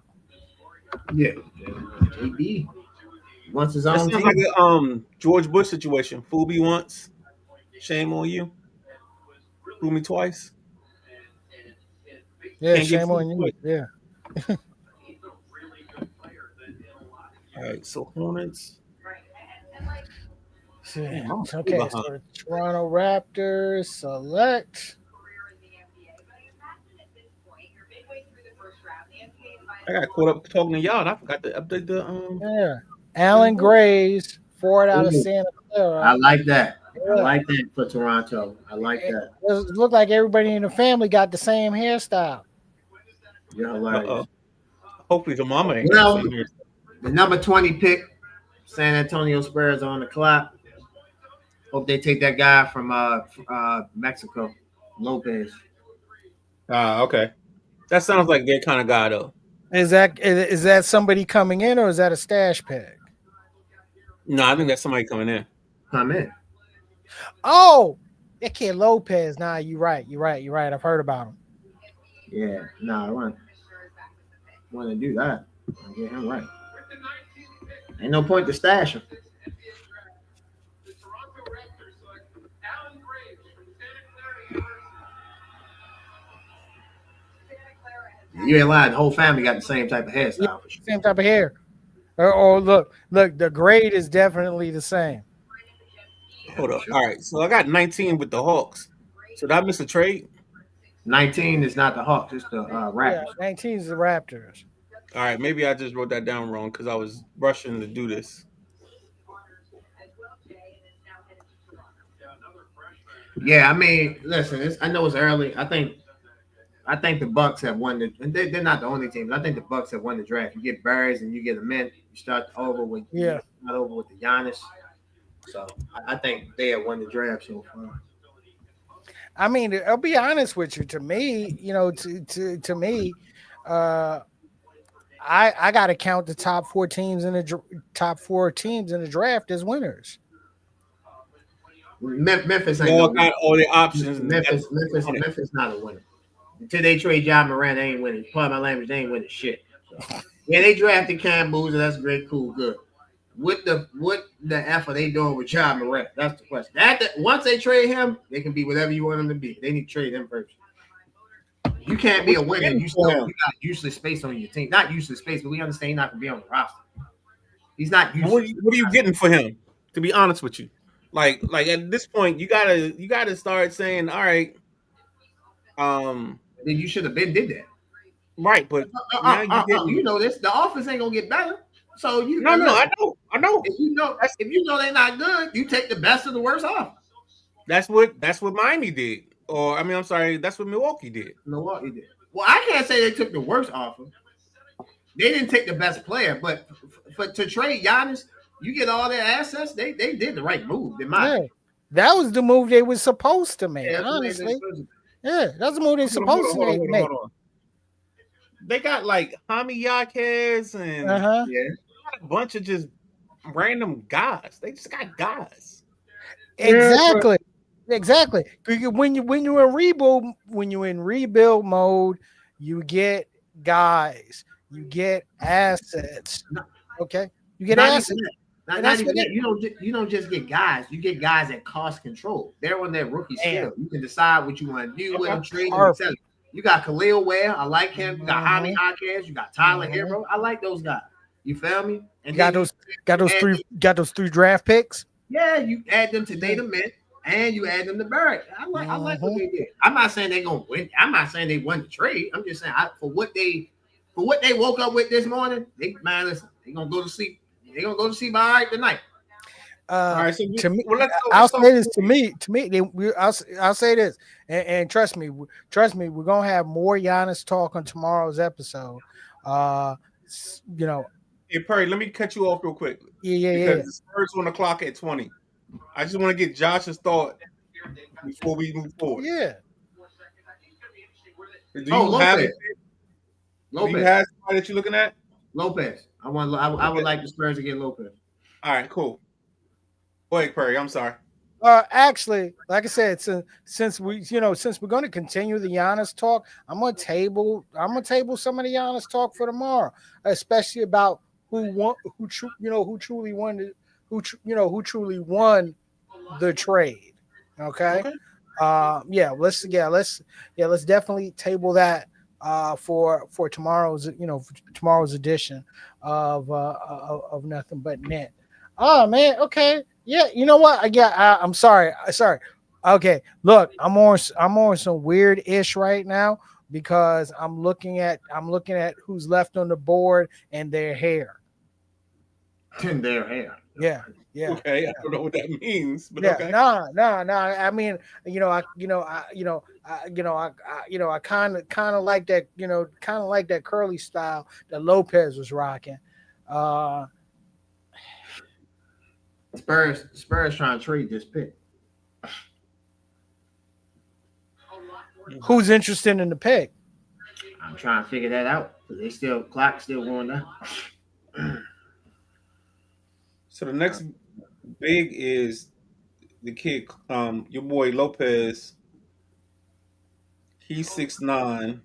Yeah, JB wants his That own sounds team. like a George Bush situation. Fool me once, shame on you. Fool me twice. Yeah, Can't get shame on you. twice. Yeah. All right, so Hornets. Yeah. I'm Okay, behind. so the Toronto Raptors select. I got caught up talking to y'all. And I forgot to update the Yeah. Alan Graves, forward out of Santa Clara. I like that. I like that for Toronto. I like that. It looked like everybody in the family got the same hairstyle. You're hilarious. Hopefully the mama ain't got the same hair. The number 20 pick, San Antonio Spurs on the clock. Hope they take that guy from Mexico, Lopez. Okay. That sounds like their kind of guy though. Is that somebody coming in or is that a stash pick? No, I think that's somebody coming in. Come in. Oh, that kid Lopez. Nah, you're right. I've heard about him. Yeah, I want to do that. I'll get him right. Ain't no point to stash him. You ain't lying. The whole family got the same type of hairstyle. Yeah, same type of hair. Or look, the grade is definitely the same. Hold up. All right, so I got 19 with the Hawks. So did I miss a trade? 19 is not the Hawks, it's the Raptors. Yeah, 19 is the Raptors. All right, maybe I just wrote that down wrong because I was rushing to do this. Yeah, I mean, listen, I know it's early. I think the Bucks have won the. And they're not the only team. But I think the Bucks have won the draft. You get Burrs and you get a mint. You start over with not over with the Giannis. So I think they have won the draft so far. I mean, I'll be honest with you. To me, to me, I got to count the top 4 teams in the draft as winners. Memphis They ain't all no got all the options. And Memphis not a winner. Until they trade John Moran, they ain't winning. Pardon my language, they ain't winning shit. So, yeah, they drafted Cam Boozer. That's great, cool, good. What the F are they doing with John Moran? That's the question. Once they trade him, they can be whatever you want them to be. They need to trade him first. You can't be a winner. You got useless space on your team. Not useless space, but we understand he's not gonna be on the roster. He's not useless. What are you getting for him? To be honest with you, like at this point, you gotta start saying, all right, then you should have been did that. Right, but now you didn't. You know this. The offense ain't gonna get better. So you no, I know. If you know they're not good, you take the best of the worst off. That's what Miami did. Or I'm sorry, that's what Milwaukee did. Milwaukee did. Well, I can't say they took the worst off him. They didn't take the best player, but to trade Giannis, you get all their assets. They did the right move. That was the move they were supposed to make. Yeah, honestly, that's the move they were supposed to make. Hold on. They got like Jaime Jaquez and a bunch of just random guys. They just got guys. Exactly. When you're in rebuild mode, you get guys, you get assets. Okay, you get assets. You don't just get guys. You get guys that cost control. They're on their rookie scale. You can decide what you want to do with them, trade them, etc. You got Khalil Ware. I like him. You got Jaime Jaquez. You got Tyler Hero. I like those guys. You feel me? And got those three draft picks. Yeah, you add them to Data Mint and you add them to Barrett. I like what they did. I'm not saying they're gonna win. I'm not saying they won the trade. I'm just saying for what they woke up with this morning, listen, they're gonna go to sleep. They're gonna go to sleep all right tonight. All right, so I'll say this to me. I'll say this, and trust me, we're gonna have more Giannis talk on tomorrow's episode. Hey Perry, let me cut you off real quick. Because the Spurs on the clock at 20. I just want to get Josh's thought before we move forward. Yeah. Do you have somebody that you're looking at? Lopez. I would like the Spurs to get Lopez. All right, cool. Go ahead, Perry. I'm sorry. Actually, like I said, since we're going to continue the Giannis talk, I'm gonna table some of the Giannis talk for tomorrow, especially about who truly won the trade. Okay. Let's definitely table that for tomorrow's edition of Nothing But Net. Oh man, okay. Yeah, you know what? I'm sorry. Okay, look, I'm on some weird ish right now because I'm looking at who's left on the board and their hair. And their hair. Yeah. Okay, I don't know what that means, but okay. No. I mean, I kind of like that, kind of like that curly style that Lopez was rocking. Spurs trying to trade this pick. Who's interested in the pick? I'm trying to figure that out. Clock still going down. So the next big is the kid, your boy Lopez. He's 6'9".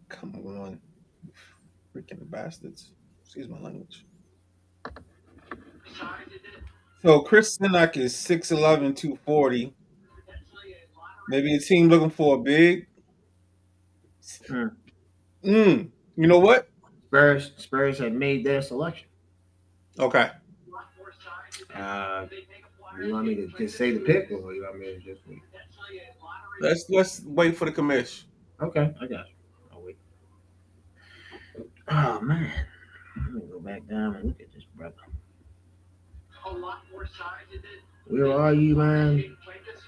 Come on, freaking bastards! Excuse my language. So Chris Sinak is 6'11", 240. Maybe a team looking for a big. You know what? Spurs have made their selection. Okay. You want me to just say the pick, or you want me to just wait? Let's wait for the commish. Okay, I got you. I'll wait. Oh man, let me go back down and look at this brother. Where are you, man?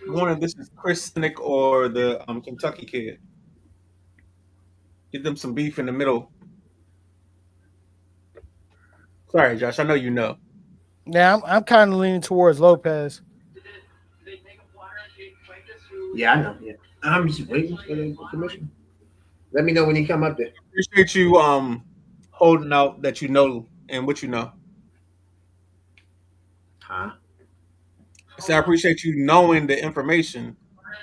One of this is Chris Sinek or the Kentucky kid. Get them some beef in the middle. Sorry, Josh. I know you know. Yeah, I'm kind of leaning towards Lopez. Yeah, I know. Yeah, I'm just waiting for the commission. Let me know when he come up there. Appreciate you holding out that you know and what you know. Huh? So I appreciate you knowing the information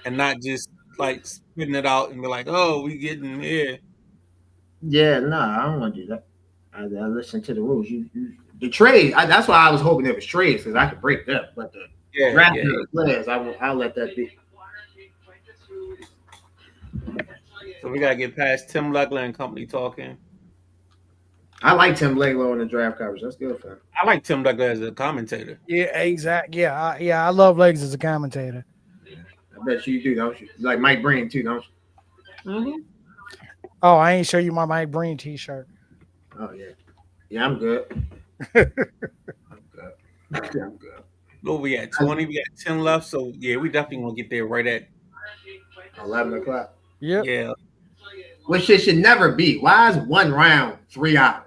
and not just like spitting it out and be like, "Oh, we getting here." Yeah, no, I don't want to do that. I listen to the rules. The trade. That's why I was hoping it was trades because I could break them. But the Yeah, drafting yeah. of the players, I'll let that be. So we gotta get past Tim Legler and company talking. I like Tim Legler on the draft coverage. That's good for him. I like Tim Legler as a commentator. Yeah, exactly. Yeah, I love Legs as a commentator. I bet you do, don't you? You like Mike Breen too, don't you? Mm-hmm. Oh, I ain't show you my Mike Breen T-shirt. Oh yeah, yeah. I'm good. I'm good. Yeah, I'm good. What we at 20? We got 10 left. So yeah, we definitely gonna get there right at 11 o'clock. Yep. yeah. Which it should never be. Why is one round 3 hours?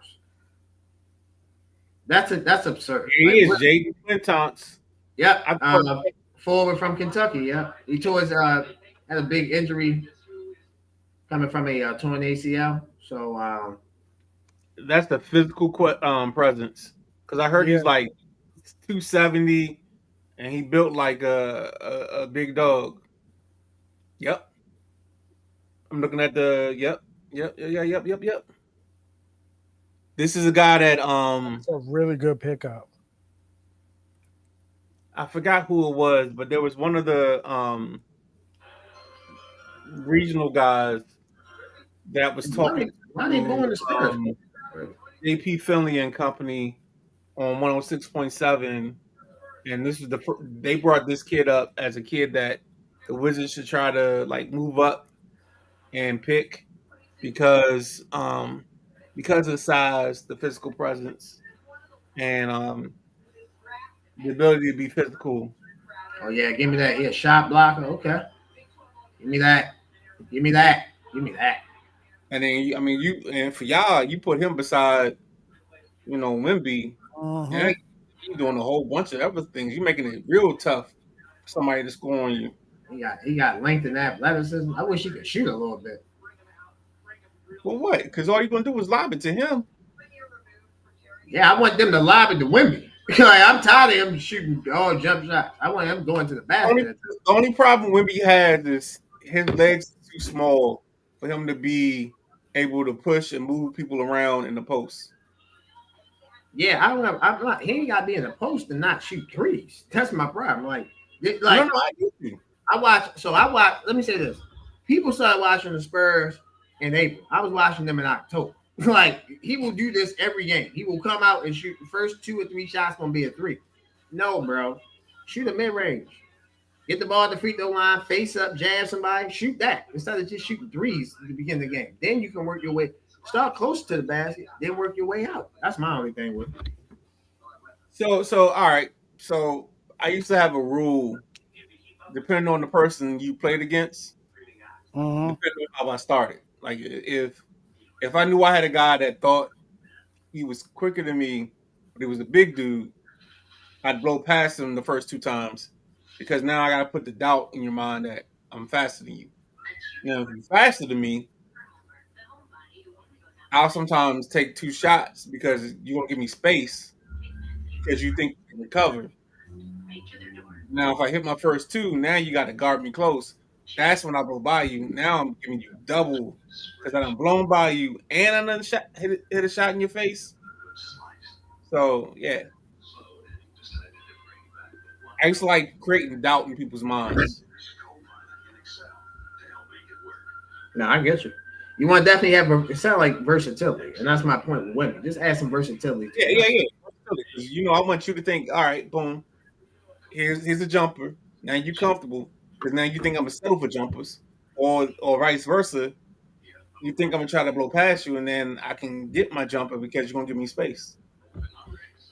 That's absurd. Here he is, Jaden Clintonks. Yep. I thought Forward from Kentucky. Yeah, he tore his had a big injury coming from a torn ACL. So that's the physical presence. Because I heard he's Yeah. like 270 and he built like a big dog. Yep. I'm looking at the yep. This is a guy that It's a really good pickup. I forgot who it was, but there was one of the regional guys that was talking why they going to Spurs? JP Finley and company on 106.7, and this is they brought this kid up as a kid that the Wizards should try to like move up and pick because of the size, the physical presence, and the ability to be physical. Oh yeah, give me that. Yeah, shot blocker. Okay, give me that. Give me that. Give me that. And then I mean and for y'all, you put him beside Wemby, Mhm. and he's doing a whole bunch of other things. You're making it real tough for somebody to score on you. He got length and athleticism. I wish he could shoot a little bit. Well, what? Because all you're gonna do is lob it to him. Yeah, I want them to lob it to Wemby. Like, I'm tired of him shooting all jump shots. I want him going to the basket. The only problem Wemby has is his legs are too small for him to be able to push and move people around in the post. Yeah, I don't know. I'm not. He ain't got to be in the post and not shoot threes. That's my problem. Like No, I get you. I watch. Let me say this: people started watching the Spurs in April. I was watching them in October. Like, he will do this every game. He will come out and shoot the first 2 or 3 shots. Gonna be a 3. No, bro. Shoot a mid range. Get the ball at the free throw line. Face up. Jab somebody. Shoot that instead of just shooting threes at the beginning of the game. Then you can work your way. Start close to the basket. Then work your way out. That's my only thing with it. So all right. So I used to have a rule, depending on the person you played against, Mhm. depending on how I started. Like if I knew I had a guy that thought he was quicker than me, but he was a big dude, I'd blow past him the first 2 times because now I got to put the doubt in your mind that I'm faster than you. Now, if you're faster than me, I'll sometimes take 2 shots because you won't give me space because you think you can recover. Now, if I hit my first 2, now you got to guard me close. That's when I blow by you. Now I'm giving you double because I'm blown by you and another shot hit a shot in your face. So yeah, I used to like creating doubt in people's minds. No, I get you. You want to definitely have it sounds like versatility, and that's my point with women. Just add some versatility. Yeah. Because I want you to think, all right, boom, here's a jumper. Now you comfortable because now you think I'm gonna settle for jumpers, or vice versa. You think I'm gonna try to blow past you, and then I can get my jumper because you're gonna give me space.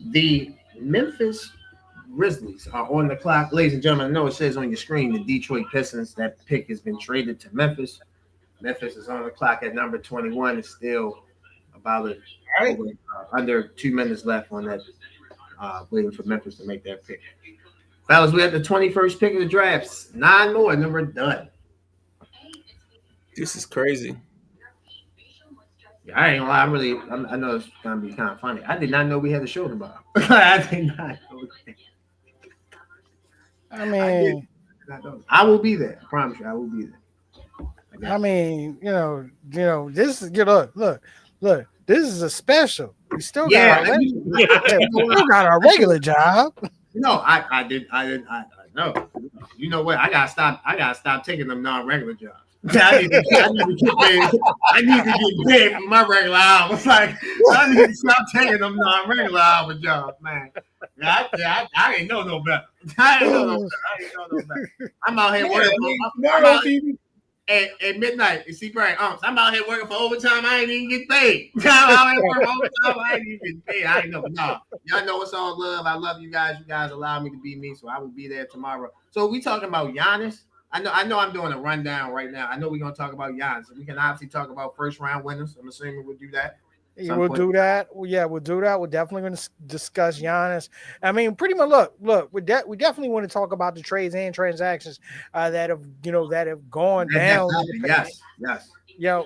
The Memphis Grizzlies are on the clock, ladies and gentlemen. I know it says on your screen the Detroit Pistons. That pick has been traded to Memphis. Memphis is on the clock at number 21. It's still about under 2 minutes left on that, waiting for Memphis to make that pick. Fellas, we have the 21st pick of the drafts. 9 more, and then we're done. This is crazy. Yeah, I ain't gonna lie. I know it's gonna be kind of funny. I did not know we had a show tomorrow. I did not know. I mean, I will be there. I promise you, I will be there. I mean, this is look. This is a special. We still got our regular job. No, I did. No. You know what? I gotta stop taking them non-regular jobs. I need to get paid for my regular hours. Like I need to stop taking them non-regular hour jobs, man. I ain't know no better. I ain't know no better. I'm out here working at midnight. You see, Brian, I'm out here working for overtime. I ain't even get paid. I'm out here working for overtime. I ain't even get paid. I ain't know. No, y'all know it's all love. I love you guys. You guys allow me to be me, so I will be there tomorrow. So we talking about Giannis. I know. I'm doing a rundown right now. I know we're gonna talk about Giannis. We can obviously talk about first round winners. I'm assuming we'll do that. We'll do that. Yeah, we'll do that. We're definitely going to discuss Giannis. I mean, pretty much. Look. We definitely want to talk about the trades and transactions that have gone down. Yes.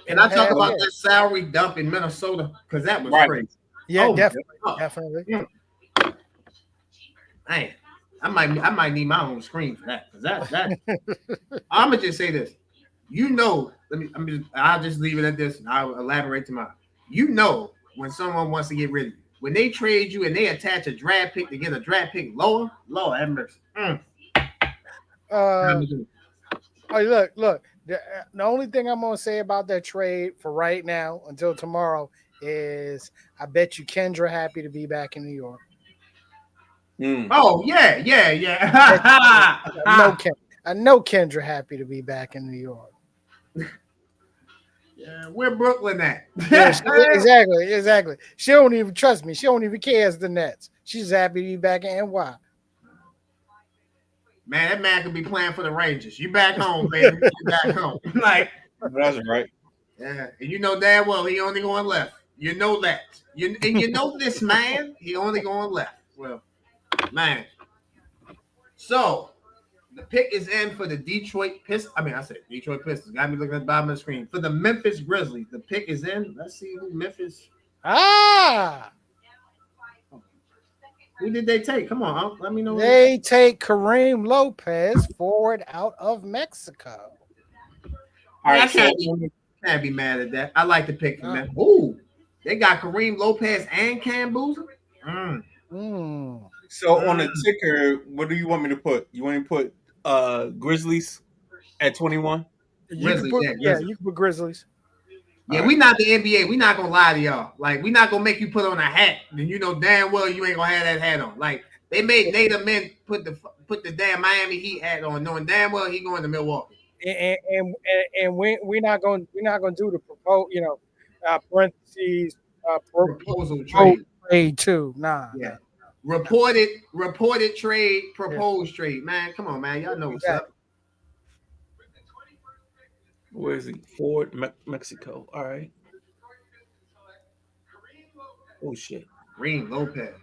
Can I talk about that salary dump in Minnesota? Because that was crazy. Yeah, definitely. Yeah. Man, I might need my own screen for that. Because that. I'm gonna just say this. I'll just leave it at this, and I'll elaborate tomorrow. When someone wants to get rid of you, when they trade you and they attach a draft pick to get a draft pick lower, Lord have mercy. Look. The only thing I'm gonna say about that trade for right now until tomorrow is I bet you Kendra happy to be back in New York. Oh yeah. I know Kendra happy to be back in New York. Yeah, where Brooklyn at? Yeah, exactly. She don't even trust me. She don't even care as the Nets. She's happy to be back in NY. Man, that man could be playing for the Rangers. You back home, baby. You back home. Like that's right. Yeah, and you know damn well he only going left. You know that. You know this man. He only going left. Well, man. So. The pick is in for the Detroit Pistons. I said Detroit Pistons. Got me looking at the bottom of the screen. For the Memphis Grizzlies, the pick is in. Let's see who Memphis. Who did they take? Come on, let me know. They take Kareem Lopez, forward out of Mexico. All right, can't be mad at that. I like the pick for them. Ooh, they got Kareem Lopez and Cam Boozer. So on the ticker, what do you want me to put? You want me to put Grizzlies at 21? You can put Grizzlies. Yeah, we not the NBA. We not gonna lie to y'all. Like, we not gonna make you put on a hat, and you know damn well you ain't gonna have that hat on. Like, they made Nate Amin put the damn Miami Heat hat on, knowing damn well he going to Milwaukee. And we're not going to do the parentheses proposal trade too. Nah. Yeah. Reported trade, proposed trade. Man, come on, man. Y'all know what's up. Where is he? Ford, Mexico. All right. Oh, shit. Kareem Lopez.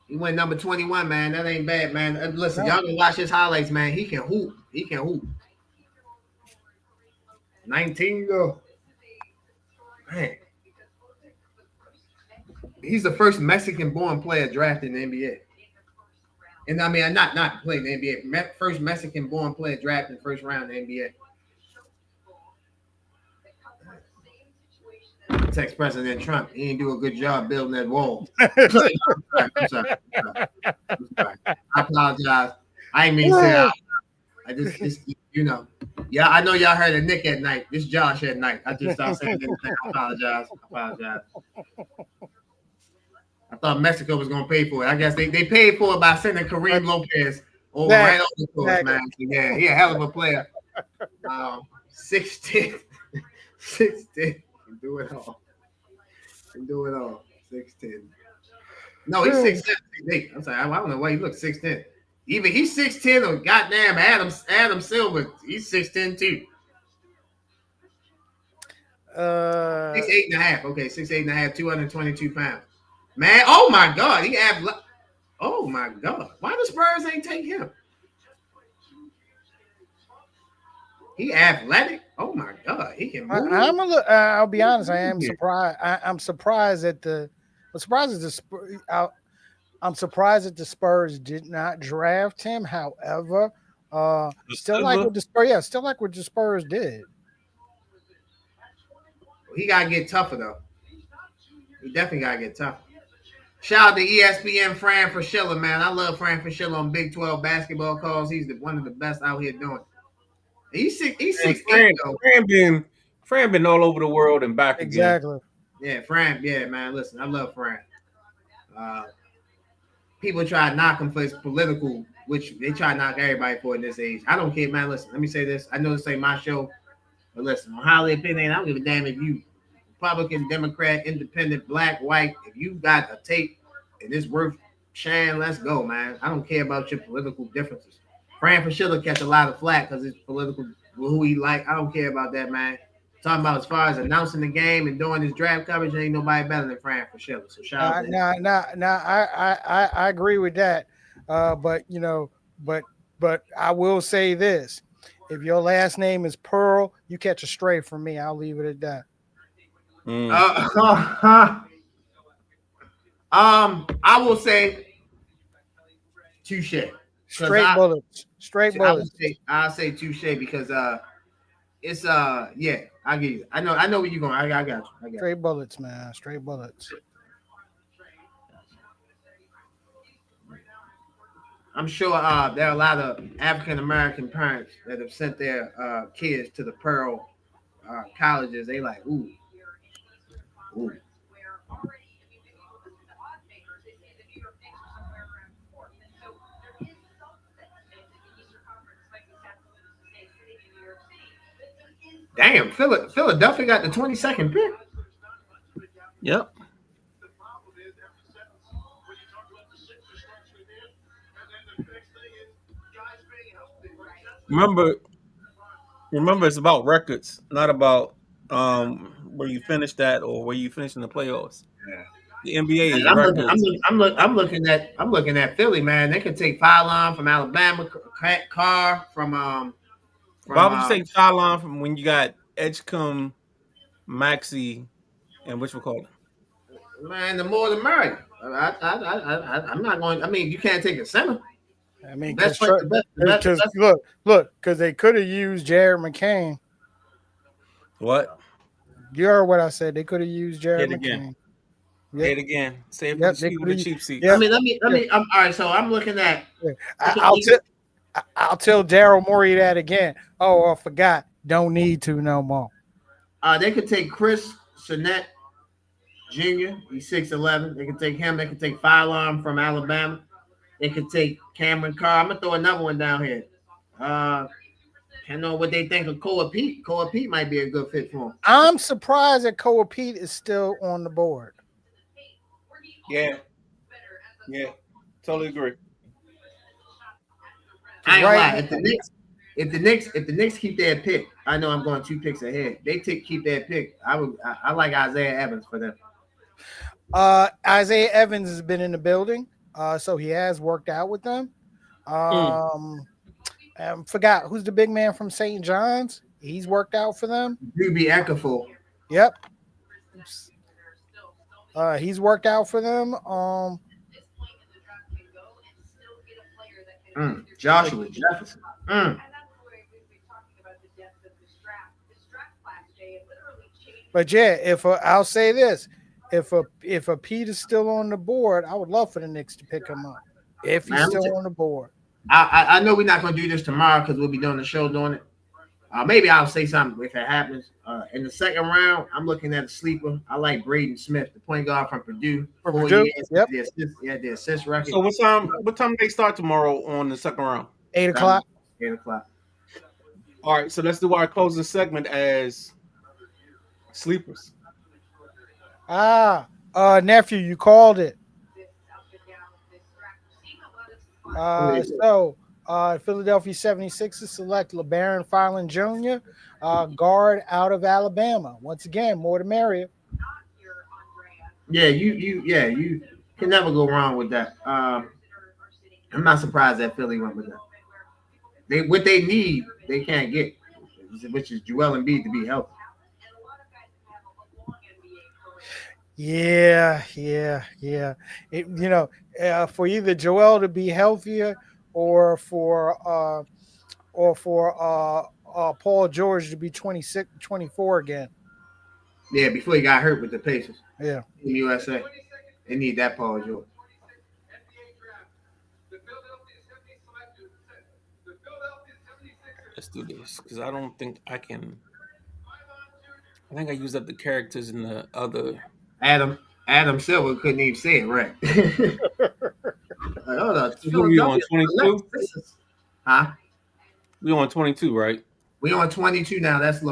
He went number 21, man. That ain't bad, man. Listen, y'all can watch his highlights, man. He can hoop. 19 go. Man. He's the first Mexican-born player drafted in the NBA. And I mean, not playing the NBA. First Mexican-born player drafted in the first round in the NBA. Text President Trump. He didn't do a good job building that wall. I'm sorry. I apologize. I ain't mean to say that. I just Yeah, I know y'all heard of Nick at night. This Josh at night. I just started saying anything. I apologize. I thought Mexico was going to pay for it. I guess they paid for it by sending Kareem Lopez right over to us, man. Yeah, he a hell of a player. 6'10". 6'10". Can do it all. 6'10". No, he's 6'7". I'm sorry. I don't know why he looks 6'10". Either he's 6'10" or goddamn Adam Silver. He's 6'10" too. 6'8.5". Okay, 6'8.5", 222 pounds. Man, oh my God, oh my God, why the Spurs ain't take him? He athletic. Oh my god, he can move. I'll be honest. I am surprised. I'm surprised at the. I'm surprised at the. I'm surprised that the Spurs did not draft him. However, still like what the Spurs. Yeah, still like what the Spurs did. He gotta get tougher though. He definitely gotta get tougher. Shout out to ESPN Fran Fraschilla, man. I love Fran Fraschilla on Big 12 basketball calls. He's one of the best out here doing it. He's 6'8" though. Fran been all over the world and back Exactly. again. Yeah, Fran. Yeah, man. Listen, I love Fran. People try to knock him for his political, which they try to knock everybody for in this age. I don't care, man. Listen, let me say this. I know this ain't my show, but listen, on Highly Opinion, I don't give a damn if you Republican, Democrat, Independent, Black, White. If you got a tape and it's worth sharing, let's go, man. I don't care about your political differences. Fran Fraschilla catch a lot of flack because it's political, who he like. I don't care about that, man. Talking about as far as announcing the game and doing his draft coverage, ain't nobody better than Fran Fraschilla. So shout out to him. I agree with that. But you know, but I will say this: if your last name is Pearl, you catch a stray from me. I'll leave it at that. I will say touche. Straight bullets. I'll say touche because it's yeah, I get you. I know where you're going. I got you. Straight bullets, man. Straight bullets. I'm sure there are a lot of African American parents that have sent their kids to the Pearl colleges. They like, ooh. Damn, Philadelphia got the 22nd pick. Yep. Remember, it's about records, not about where you finished at or where you finished in the playoffs. Yeah. The NBA is I'm looking at Philly, man. They can take Fallon from Alabama, Carr from why would you take Fallon from when you got Edgecombe, Maxey, and which we call it? Man, the more the merrier. I'm not going. I mean, you can't take a center. I mean, because they could have used Jared McCain. What? You heard what I said. They could have used Jared McCain. Say it again. Say it for the cheap seats. I mean, let me. All right. So I'm looking at. I'll tell Daryl Morey that again. Oh, I forgot. Don't need to no more. They could take Chris Sinnett Jr. He's 6'11". They could take him. They could take Fallon from Alabama. They could take Cameron Carr. I'm gonna throw another one down here. I know what they think of Koa Pete. Koa Pete might be a good fit for him. I'm surprised that Koa Pete is still on the board. Yeah, totally agree. I ain't lie. If the Knicks keep their pick, I know I'm going 2 picks ahead. They keep their pick. I like Isaiah Evans for them. Isaiah Evans has been in the building, so he has worked out with them. Forgot who's the big man from St. John's. He's worked out for them. Ruby Eckerfull. Yep. He's worked out for them. Joshua Jefferson. But yeah, I'll say this, if a Pete is still on the board, I would love for the Knicks to pick him up if he's still on the board. I know we're not going to do this tomorrow because we'll be doing the show doing it. Maybe I'll say something if it happens. In the second round, I'm looking at a sleeper. I like Braden Smith, the point guard from Purdue. Yep. The assist record. So what time do they start tomorrow on the second round? 8 o'clock. 8 o'clock. All right, so let's do our closing segment as sleepers. Nephew, you called it. Philadelphia 76ers select LeBaron Fallon Jr., guard out of Alabama. Once again, more the merrier. Yeah, you can never go wrong with that. I'm not surprised that Philly went with that. What they need, they can't get. which is Joel Embiid to be healthy. Yeah. For either Joel to be healthier or for Paul George to be 26, 24 again. Yeah, before he got hurt with the Pacers. Yeah. In USA. They need that Paul George. Let's do this because I don't think I can. I think I used up the characters in the other. Adam Silver couldn't even say it right. Hold on. Who we on, Philadelphia 22? Huh? We on 22, right? We on 22 now. That's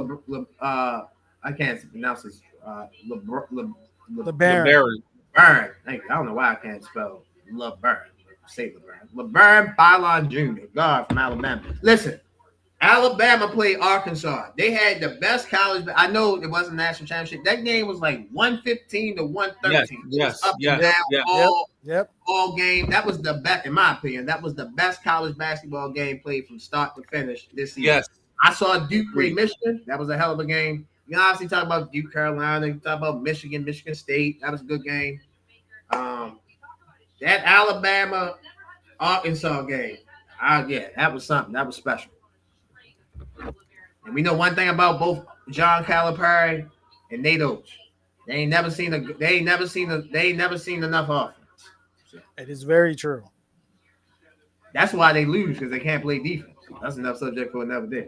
I can't pronounce this. LeBaron. LeBaron. LeBaron. I don't know why I can't spell LeBaron. Say LeBaron. LeBaron Bylon Jr., guard from Alabama. Listen, Alabama played Arkansas. They had the best college. I know it wasn't a national championship. That game was like 115 to 113. Yes. Up and down Yep. all game. That was the best, in my opinion. That was the best college basketball game played from start to finish this season. Yes. I saw Duke play Michigan. That was a hell of a game. You know, obviously talk about Duke, Carolina. You talk about Michigan State. That was a good game. That Alabama Arkansas game. That was something. That was special. And we know one thing about both John Calipari and Nate Oates. They ain't never seen enough offense. It is very true. That's why they lose, because they can't play defense. That's enough subject for another day.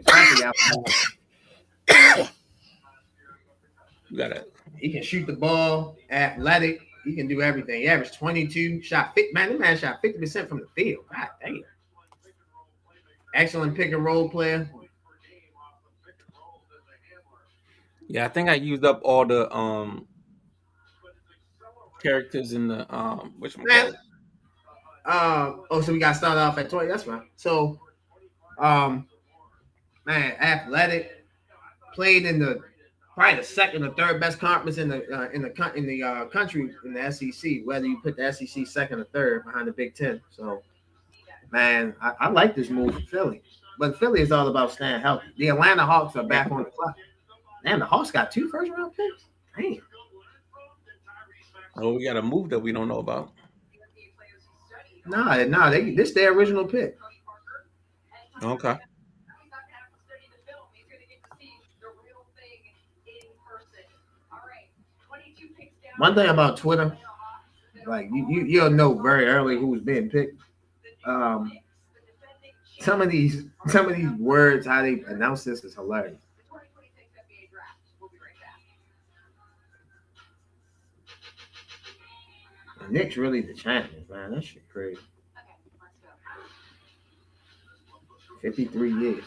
You gotta. He can shoot the ball, athletic. He can do everything. He averaged 22, shot 50. Man, that man shot 50% from the field. God damn. Excellent pick and roll player. Yeah, I think I used up all the characters in the which one? So we got to start off at 20. That's fine. So, man, athletic, played in probably the second or third best conference in the country in the SEC. Whether you put the SEC second or third behind the Big Ten. So, man, I like this move for Philly, but Philly is all about staying healthy. The Atlanta Hawks are back on the clock. Man, the Hawks got 2 first-round picks. Damn. Oh, we got a move that we don't know about. No, this their original pick. Okay. One thing about Twitter, like you'll know very early who's being picked. Some of these words, how they announce this is hilarious. The Knicks really the champions, man. That shit crazy. 53 years.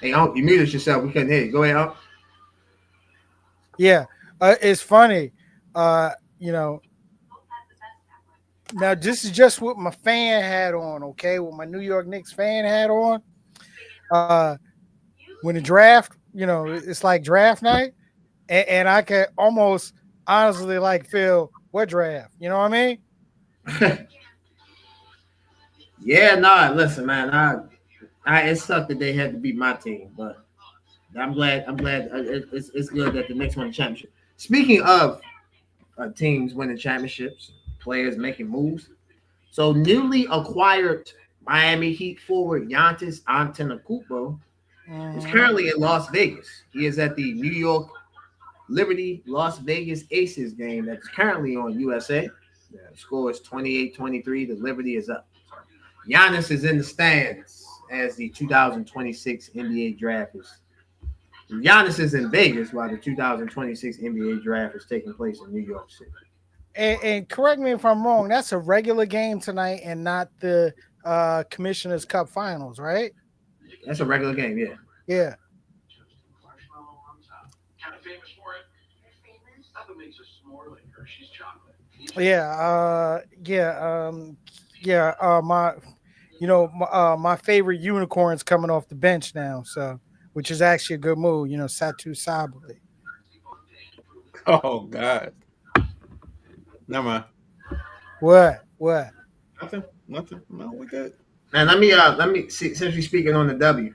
Hey, you muted yourself. We couldn't hear you. Go ahead, Unc. Yeah, it's funny. Now this is just what my fan hat on, okay? What my New York Knicks fan hat on. When the draft, it's like draft night, and I can almost honestly feel what draft. You know what I mean? Yeah, no, listen, man. It sucked that they had to beat my team, but I'm glad. It's good that the Knicks won the championship. Speaking of teams winning championships, players making moves. So newly acquired Miami Heat forward Giannis Antetokounmpo is currently in Las Vegas. He is at the New York Liberty Las Vegas Aces game that's currently on USA. The score is 28-23. The Liberty is up. Giannis is in the stands as the 2026 NBA draft is. Giannis is in Vegas while the 2026 NBA draft is taking place in New York City. And correct me if I'm wrong, that's a regular game tonight and not the Commissioner's Cup Finals, right? That's a regular game, yeah. Yeah. my favorite unicorn's coming off the bench now, so which is actually a good move. Satu Sabali. Oh God. Never mind. What? What? Nothing. Nothing. No, we good. And let me see, since we're speaking on the W.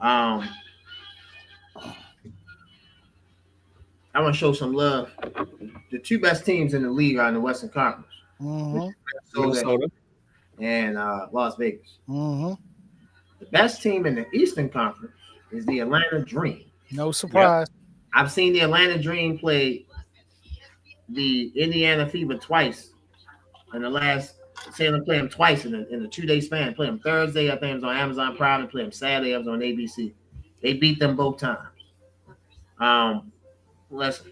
I want to show some love. The two best teams in the league are in the Western Conference. Mm-hmm. Minnesota and Las Vegas. Mm-hmm. The best team in the Eastern Conference is the Atlanta Dream. No surprise. I've seen the Atlanta Dream play the Indiana Fever twice in the last. Say them play them twice in a 2-day span. Play them Thursday, I think it was on Amazon Prime, and play them Saturday, I was on ABC. They beat them both times. Listen,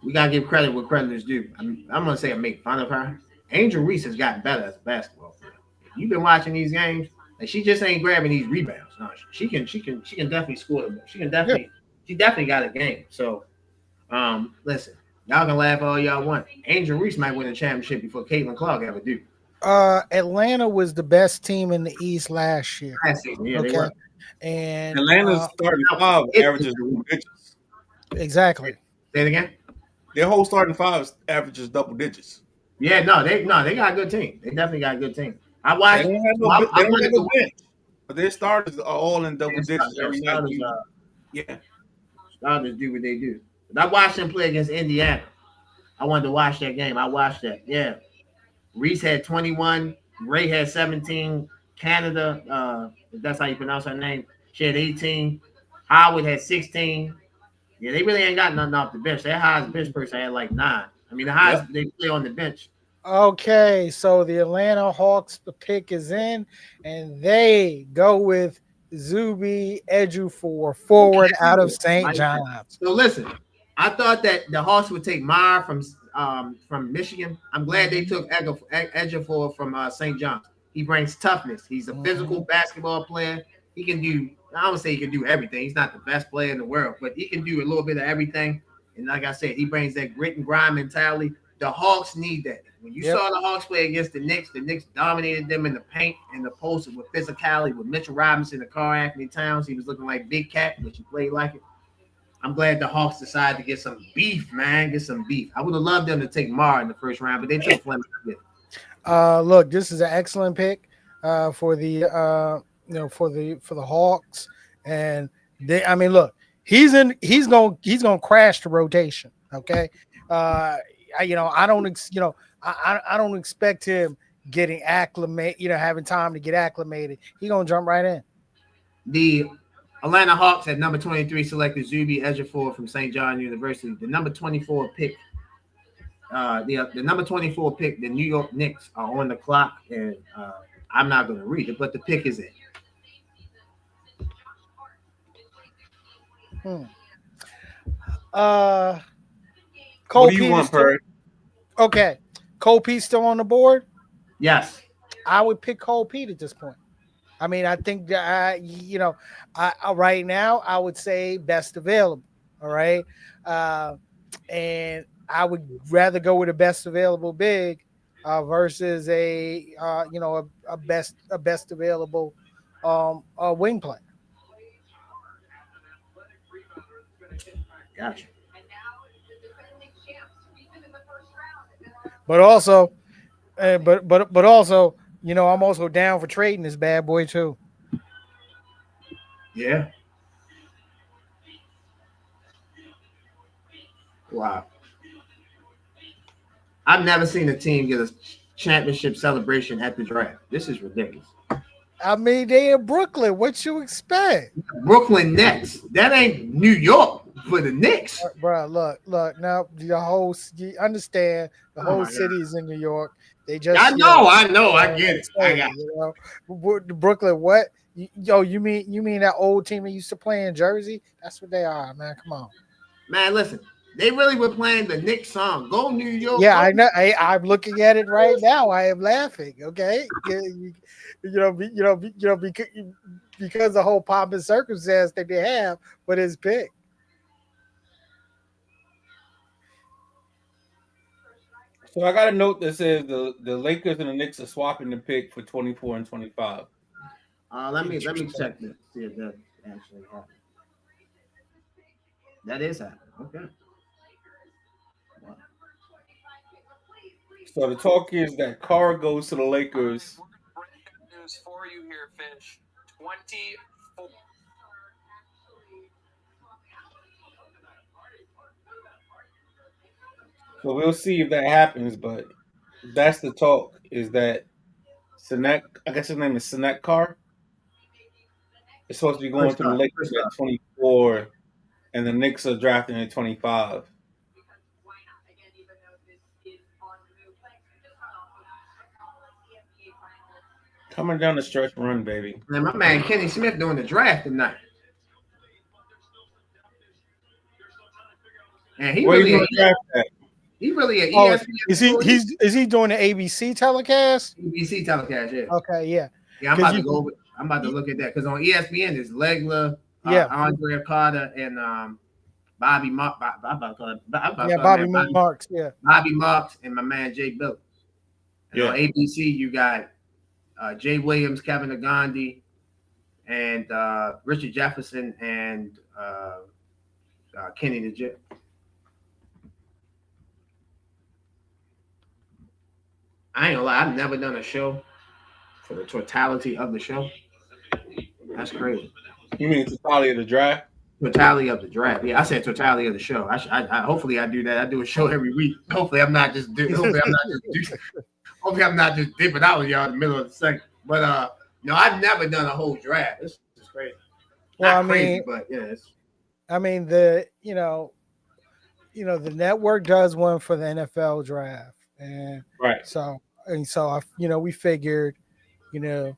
we gotta give credit where credit is due. I'm gonna say I make fun of her. Angel Reese has gotten better as a basketball player. You've been watching these games, and she just ain't grabbing these rebounds. No, she can definitely score them. She definitely got a game. So, listen, y'all can laugh all y'all want. Angel Reese might win a championship before Caitlin Clark ever do. Atlanta was the best team in the East last year. Last season, yeah, Okay, and Atlanta's starting five averages double digits. Exactly. Say it again. Their whole starting five averages double digits. Yeah, they got a good team. They definitely got a good team. I watched. They don't have no bench, but their starters are all in double digits every night. Yeah, starters do what they do. But I watched them play against Indiana. I wanted to watch that game. I watched that. Yeah, Reese had 21. Ray had 17. Canada, if that's how you pronounce her name, she had 18. Howard had 16. Yeah, they really ain't got nothing off the bench. Their highest bench person had like 9. I mean, the highest they play on the bench. Okay, so the Atlanta Hawks, the pick is in, and they go with Zuby Ejiofor forward out of St. John's. So listen, I thought that the Hawks would take Meyer from Michigan. I'm glad they took Ejiofor from St. John's. He brings toughness. He's a physical basketball player. He can do. I don't say he can do everything. He's not the best player in the world, but he can do a little bit of everything. And like I said, he brings that grit and grind mentality. The Hawks need that. When you saw the Hawks play against the Knicks dominated them in the paint and the post with physicality with Mitchell Robinson and Karl Anthony Towns. He was looking like Big Cat, but he played like it. I'm glad the Hawks decided to get some beef, man. Get some beef. I would have loved them to take Mar in the first round, but they took Fleming. Look, this is an excellent pick for the for the Hawks, and look, he's gonna crash the rotation. Okay, I don't expect him getting acclimated, having time to get acclimated. He's gonna jump right in. The Atlanta Hawks at number 23 selected Zuby Ejiofor from St. John University. The number 24 pick, the number 24 pick, the New York Knicks are on the clock, and I'm not going to read it, but the pick is in. Cole what do you want, Perry? Okay, Cole Pete still on the board? Yes, I would pick Cole Pete at this point. I mean, I think that right now I would say best available. All right, and I would rather go with a best available big versus a best available wing player. Gotcha. But also, but also, I'm also down for trading this bad boy too. Yeah. Wow. I've never seen a team get a championship celebration at the draft. This is ridiculous. I mean, they in Brooklyn. What you expect? Brooklyn Nets. That ain't New York for the Knicks. Bro, look. Now you understand the whole city is in New York. They just I know. I get it. I got it. Brooklyn, what? You mean that old team that used to play in Jersey? That's what they are, man. Come on. Man, listen. They really were playing the Knicks song. Go New York. Yeah, I know. I'm looking at it right now. I am laughing. Okay, because the whole pomp and circumstance that they have with his pick. So I got a note that says the Lakers and the Knicks are swapping the pick for 24 and 25. Let me check this. See if that actually happened. That is happening. Okay. Wow. So the talk is that Carr goes to the Lakers. News for you here, Finch. 24. So we'll see if that happens, but that's the talk. Is that Sinek? I guess his name is Sinek Carr. It's supposed to be Good going to the stuff. Lakers Good at stuff. 24, and the Knicks are drafting at 25. Coming down the stretch run, baby. Man, my man Kenny Smith doing the draft tonight. And Where you doing the draft at? he really an Oh, ESPN is he doing the ABC telecast? ABC telecast, yeah. Okay, yeah. Yeah, I'm about to go over. I'm about to look at that because on ESPN it's Legler, Yeah. Andrea Carter, and Bobby Mark. Bobby Marks, yeah. Bobby Marks and my man Jay Bill. And on ABC you got Jay Williams, Kevin Agandi, and Richard Jefferson and Kenny the Jet. I ain't gonna lie, I've never done a show for the totality of the show. That's crazy. You mean totality of the draft? Totality of the draft. Yeah, I said totality of the show. I hopefully I do that. I do a show every week. Hopefully I'm not just hopefully I'm not just dipping out with y'all in the middle of the second. But no, I've never done a whole draft. This is crazy. Well, not crazy, but yeah, I mean the the network does one for the NFL draft, and right. So we figured, now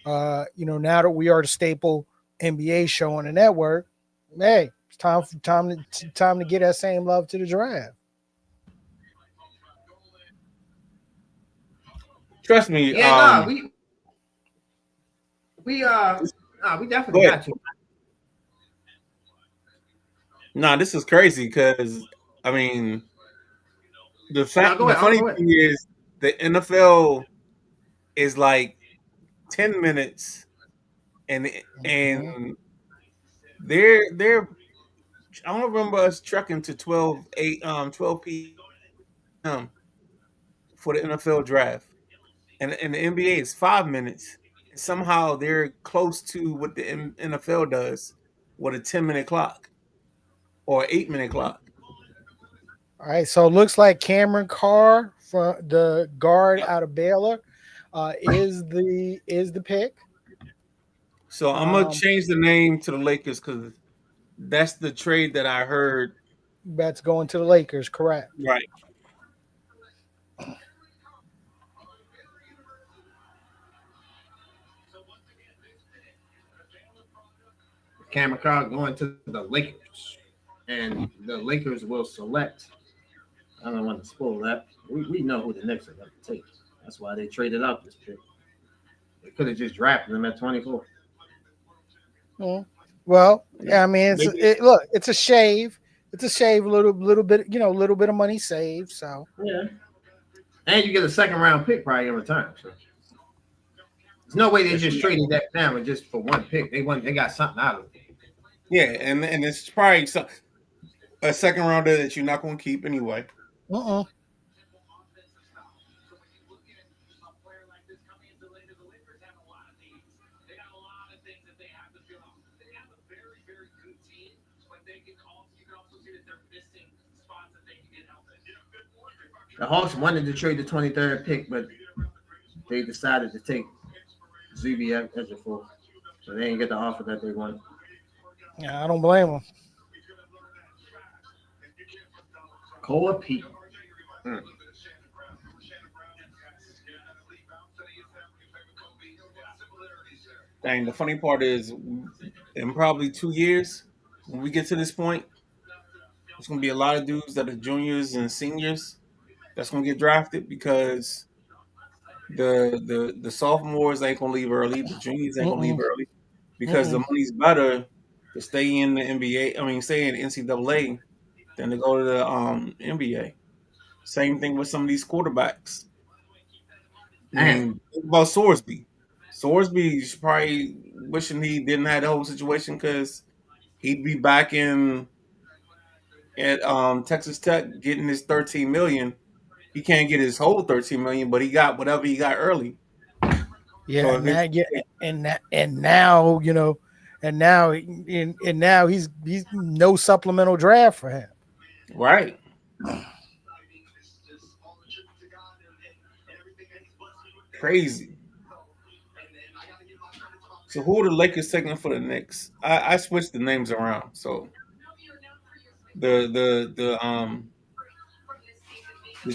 that we are the staple NBA show on the network, hey, it's time to get that same love to the draft. Trust me. Yeah, we definitely got to. Nah, this is crazy because I mean, the funny thing is the NFL is like 10 minutes, and they're I don't remember us trucking to 12 p.m. for the NFL draft, and the NBA is 5 minutes. Somehow they're close to what the NFL does with a 10-minute clock or 8-minute clock. All right, so it looks like Cameron Carr, from the guard out of Baylor, is the pick. So I'm gonna change the name to the Lakers because that's the trade that I heard. That's going to the Lakers, correct? Right. Cameron Carr going to the Lakers, and the Lakers will select. I don't want to spoil that. We know who the Knicks are going to take. That's why they traded out this pick. They could have just drafted them at 24. Well, yeah, I mean, it's a shave. It's a shave, a little bit, a little bit of money saved. So yeah, and you get a second round pick probably in return. So there's no way they just traded that down just for one pick. They got something out of it. Yeah, and it's probably a second rounder that you're not going to keep anyway. The Hawks wanted to trade the 23rd pick, but they decided to take Zuby Ejiofor, so they didn't get the offer that they wanted. Yeah, I don't blame them. Koa Pete. Dang, the funny part is, in probably 2 years, when we get to this point, there's going to be a lot of dudes that are juniors and seniors that's going to get drafted because the sophomores ain't going to leave early, the juniors ain't going to leave early because the money's better to stay in the NBA. I mean, stay in NCAA than to go to the NBA. Same thing with some of these quarterbacks. I Man. mean, think about Sorsby. Sorsby's probably wishing he didn't have the whole situation because he'd be back at Texas Tech getting his 13 million. He can't get his whole 13 million, but he got whatever he got early. Yeah, So and now, now and now he's no supplemental draft for him. right. Crazy. So who are the Lakers taking for the Knicks? I switched the names around. So the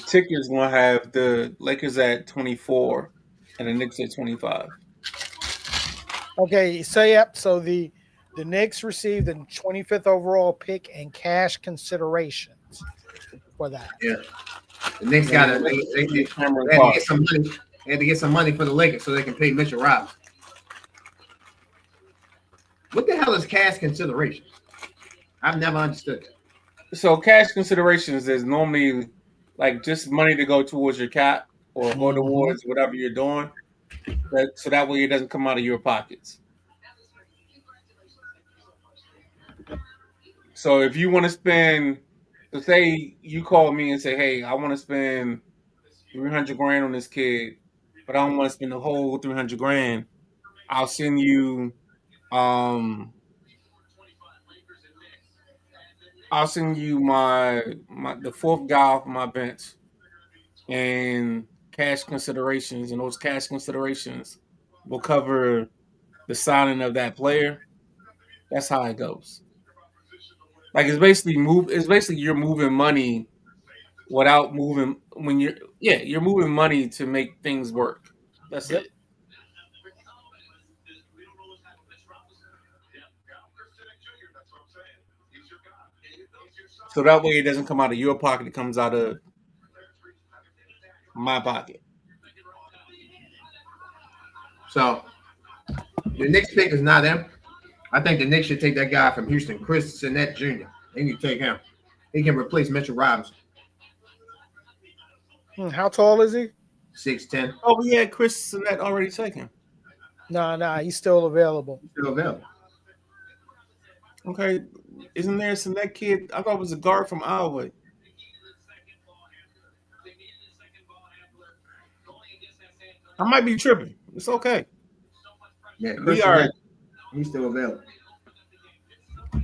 tickers gonna have the Lakers at 24 and the Knicks at 25. Okay, so yep. So the Knicks received the 25th overall pick and cash considerations for that. Yeah. The Knicks got to they had to get some money. They had to get some money for the Lakers so they can pay Mitchell Robinson. What the hell is cash consideration? I've never understood that. So cash considerations is normally like just money to go towards your cap or go towards whatever you're doing. So that way it doesn't come out of your pockets. So if you want to spend, so say you call me and say, hey, I want to spend 300 grand on this kid, but I don't want to spend the whole 300 grand. I'll send you my the fourth guy off my bench and cash considerations, and those cash considerations will cover the signing of that player. That's how it goes. Like it's basically you're moving money without moving when you're moving money to make things work. That's it. So that way it doesn't come out of your pocket, it comes out of my pocket. So the Knicks pick is not him. I think the Knicks should take that guy from Houston, Chris Sinnett Jr. They need to take him. He can replace Mitchell Robinson. How tall is he? 6'10". Oh, we had Chris Sinnett already taken. No, he's still available. Still available. Okay. Isn't there a Sinnett kid? I thought it was a guard from Iowa. I might be tripping. It's okay. Yeah, Chris Sinnett, he's still available.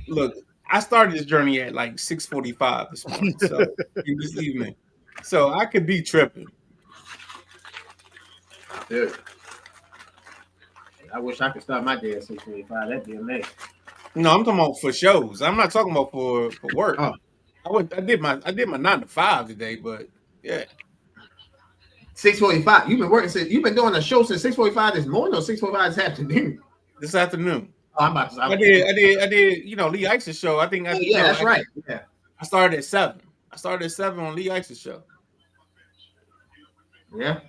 Look, I started this journey at like 6:45 this morning, so in this evening. So I could be tripping. Dude. I wish I could start my day at 6:45. That'd be amazing. No, I'm talking about for shows. I'm not talking about for work. Oh. I did my 9 to 5 today, but yeah. 6:45. You've been doing a show since 6:45 this morning or 6:45 this afternoon? This afternoon. Oh, I'm about to. I did. Lee Ice's show. I think. That's right. Yeah. I started at 7. I started at 7 on Lee Ice's show. Yeah.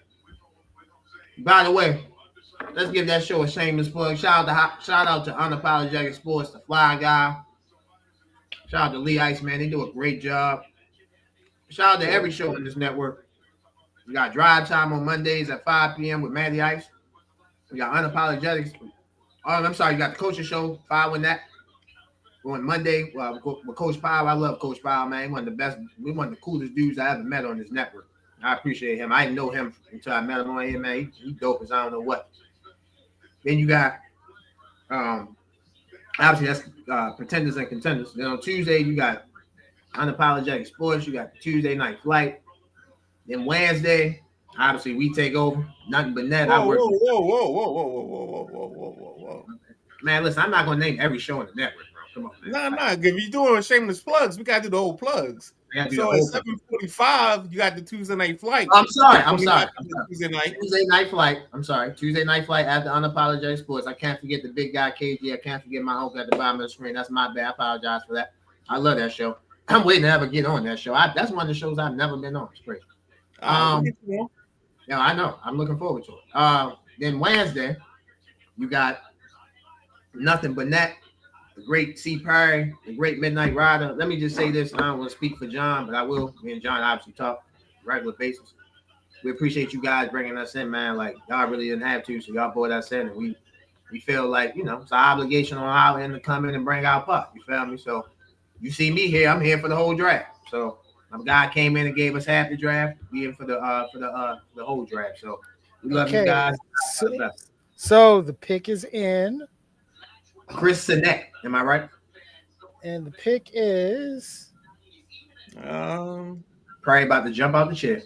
By the way, let's give that show a shameless plug. Shout out to Unapologetic Sports, the Fly Guy. Shout out to Lee Ice, man. They do a great job. Shout out to every show on this network. We got Drive Time on Mondays at 5 p.m. with Matty Ice. We got Unapologetics. Oh, I'm sorry, you got the Coaching Show, following that. On Monday with Coach Powell. I love Coach Powell, man. One of the coolest dudes I ever met on this network. I appreciate him. I didn't know him until I met him on here, man. He dope as I don't know what. Then you got obviously that's Pretenders and Contenders. Then on Tuesday you got Unapologetic Sports. You got the Tuesday Night Flight. Then Wednesday, obviously we take over. Nothing but net. Whoa. Man, listen, I'm not gonna name every show on the network, bro. Come on, man. Nah. If you're doing shameless plugs, we gotta do the whole plugs. So at 7:45, you got the Tuesday Night Flight. I'm sorry. Tuesday Night Flight. I'm sorry. Tuesday Night Flight after Unapologetic Sports. I can't forget the big guy KG. I can't forget my uncle at the bottom of the screen. That's my bad. I apologize for that. I love that show. I'm waiting to ever get on that show. That's one of the shows I've never been on. It's great. Yeah, I know. I'm looking forward to it. Then Wednesday, you got Nothing But Net, the great C. Perry, the great Midnight Rider. Let me just say this. I don't want to speak for John, but I will. Me and John obviously talk. regular basis. We appreciate you guys bringing us in, man. Like y'all really didn't have to, so y'all brought us in, and we feel like it's our obligation on our end to come in and bring our puck. You feel me? So you see me here, I'm here for the whole draft. So my guy came in and gave us half the draft. We in for the whole draft. So we love you guys. So the pick is in. Chris Sinek, am I right? And the pick is probably about to jump out the chair.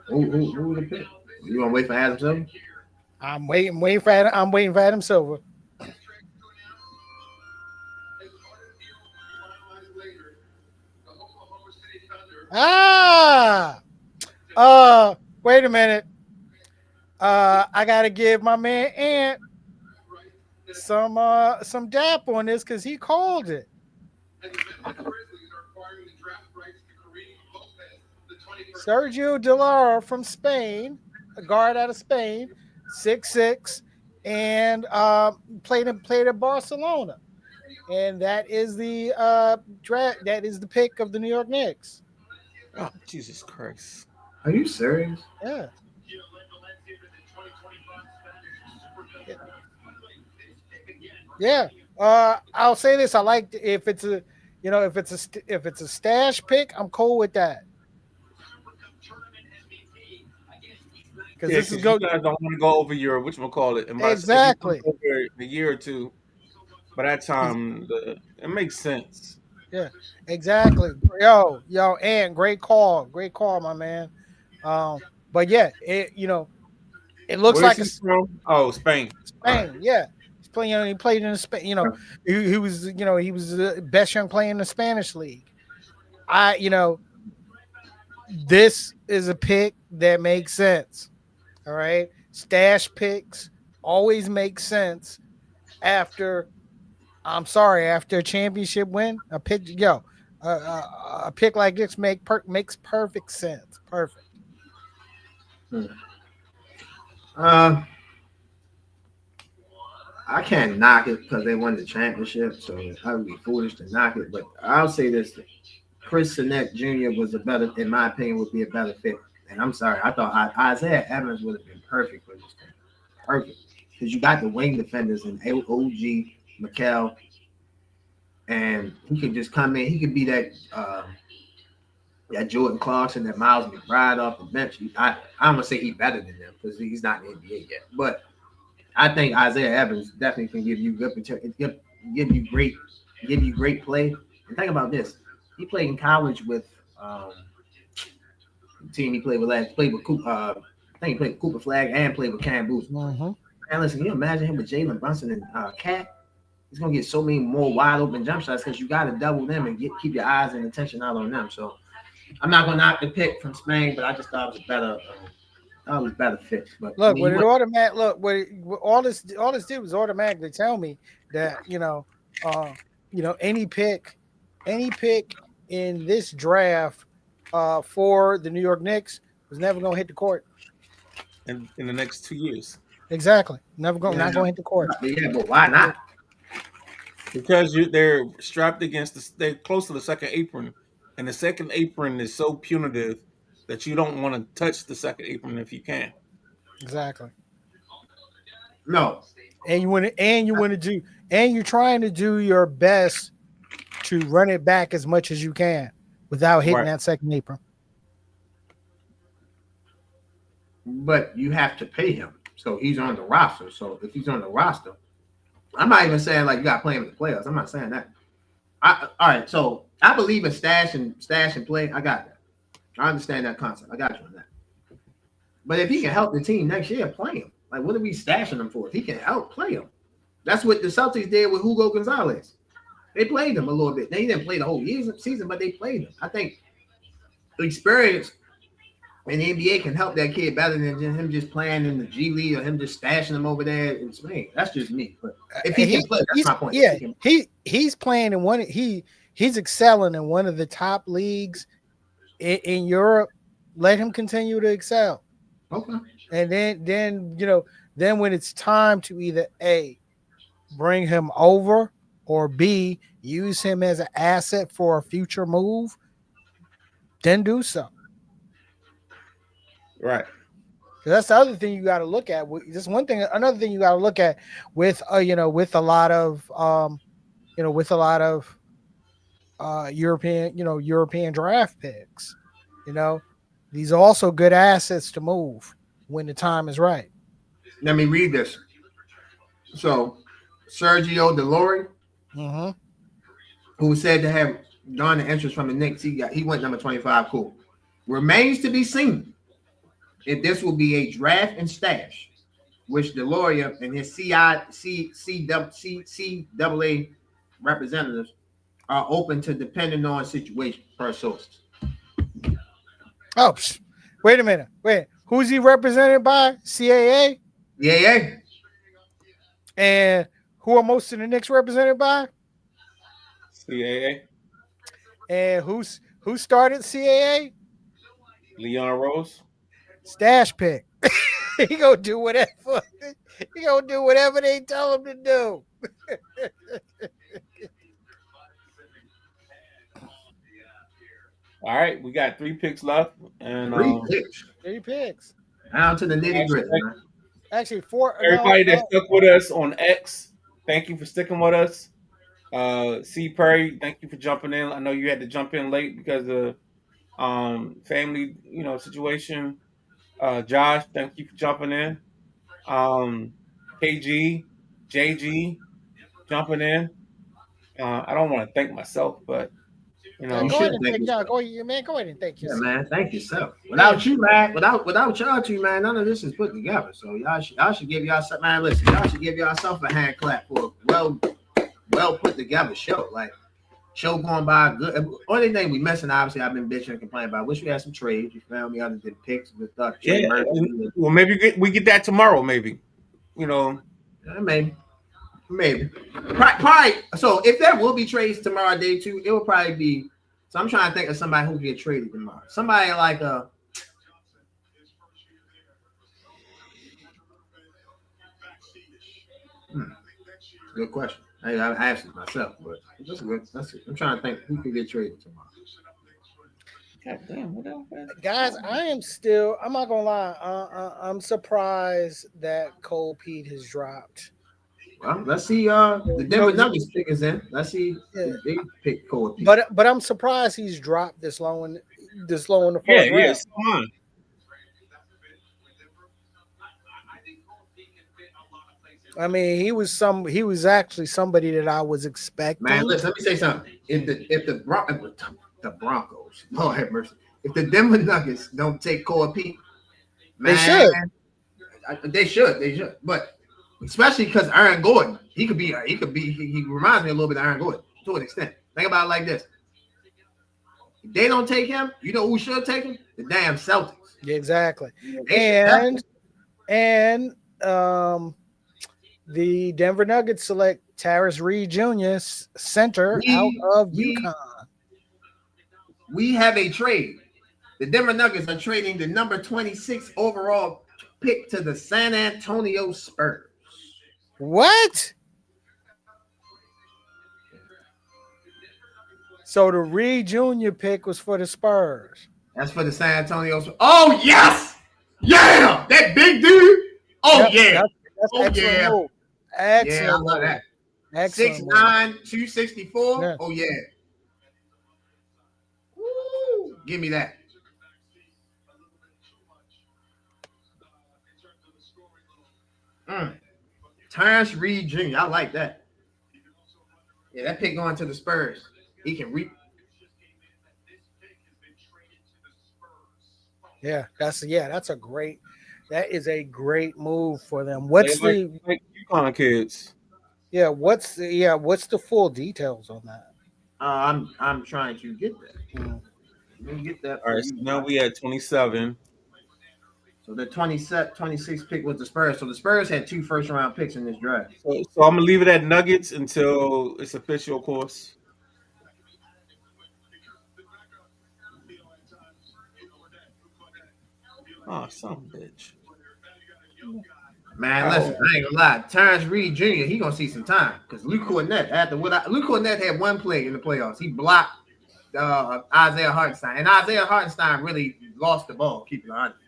Who the pick? You want to wait for Adam Silver? I'm waiting for Adam Silver. Wait a minute. I gotta give my man Ant some dap on this because he called it. Sergio Delara from Spain, a guard out of Spain, 6'6", and played at Barcelona. And that is the draft. That is the pick of the New York Knicks. Oh, Jesus Christ! Are you serious? Yeah. Yeah. I'll say this: I like if it's a stash pick, I'm cool with that. Because this is you guys don't want to go over your whatchamacallit. Exactly. Over a year or two. By that time, it makes sense. Yeah, exactly. Yo, and great call, my man. But yeah, it looks like from? Spain. Spain, right. Yeah. He's playing. He played in Spain. He was the best young player in the Spanish league. This is a pick that makes sense. All right, stash picks always make sense after a championship win. A pick like this makes perfect sense. Perfect. I can't knock it because they won the championship, so I would be foolish to knock it. But I'll say this: Chris Sinek Jr. in my opinion, would be a better fit. And I'm sorry, I thought Isaiah Evans would have been perfect for this thing. Perfect. Because you got the wing defenders in OG, Mikal, and he could just come in. He could be that Jordan Clarkson, that Miles McBride off the bench. I'm going to say he's better than them because he's not in the NBA yet. But I think Isaiah Evans definitely can give you give you great play. And think about this. He played in college with the team he played with I think he played with Cooper Flag and played with Cam Booth. Mm-hmm. And listen, can you imagine him with Jalen Brunson and Cat? He's gonna get so many more wide open jump shots because you got to double them and keep your eyes and attention out on them. So I'm not gonna knock the pick from Spain, but I just thought it was better. Better fit. But look, all this did was automatically tell me that any pick in this draft for the New York Knicks was never going to hit the court. In the next 2 years. Exactly. Not going to hit the court. Yeah, but why not? Because they're strapped against they're close to the second apron, and the second apron is so punitive that you don't want to touch the second apron if you can. Exactly. No. And you're trying to do your best to run it back as much as you can without hitting that second apron. But you have to pay him. So he's on the roster. So if he's on the roster, I'm not even saying like you got to play him in the playoffs. I'm not saying that. All right. So I believe in stash and play. I got that. I understand that concept. I got you on that. But if he can help the team next year, play him. Like, what are we stashing him for? If he can help, play him. That's what the Celtics did with Hugo Gonzalez. They played him a little bit. They didn't play the whole season, but they played him. I think the experience in the NBA can help that kid better than him just playing in the G League or him just stashing him over there in Spain. That's just me. But if he can play, that's my point. Yeah, he's playing in one. He's excelling in one of the top leagues in Europe. Let him continue to excel. Okay. And then Then when it's time to either A, bring him over, or B, use him as an asset for a future move, then do so. Right. That's the other thing you got to look at. Just one thing, another thing you got to look at with with a lot of with a lot of European draft picks. You know, these are also good assets to move when the time is right. Let me read this. So, Sergio Delori, Mm-hmm. who said to have gone the interest from the Knicks, he went number 25. Cool. Remains to be seen if this will be a draft and stash, which Deloria and his CAA representatives are open to depending on situation per sources. Oh, wait a minute. Wait, who's he represented by? CAA? Yeah. And who are most of the Knicks represented by? CAA. And who started CAA? Leon Rose. Stash pick. He gonna do whatever. He gonna do whatever they tell him to do. All right, we got 3 picks left, and 3 picks. 3 picks. Down to the nitty gritty, man. Actually, 4. Everybody No. that stuck with us on X, thank you for sticking with us. C. Perry, thank you for jumping in. I know you had to jump in late because of family, situation. Josh, thank you for jumping in. KG, JG, jumping in. I don't want to thank myself, but You Go should ahead and thank thank y'all. yourself. Go ahead, man. Go ahead and thank Yeah, yourself. man. Thank yourself. Without you, man. Without y'all two, man. None of this is put together. So y'all should give y'all some, man. Listen, y'all should give yourself a hand clap for a well put together show. Like show going by good. Only thing we missing, obviously, I've been bitching and complaining about. I wish we had some trades. You found me other than picks with yeah. trade Murphy. Well, maybe we get that tomorrow. Maybe, Maybe. Probably. So if there will be trades tomorrow, day 2, it will probably be. So I'm trying to think of somebody who can get traded tomorrow. Somebody like good question. I asked it myself, but that's good. I'm trying to think who can get traded tomorrow. God damn, what else? Guys, I'm not gonna lie. I'm surprised that Cole Pete has dropped. Well, let's see. The Denver Nuggets pick is in. Let's see if they pick Cole Pete. But I'm surprised he's dropped this low in the first round. Yes, come on. I mean, he was actually somebody that I was expecting. Man, listen, let me say something. If the Broncos, Lord have mercy, if the Denver Nuggets don't take Cole Pete, man, they should. But especially because Aaron Gordon, he reminds me a little bit of Aaron Gordon to an extent. Think about it like this. If they don't take him, you know who should take him? The damn Celtics. Yeah, exactly. And the Denver Nuggets select Tyrus Reed Jr., center out of UConn. We have a trade. The Denver Nuggets are trading the number 26 overall pick to the San Antonio Spurs. What? So the Reed Jr. pick was for the Spurs. That's for the San Antonio Spurs. Oh, yes! Yeah! That big dude! Oh, yeah! That's excellent move. Excellent. Yeah, I love that. 6'9", 264. Yeah. Oh, yeah. Woo. Give me that. Tyrus Reed Jr. I like that. Yeah, that pick going to the Spurs. He can reap. Yeah, that is a great move for them. What's the UConn kids? Yeah, what's the full details on that? I'm trying to get that. Let me get that. All right, so now we at 27. So the 26 pick was the Spurs. So the Spurs had 2 first-round picks in this draft. So I'm gonna leave it at Nuggets until it's official, of course. Oh, son of a bitch. Man, listen, I ain't gonna lie. Terrence Reed Jr. He gonna see some time because Luke Cornett Luke Cornett had one play in the playoffs. He blocked Isaiah Hartenstein, and Isaiah Hartenstein really lost the ball. Keep it honest.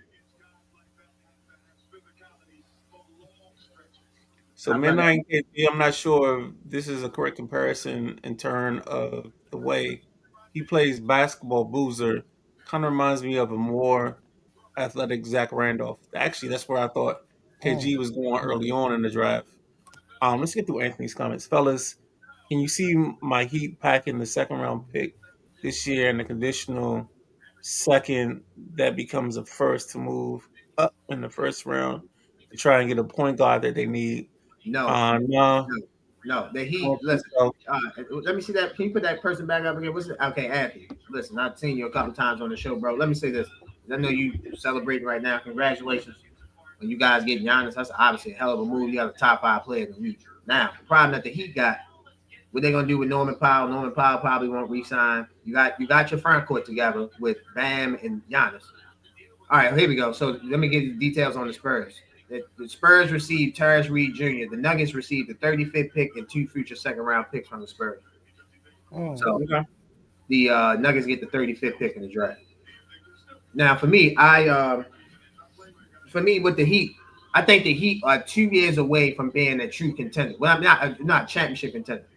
So Midnight KG, I'm not sure if this is a correct comparison in turn of the way he plays basketball. Boozer kind of reminds me of a more athletic Zach Randolph. Actually, that's where I thought KG was going early on in the draft. Let's get through Anthony's comments, fellas. Can you see my Heat packing the second round pick this year and the conditional second that becomes a first to move up in the first round to try and get a point guard that they need? No, No, no. The I Heat. don't think Listen, so. let me see that. Can you put that person back up again? What's it? Okay, Anthony. Listen, I've seen you a couple times on the show, bro. Let me say this. I know you celebrating right now. Congratulations. When you guys get Giannis, that's obviously a hell of a move. You got a top 5 player in the league. Now, the problem that the Heat got, what they gonna do with Norman Powell? Norman Powell probably won't re-sign. You got your front court together with Bam and Giannis. All right, here we go. So let me get the details on the Spurs. The Spurs received Terrence Reed Jr. The Nuggets received the 35th pick and 2 future second-round picks from the Spurs. So the Nuggets get the 35th pick in the draft. Now, for me, with the Heat, I think the Heat are 2 years away from being a true contender. Well, I'm not championship contender.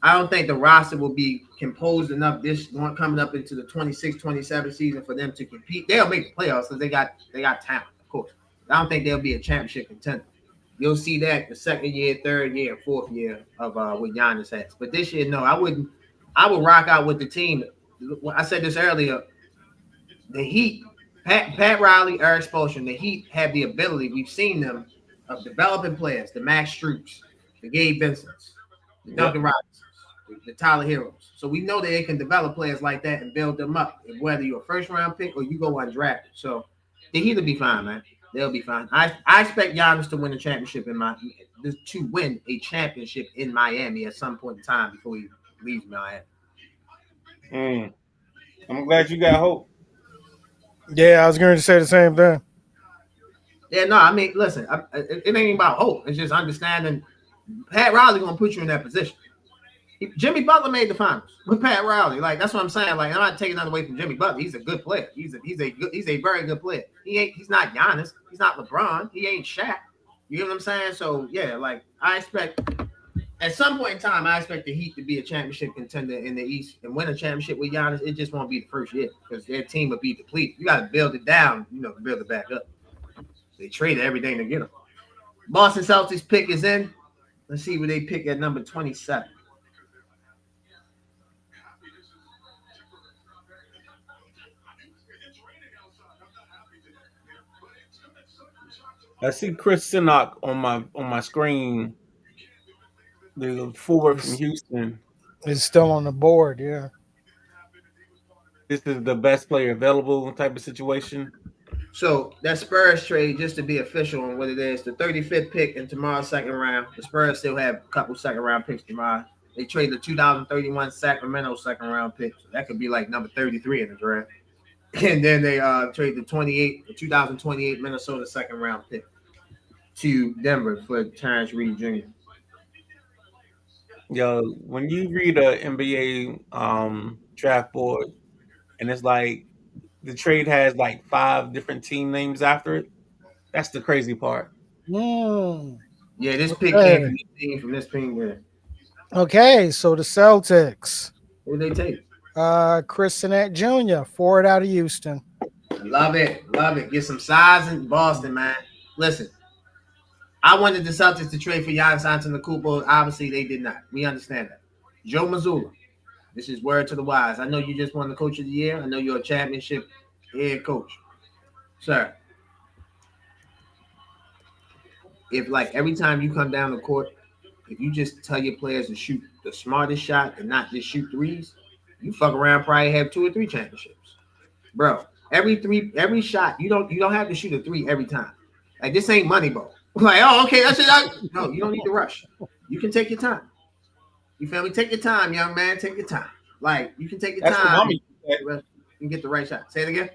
I don't think the roster will be composed enough this one coming up into the 26-27 season for them to compete. They'll make the playoffs because they got talent, of course. I don't think they'll be a championship contender. You'll see that the second year, third year, fourth year of what Giannis has. But this year, no, I wouldn't. I would rock out with the team. I said this earlier. The Heat, Pat Riley, Eric Spoelstra, the Heat have the ability. We've seen them of developing players, the Max Stroops, the Gabe Vincents, the Duncan Robinsons, the Tyler Heroes. So we know that they can develop players like that and build them up, whether you're a first round pick or you go undrafted. So the Heat will be fine, man. They'll be fine. I expect Giannis to win a championship in Miami at some point in time before he leaves Miami. I'm glad you got hope. Yeah, I was going to say the same thing. Yeah, no, I mean, listen, it ain't about hope. It's just understanding Pat Riley going to put you in that position. Jimmy Butler made the finals with Pat Riley. Like, that's what I'm saying. Like, I'm not taking nothing away from Jimmy Butler. He's a good player. He's a very good player. He's not Giannis. He's not LeBron. He ain't Shaq. You know what I'm saying? So yeah, like I expect at some point in time, I expect the Heat to be a championship contender in the East and win a championship with Giannis. It just won't be the first year because their team will be depleted. You got to build it down, to build it back up. They traded everything to get them. Boston Celtics pick is in. Let's see where they pick at number 27. I see Chris Sinnock on my screen. The forward from Houston. It's still on the board, yeah. This is the best player available type of situation. So that Spurs trade, just to be official on what it is, the 35th pick in tomorrow's second round. The Spurs still have a couple second round picks tomorrow. They trade the 2031 Sacramento second round pick. So that could be like number 33 in the draft. And then they trade the 2028 Minnesota second round pick to Denver for Terrence Reed Jr. Yo, when you read a NBA draft board and it's like the trade has like 5 different team names after it, that's the crazy part. Yeah, this pick came from this team, from this team there. Okay, so the Celtics. Who they take? Chris Sinnett Jr., forward out of Houston. Love it. Get some size in Boston, man. Listen, I wanted the Celtics to trade for Giannis Antetokounmpo. Obviously, they did not. We understand that. Joe Mazzulla, this is word to the wise. I know you just won the Coach of the Year. I know you're a championship head coach, sir. If like every time you come down the court, if you just tell your players to shoot the smartest shot and not just shoot threes, you fuck around, probably have 2 or 3 championships, bro. Every shot, you don't have to shoot a 3 every time. Like this ain't Moneyball. Like, oh, okay, that's it. No, you don't need to rush. You can take your time. You feel me? Take your time, young man. Take your time. Like you can take your time and get the right shot. Say it again.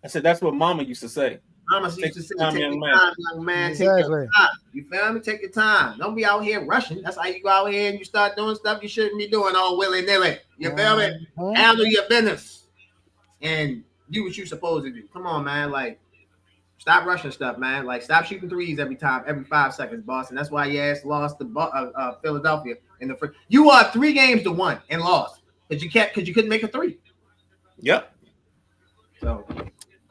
I said that's what Mama used to say. Mama used Take to say, your time, take young your man. time, young man. Exactly. Take your time. You feel me? Take your time. Don't be out here rushing. That's how you go out here and you start doing stuff you shouldn't be doing all willy-nilly. You feel me? Mhm. Handle your business and do what you're supposed to do. Come on, man. Like, stop rushing stuff, man. Like, stop shooting threes every 5 seconds, boss. And that's why your ass lost to Philadelphia in the first. You are 3-1 and lost because you couldn't make a three. Yep. So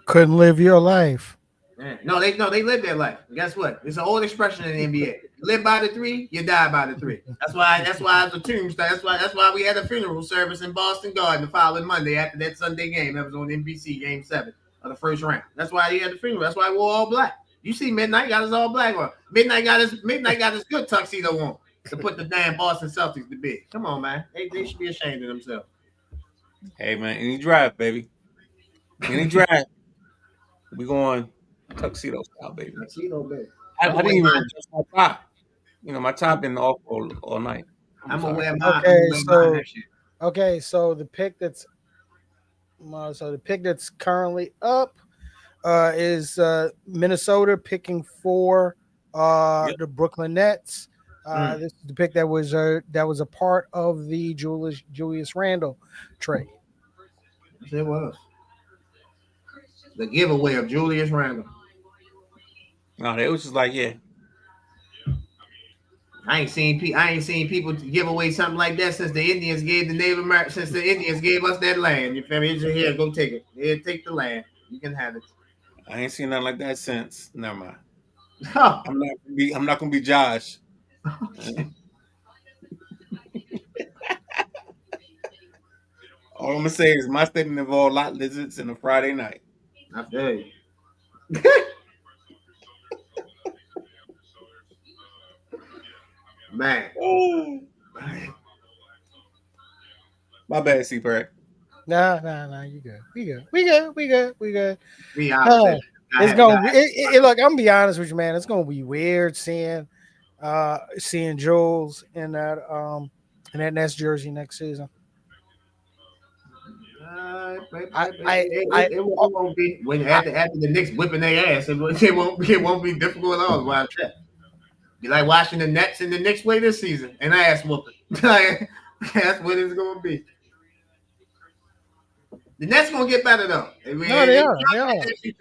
Couldn't live your life. yeah. No, they live their life. Guess what? It's an old expression in the NBA. You live by the three, you die by the three. That's why it's a tombstone. That's why we had a funeral service in Boston Garden the following Monday after that Sunday game that was on NBC, Game 7 of the first round. That's why he had the funeral. That's why we wore all black. You see, Midnight got us all black on. Midnight got his good tuxedo on to put the damn Boston Celtics to bed. Come on, man. They should be ashamed of themselves. Hey man, any drive, baby. Any drive. We going tuxedo style, baby. Tuxedo, baby. I didn't even adjust my top. You know, my top been off all night. I'm gonna sorry. wear mine. Okay, I'm gonna wear mine next year. Okay, so the pick that's currently up is Minnesota picking for the Brooklyn Nets. This is the pick that was a part of the Julius Randle trade. Yes, it was the giveaway of Julius Randle. No, they was just like, yeah. I ain't seen people give away something like that since the Indians gave the Native Americans, since the Indians gave us that land. You feel me? Just here, go take it. Here, take the land. You can have it. I ain't seen nothing like that since. Never mind. Oh. I'm not gonna be Josh. All I'm gonna say is my statement involved lot lizards and a Friday night. I feel you. Man. Oh. My bad, C-Pratt. Nah, you good. We good. Be honest. It's gonna be look, I'm gonna be honest with you, man. It's gonna be weird seeing Jules in that Nets jersey next season. It won't be when after the Knicks whipping their ass. It won't be difficult at all. Watch that. Be like watching the Nets and the Knicks play this season and ass whooping. That's what it's gonna be. The Nets gonna get better though. They are. They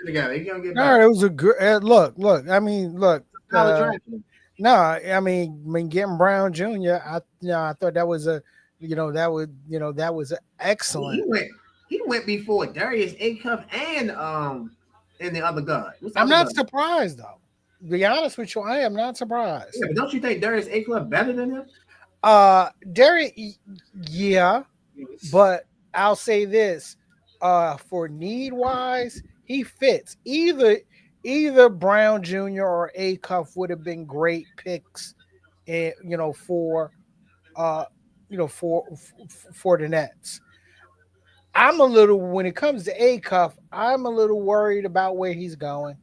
together. They gonna get better. No, it was a good look. I mean, look. No, I mean, getting Brown Jr. I thought that was that was excellent. He went before Darius Acuff and the other guy. I'm not surprised though. To be honest with you, I am not surprised. Yeah, but don't you think Darius Acuff better than him? Darius, yeah, but I'll say this: for need wise, he fits. Either Brown Jr. or Acuff would have been great picks, for the Nets. When it comes to Acuff, I'm a little worried about where he's going.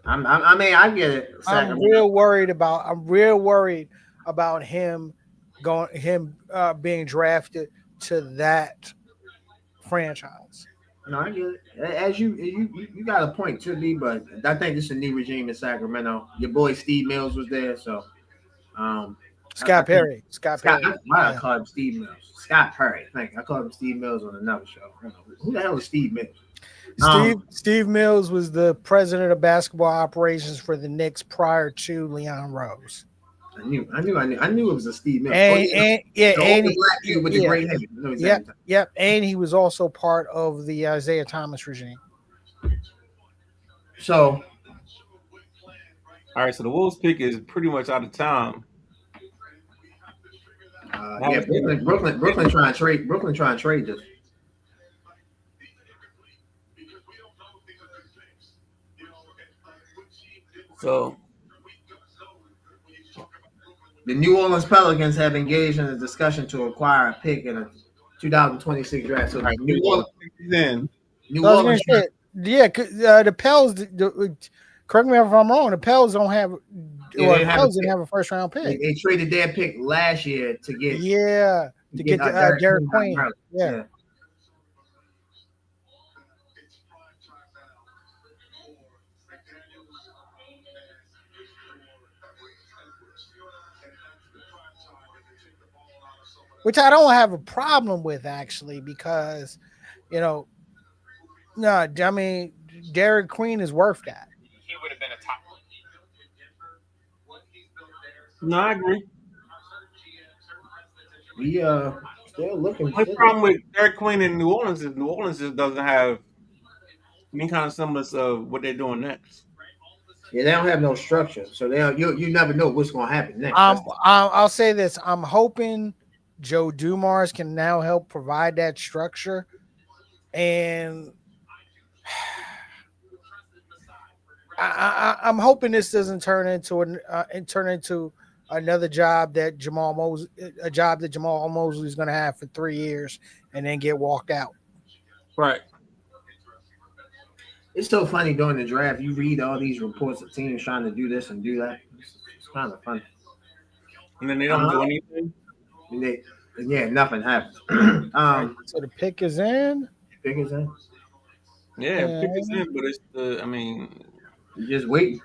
I get it. I'm real worried about him being drafted to that franchise. No, I get it. As you got a point to me, but I think this is a new regime in Sacramento. Your boy Steve Mills was there, so Scott Perry. I call him Steve Mills. Scott Perry. I called him Steve Mills on another show. Who the hell is Steve Mills? Steve Mills was the president of basketball operations for the Knicks prior to Leon Rose. I knew it was a Steve Mills. And the black dude with the gray hair. Yep. And he was also part of the Isaiah Thomas regime. So, all right. So the Wolves pick is pretty much out of town. Brooklyn trying to trade. Brooklyn trying to trade this. So the New Orleans Pelicans have engaged in a discussion to acquire a pick in a 2026 draft. So New Orleans. The Pels. Correct me if I'm wrong. The Pels don't have. The Pels didn't have a first round pick. They traded their pick last year to get. Derek Queen. Yeah. which I don't have a problem with actually, because no, I mean Derek Queen is worth that. He would have been a top. No, I agree. We still looking. The problem with Derek Queen in New Orleans is New Orleans just doesn't have any kind of semblance of what they're doing next. Yeah, they don't have no structure, so you never know what's going to happen next. I'll say this: I'm hoping Joe Dumars can now help provide that structure, and I'm hoping this doesn't turn into another job that Jamal Mosley is going to have for 3 years and then get walked out. Right. It's so funny during the draft. You read all these reports of teams trying to do this and do that. It's kind of funny. And then they don't do anything. And nothing happens. So the pick is in. Pick is in. Yeah, pick is in, but it's you just waiting.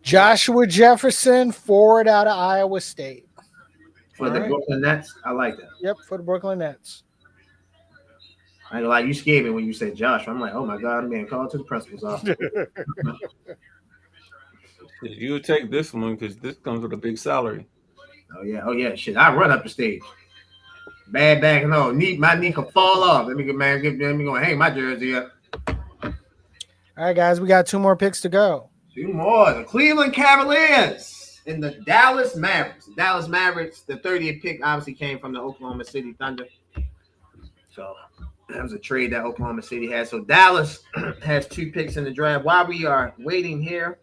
Joshua Jefferson, forward out of Iowa State. For the Brooklyn Nets, I like that. Yep, for the Brooklyn Nets. I ain't like you scared me when you said Josh. I'm like, oh my God, I'm being called to the principal's office. You'll take this one because this comes with a big salary. Oh yeah, shit. I run up the stage. Bad back and all. My knee can fall off. Let me go hang my jersey up. All right, guys, we got 2 more picks to go. 2 more. The Cleveland Cavaliers and the Dallas Mavericks. The Dallas Mavericks, the 30th pick obviously came from the Oklahoma City Thunder. So that was a trade that Oklahoma City had. So Dallas has 2 picks in the draft. While we are waiting here,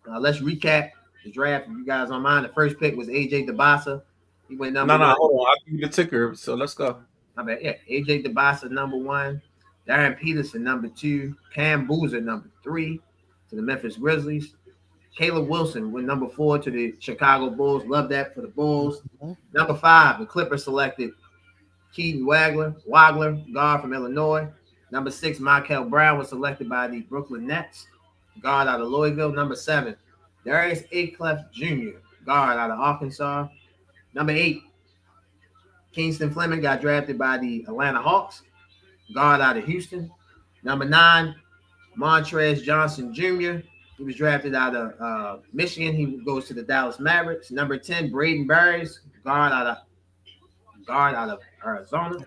let's recap the draft. If you guys don't mind, the first pick was AJ DeBasa. He went number 1. No, hold on. I'll give you the ticker. So let's go. I bet, yeah. AJ DeBasa, number 1. Darren Peterson, number 2. Cam Boozer, number 3 to the Memphis Grizzlies. Caleb Wilson went number 4 to the Chicago Bulls. Love that for the Bulls. Mm-hmm. Number 5, the Clippers selected Keaton Wagler, guard from Illinois. Number 6, Markel Brown was selected by the Brooklyn Nets, guard out of Louisville. Number 7, Darius Aycliffe Jr., guard out of Arkansas. Number 8, Kingston Fleming got drafted by the Atlanta Hawks, guard out of Houston. Number 9, Montrezl Johnson Jr. He was drafted out of Michigan. He goes to the Dallas Mavericks. Number 10, Braden Burris, guard out of Arizona.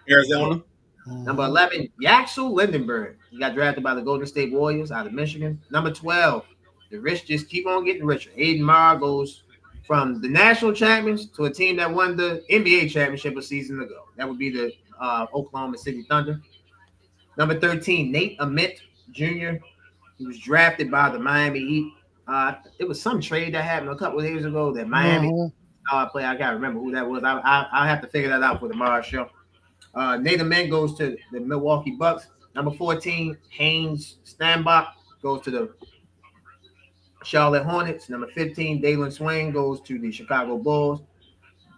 Number 11, Yaxel Lindenberg. He got drafted by the Golden State Warriors out of Michigan. Number 12, the rich just keep on getting richer. Aiden Marr goes from the national champions to a team that won the NBA championship a season ago. That would be the Oklahoma City Thunder. Number 13, Nate Amit Jr. He was drafted by the Miami Heat. It was some trade that happened a couple of years ago that Miami player. I can't remember who that was. I'll have to figure that out for tomorrow's show. Nate Amit goes to the Milwaukee Bucks. Number 14, Haynes Stambach goes to the Charlotte Hornets. Number 15, Dalen Swain goes to the Chicago Bulls.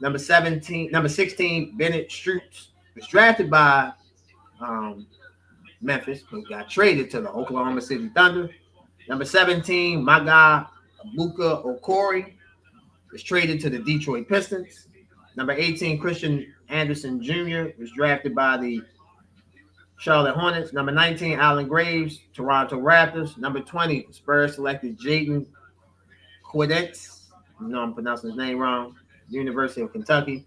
Number 16, Bennett Stroups was drafted by Memphis, but got traded to the Oklahoma City Thunder. Number 17, my guy, Luka Okori, was traded to the Detroit Pistons. Number 18, Christian Anderson Jr. was drafted by the Charlotte Hornets. Number 19, Allen Graves, Toronto Raptors. Number 20, Spurs selected Jaden Quidetz. I know I'm pronouncing his name wrong. University of Kentucky.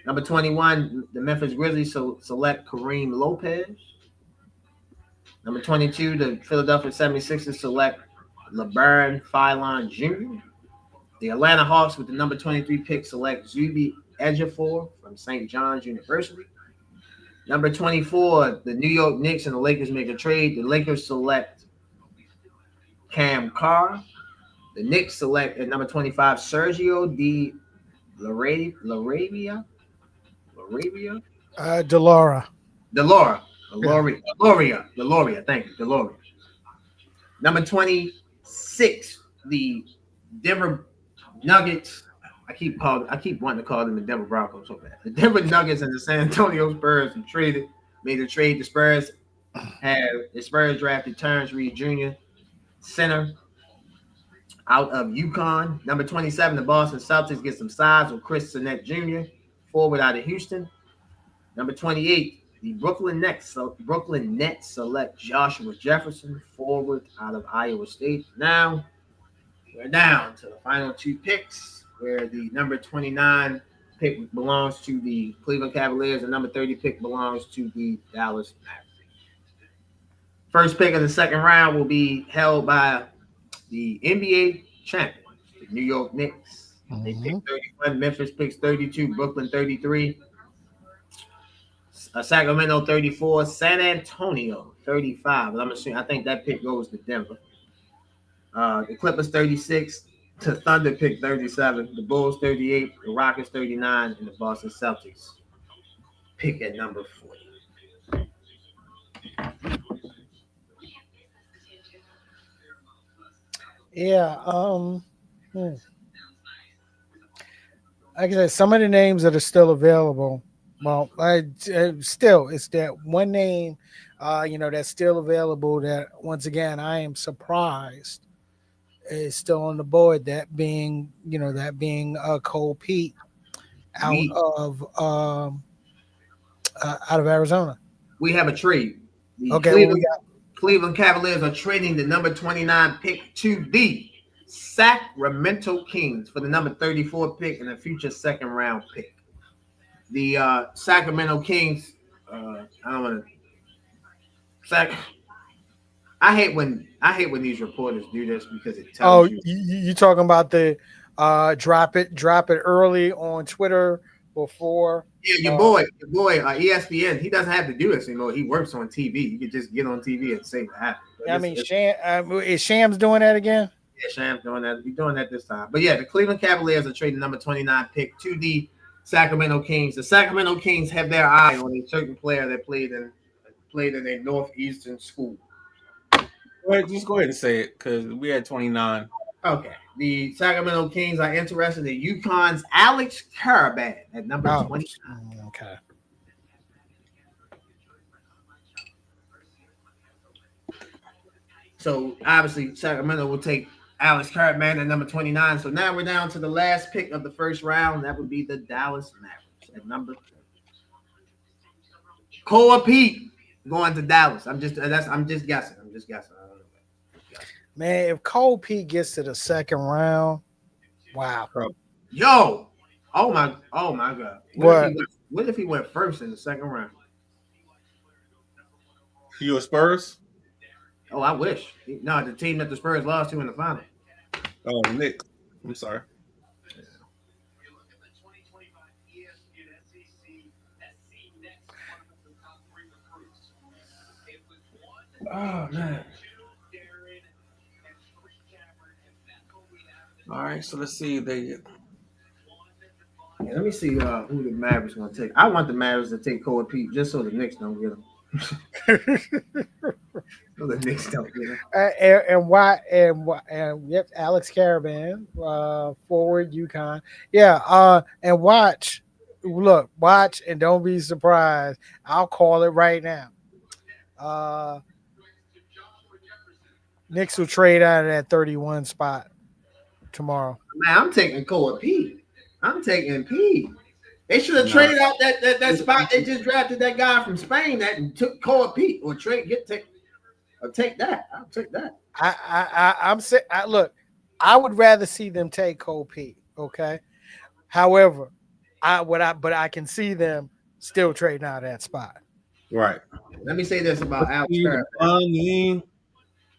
Number 21, the Memphis Grizzlies select Kareem Lopez. Number 22, the Philadelphia 76ers select LeBron Filon Jr. The Atlanta Hawks with the number 23 pick select Zuby Ejiofor from St. John's University. Number 24, the New York Knicks and the Lakers make a trade. The Lakers select Cam Carr. The Knicks select at number 25 Sergio Di Laravia. Deloria. Thank you, Deloria. Number 26, the Denver Nuggets. I keep wanting to call them the Denver Broncos so bad. The Denver Nuggets and the San Antonio Spurs made a trade. The Spurs drafted Terrence Reed Jr., center out of UConn. Number 27, the Boston Celtics get some size with Chris Sinnett Jr., forward out of Houston. Number 28, the Brooklyn Nets select Joshua Jefferson, forward out of Iowa State. Now we're down to the final two picks, where the number 29 pick belongs to the Cleveland Cavaliers, and number 30 pick belongs to the Dallas Mavericks. First pick of the second round will be held by the NBA champions, the New York Knicks. They pick 31. Memphis picks 32. Brooklyn 33. Sacramento 34. San Antonio 35. I think that pick goes to Denver. The Clippers 36. The Thunder pick 37. The Bulls 38. The Rockets 39. And the Boston Celtics pick at number 40. Yeah. Like I said, some of the names that are still available. Well, still, it's that one name, that's still available. That once again, I am surprised is still on the board. That being Cole Pete out of Arizona. We have a trade. Cleveland Cavaliers are trading the number 29 pick to the Sacramento Kings for the number 34 pick and a future second round pick. The Sacramento Kings, I hate when these reporters do this because it tells you. You talking about the drop it early on Twitter before? Yeah, your boy, ESPN. He doesn't have to do this anymore. He works on TV. You could just get on TV and say what happened. Is Shams doing that again? Yeah, Shams doing that. We're doing that this time. But yeah, the Cleveland Cavaliers are trading number 29 pick to the Sacramento Kings. The Sacramento Kings have their eye on a certain player that played in a Northeastern school. Just go ahead and say it because we had 29. Okay. The Sacramento Kings are interested in UConn's Alex Karaban at number 29. Okay. So obviously Sacramento will take Alex Karaban at number 29. So now we're down to the last pick of the first round. That would be the Dallas Mavericks at number 30. Cole Pete going to Dallas. I'm just guessing. I don't know. Man, if Cole Pete gets to the second round, wow. Yo, oh my God. What if he went first in the second round? You a Spurs? Oh, I wish. No, the team that the Spurs lost to in the final. Oh, Knicks. I'm sorry. Oh man. All right, so let's see. Let me see who the Mavericks going to take. I want the Mavericks to take Cole Pete just so the Knicks don't get him. So the Knicks don't get him. And yep, Alex Karaban, forward UConn. Yeah, and watch and don't be surprised. I'll call it right now. Knicks will trade out of that 31 spot tomorrow. Man, I'm taking Cole Pete. I'm taking Pete. They should have traded out that spot. They just drafted that guy from Spain that took Cole Pete or take that. I'll take that. Look, I would rather see them take Cole Pete. Okay. However, I can see them still trading out of that spot. Right. Let me say this about Alex Karaban.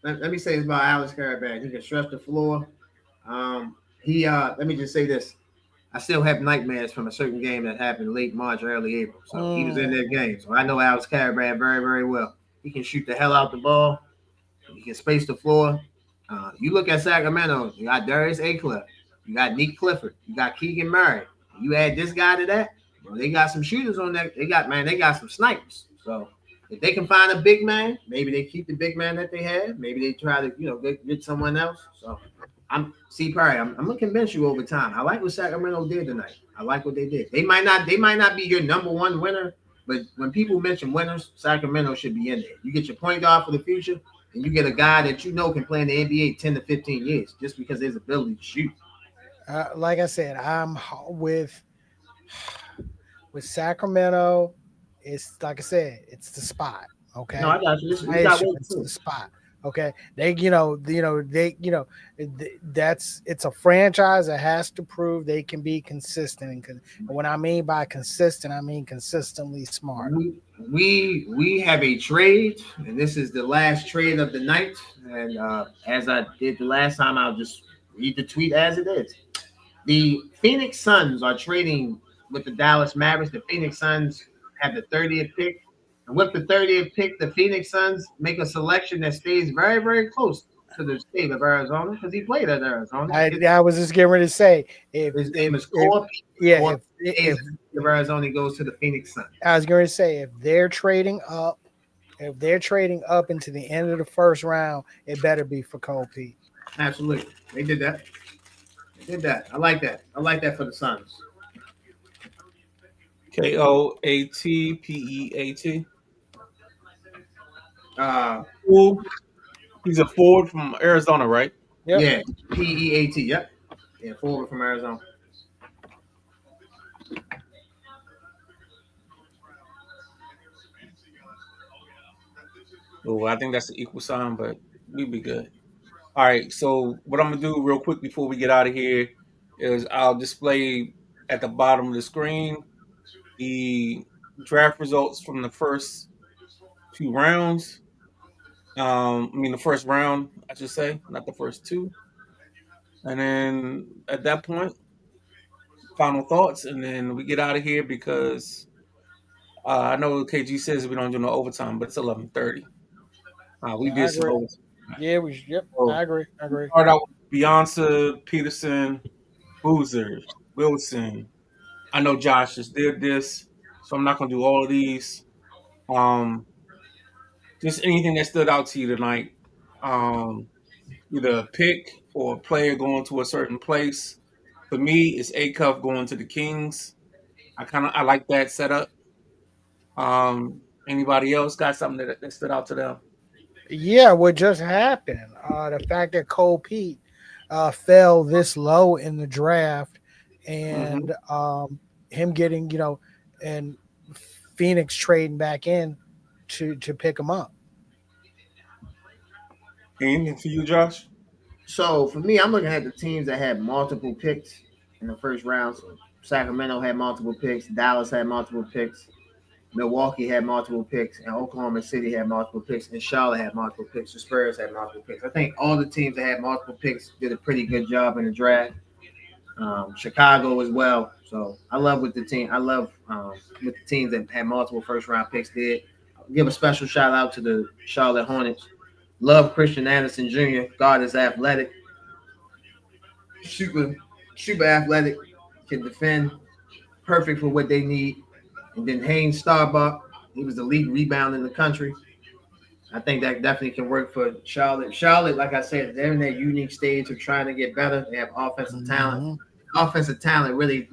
Let me say this about Alex Karaban. He can stretch the floor. Let me just say this. I still have nightmares from a certain game that happened late March, early April. So he was in that game. So I know Alex Karaban very, very well. He can shoot the hell out the ball. He can space the floor. You look at Sacramento, you got Darius Acliff, you got Nick Clifford, you got Keegan Murray. You add this guy to that, well, they got some shooters on that. They got some snipers. So if they can find a big man, maybe they keep the big man that they have. Maybe they try to, get someone else. So I'm gonna convince you over time. I like what Sacramento did tonight. I like what they did. They might not be your number one winner, but when people mention winners, Sacramento should be in there. You get your point guard for the future, and you get a guy that can play in the NBA 10 to 15 years just because his ability to shoot. Like I said, I'm with with Sacramento, it's like I said, it's the spot. No, Okay, I got you. my We got issue, work it's the too. spot. Okay, that's it's a franchise that has to prove they can be consistent. And what I mean by consistent, I mean consistently smart. We have a trade, and this is the last trade of the night. And as I did the last time, I'll just read the tweet as it is. The Phoenix Suns are trading with the Dallas Mavericks. The Phoenix Suns have the 30th pick. And with the 30th pick, the Phoenix Suns make a selection that stays very, very close to the state of Arizona because he played at Arizona. I was just getting ready to say His name is if Corp. yeah Corp stays if in the state of Arizona. He goes to the Phoenix Suns. I was going to say if they're trading up into the end of the first round, it better be for Cole Pete. Absolutely. They did that. They did that. I like that. I like that for the Suns. Koatpeat. Uh, Cool. He's a forward from Arizona, right? Yep. yeah, PEAT. Yep. Yeah, forward from Arizona. Oh, I think that's an equal sign, but we'll be good. All right. So what I'm gonna do real quick before we get out of here is I'll display at the bottom of the screen the draft results from the first two rounds. I mean the first round, I should say, not the first two. And then at that point, final thoughts, and then we get out of here because I know KG says we don't do no overtime, but it's 11:30. We I did some agree. overtime. Yeah, yep. So I agree. I agree. start out with Beyonce, Peterson, Boozer, Wilson. I know Josh just did this, so I'm not gonna do all of these. Um, just anything that stood out to you tonight. Um, Either a pick or a player going to a certain place. For me, it's A Cuff going to the Kings. I like that setup. Anybody else got something that stood out to them? Yeah, what just happened? The fact that Cole Pete fell this low in the draft, Mm-hmm. and him getting and Phoenix trading back in to pick him up. Anything for you, Josh? So for me, I'm looking at the teams that had multiple picks in the first round. So Sacramento had multiple picks, Dallas had multiple picks, Milwaukee had multiple picks, and Oklahoma City had multiple picks, and Charlotte had multiple picks. The Spurs had multiple picks. I think all the teams that had multiple picks did a pretty good job in the draft. Chicago as well. So I love what the team. I love what the teams that had multiple first round picks did. I'll give a special shout out to the Charlotte Hornets. Love Christian Anderson Jr. God is athletic, super super athletic, can defend, perfect for what they need. And then Haynes Starbuck, he was the lead rebounder in the country. I think that definitely can work for Charlotte. Charlotte, like I said, they're in that unique stage of trying to get better. They have offensive talent. Mhm. Offensive talent really,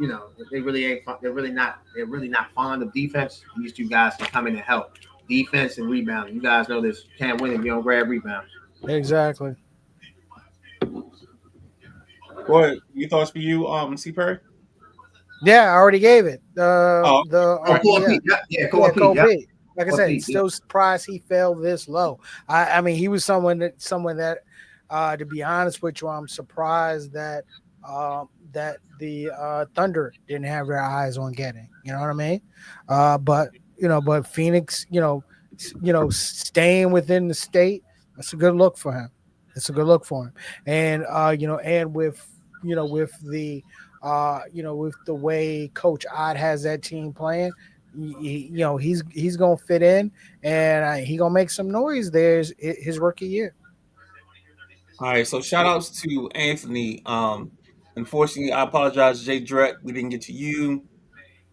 they really ain't. They're really not. They're really not fond of defense. These two guys can come in and help defense and rebounding. You guys know this. You can't win if you don't grab rebounds. Exactly. What you thoughts for you, C Perry? Yeah, I already gave it. Oh, Oh, Cole Yeah, Pete. Yeah, yeah, Cole Pete. Cole Yeah, Pete. Like I Cole said, Pete. Yeah. still surprised he fell this low. I mean, he was someone that, to be honest with you, I'm surprised that that the Thunder didn't have their eyes on getting. You know what I mean? But Phoenix, staying within the state, that's a good look for him. It's a good look for him, and and with the way Coach Odd has that team playing, he's gonna fit in, and he gonna make some noise there his rookie year. all right. So shout outs to Anthony. Unfortunately, I apologize, Jay Drek. We didn't get to you.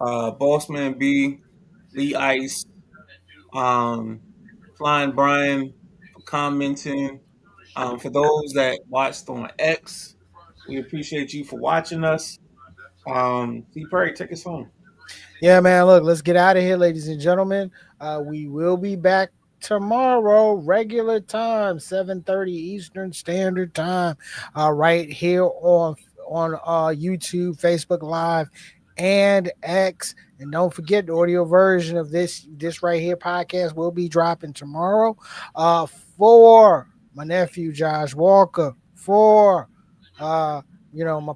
Bossman B, Lee Ice, um, Flying Brian for commenting. For those that watched on X, we appreciate you for watching us. C Perry, take us home. Yeah, man. Look, let's get out of here, ladies and gentlemen. We will be back tomorrow, regular time, 7:30 Eastern Standard Time, right here on YouTube, Facebook Live, and X. And don't forget the audio version of this right here podcast will be dropping tomorrow. For my nephew Josh Walker, for my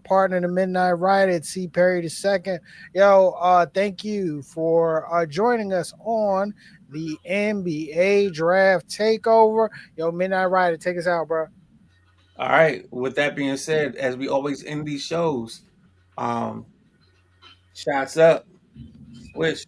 partner, the Midnight Rider at C. Perry II. Thank you for joining us on the NBA Draft Takeover. Midnight Rider, take us out, bro. All right. With that being said, as we always end these shows, shots up, swish.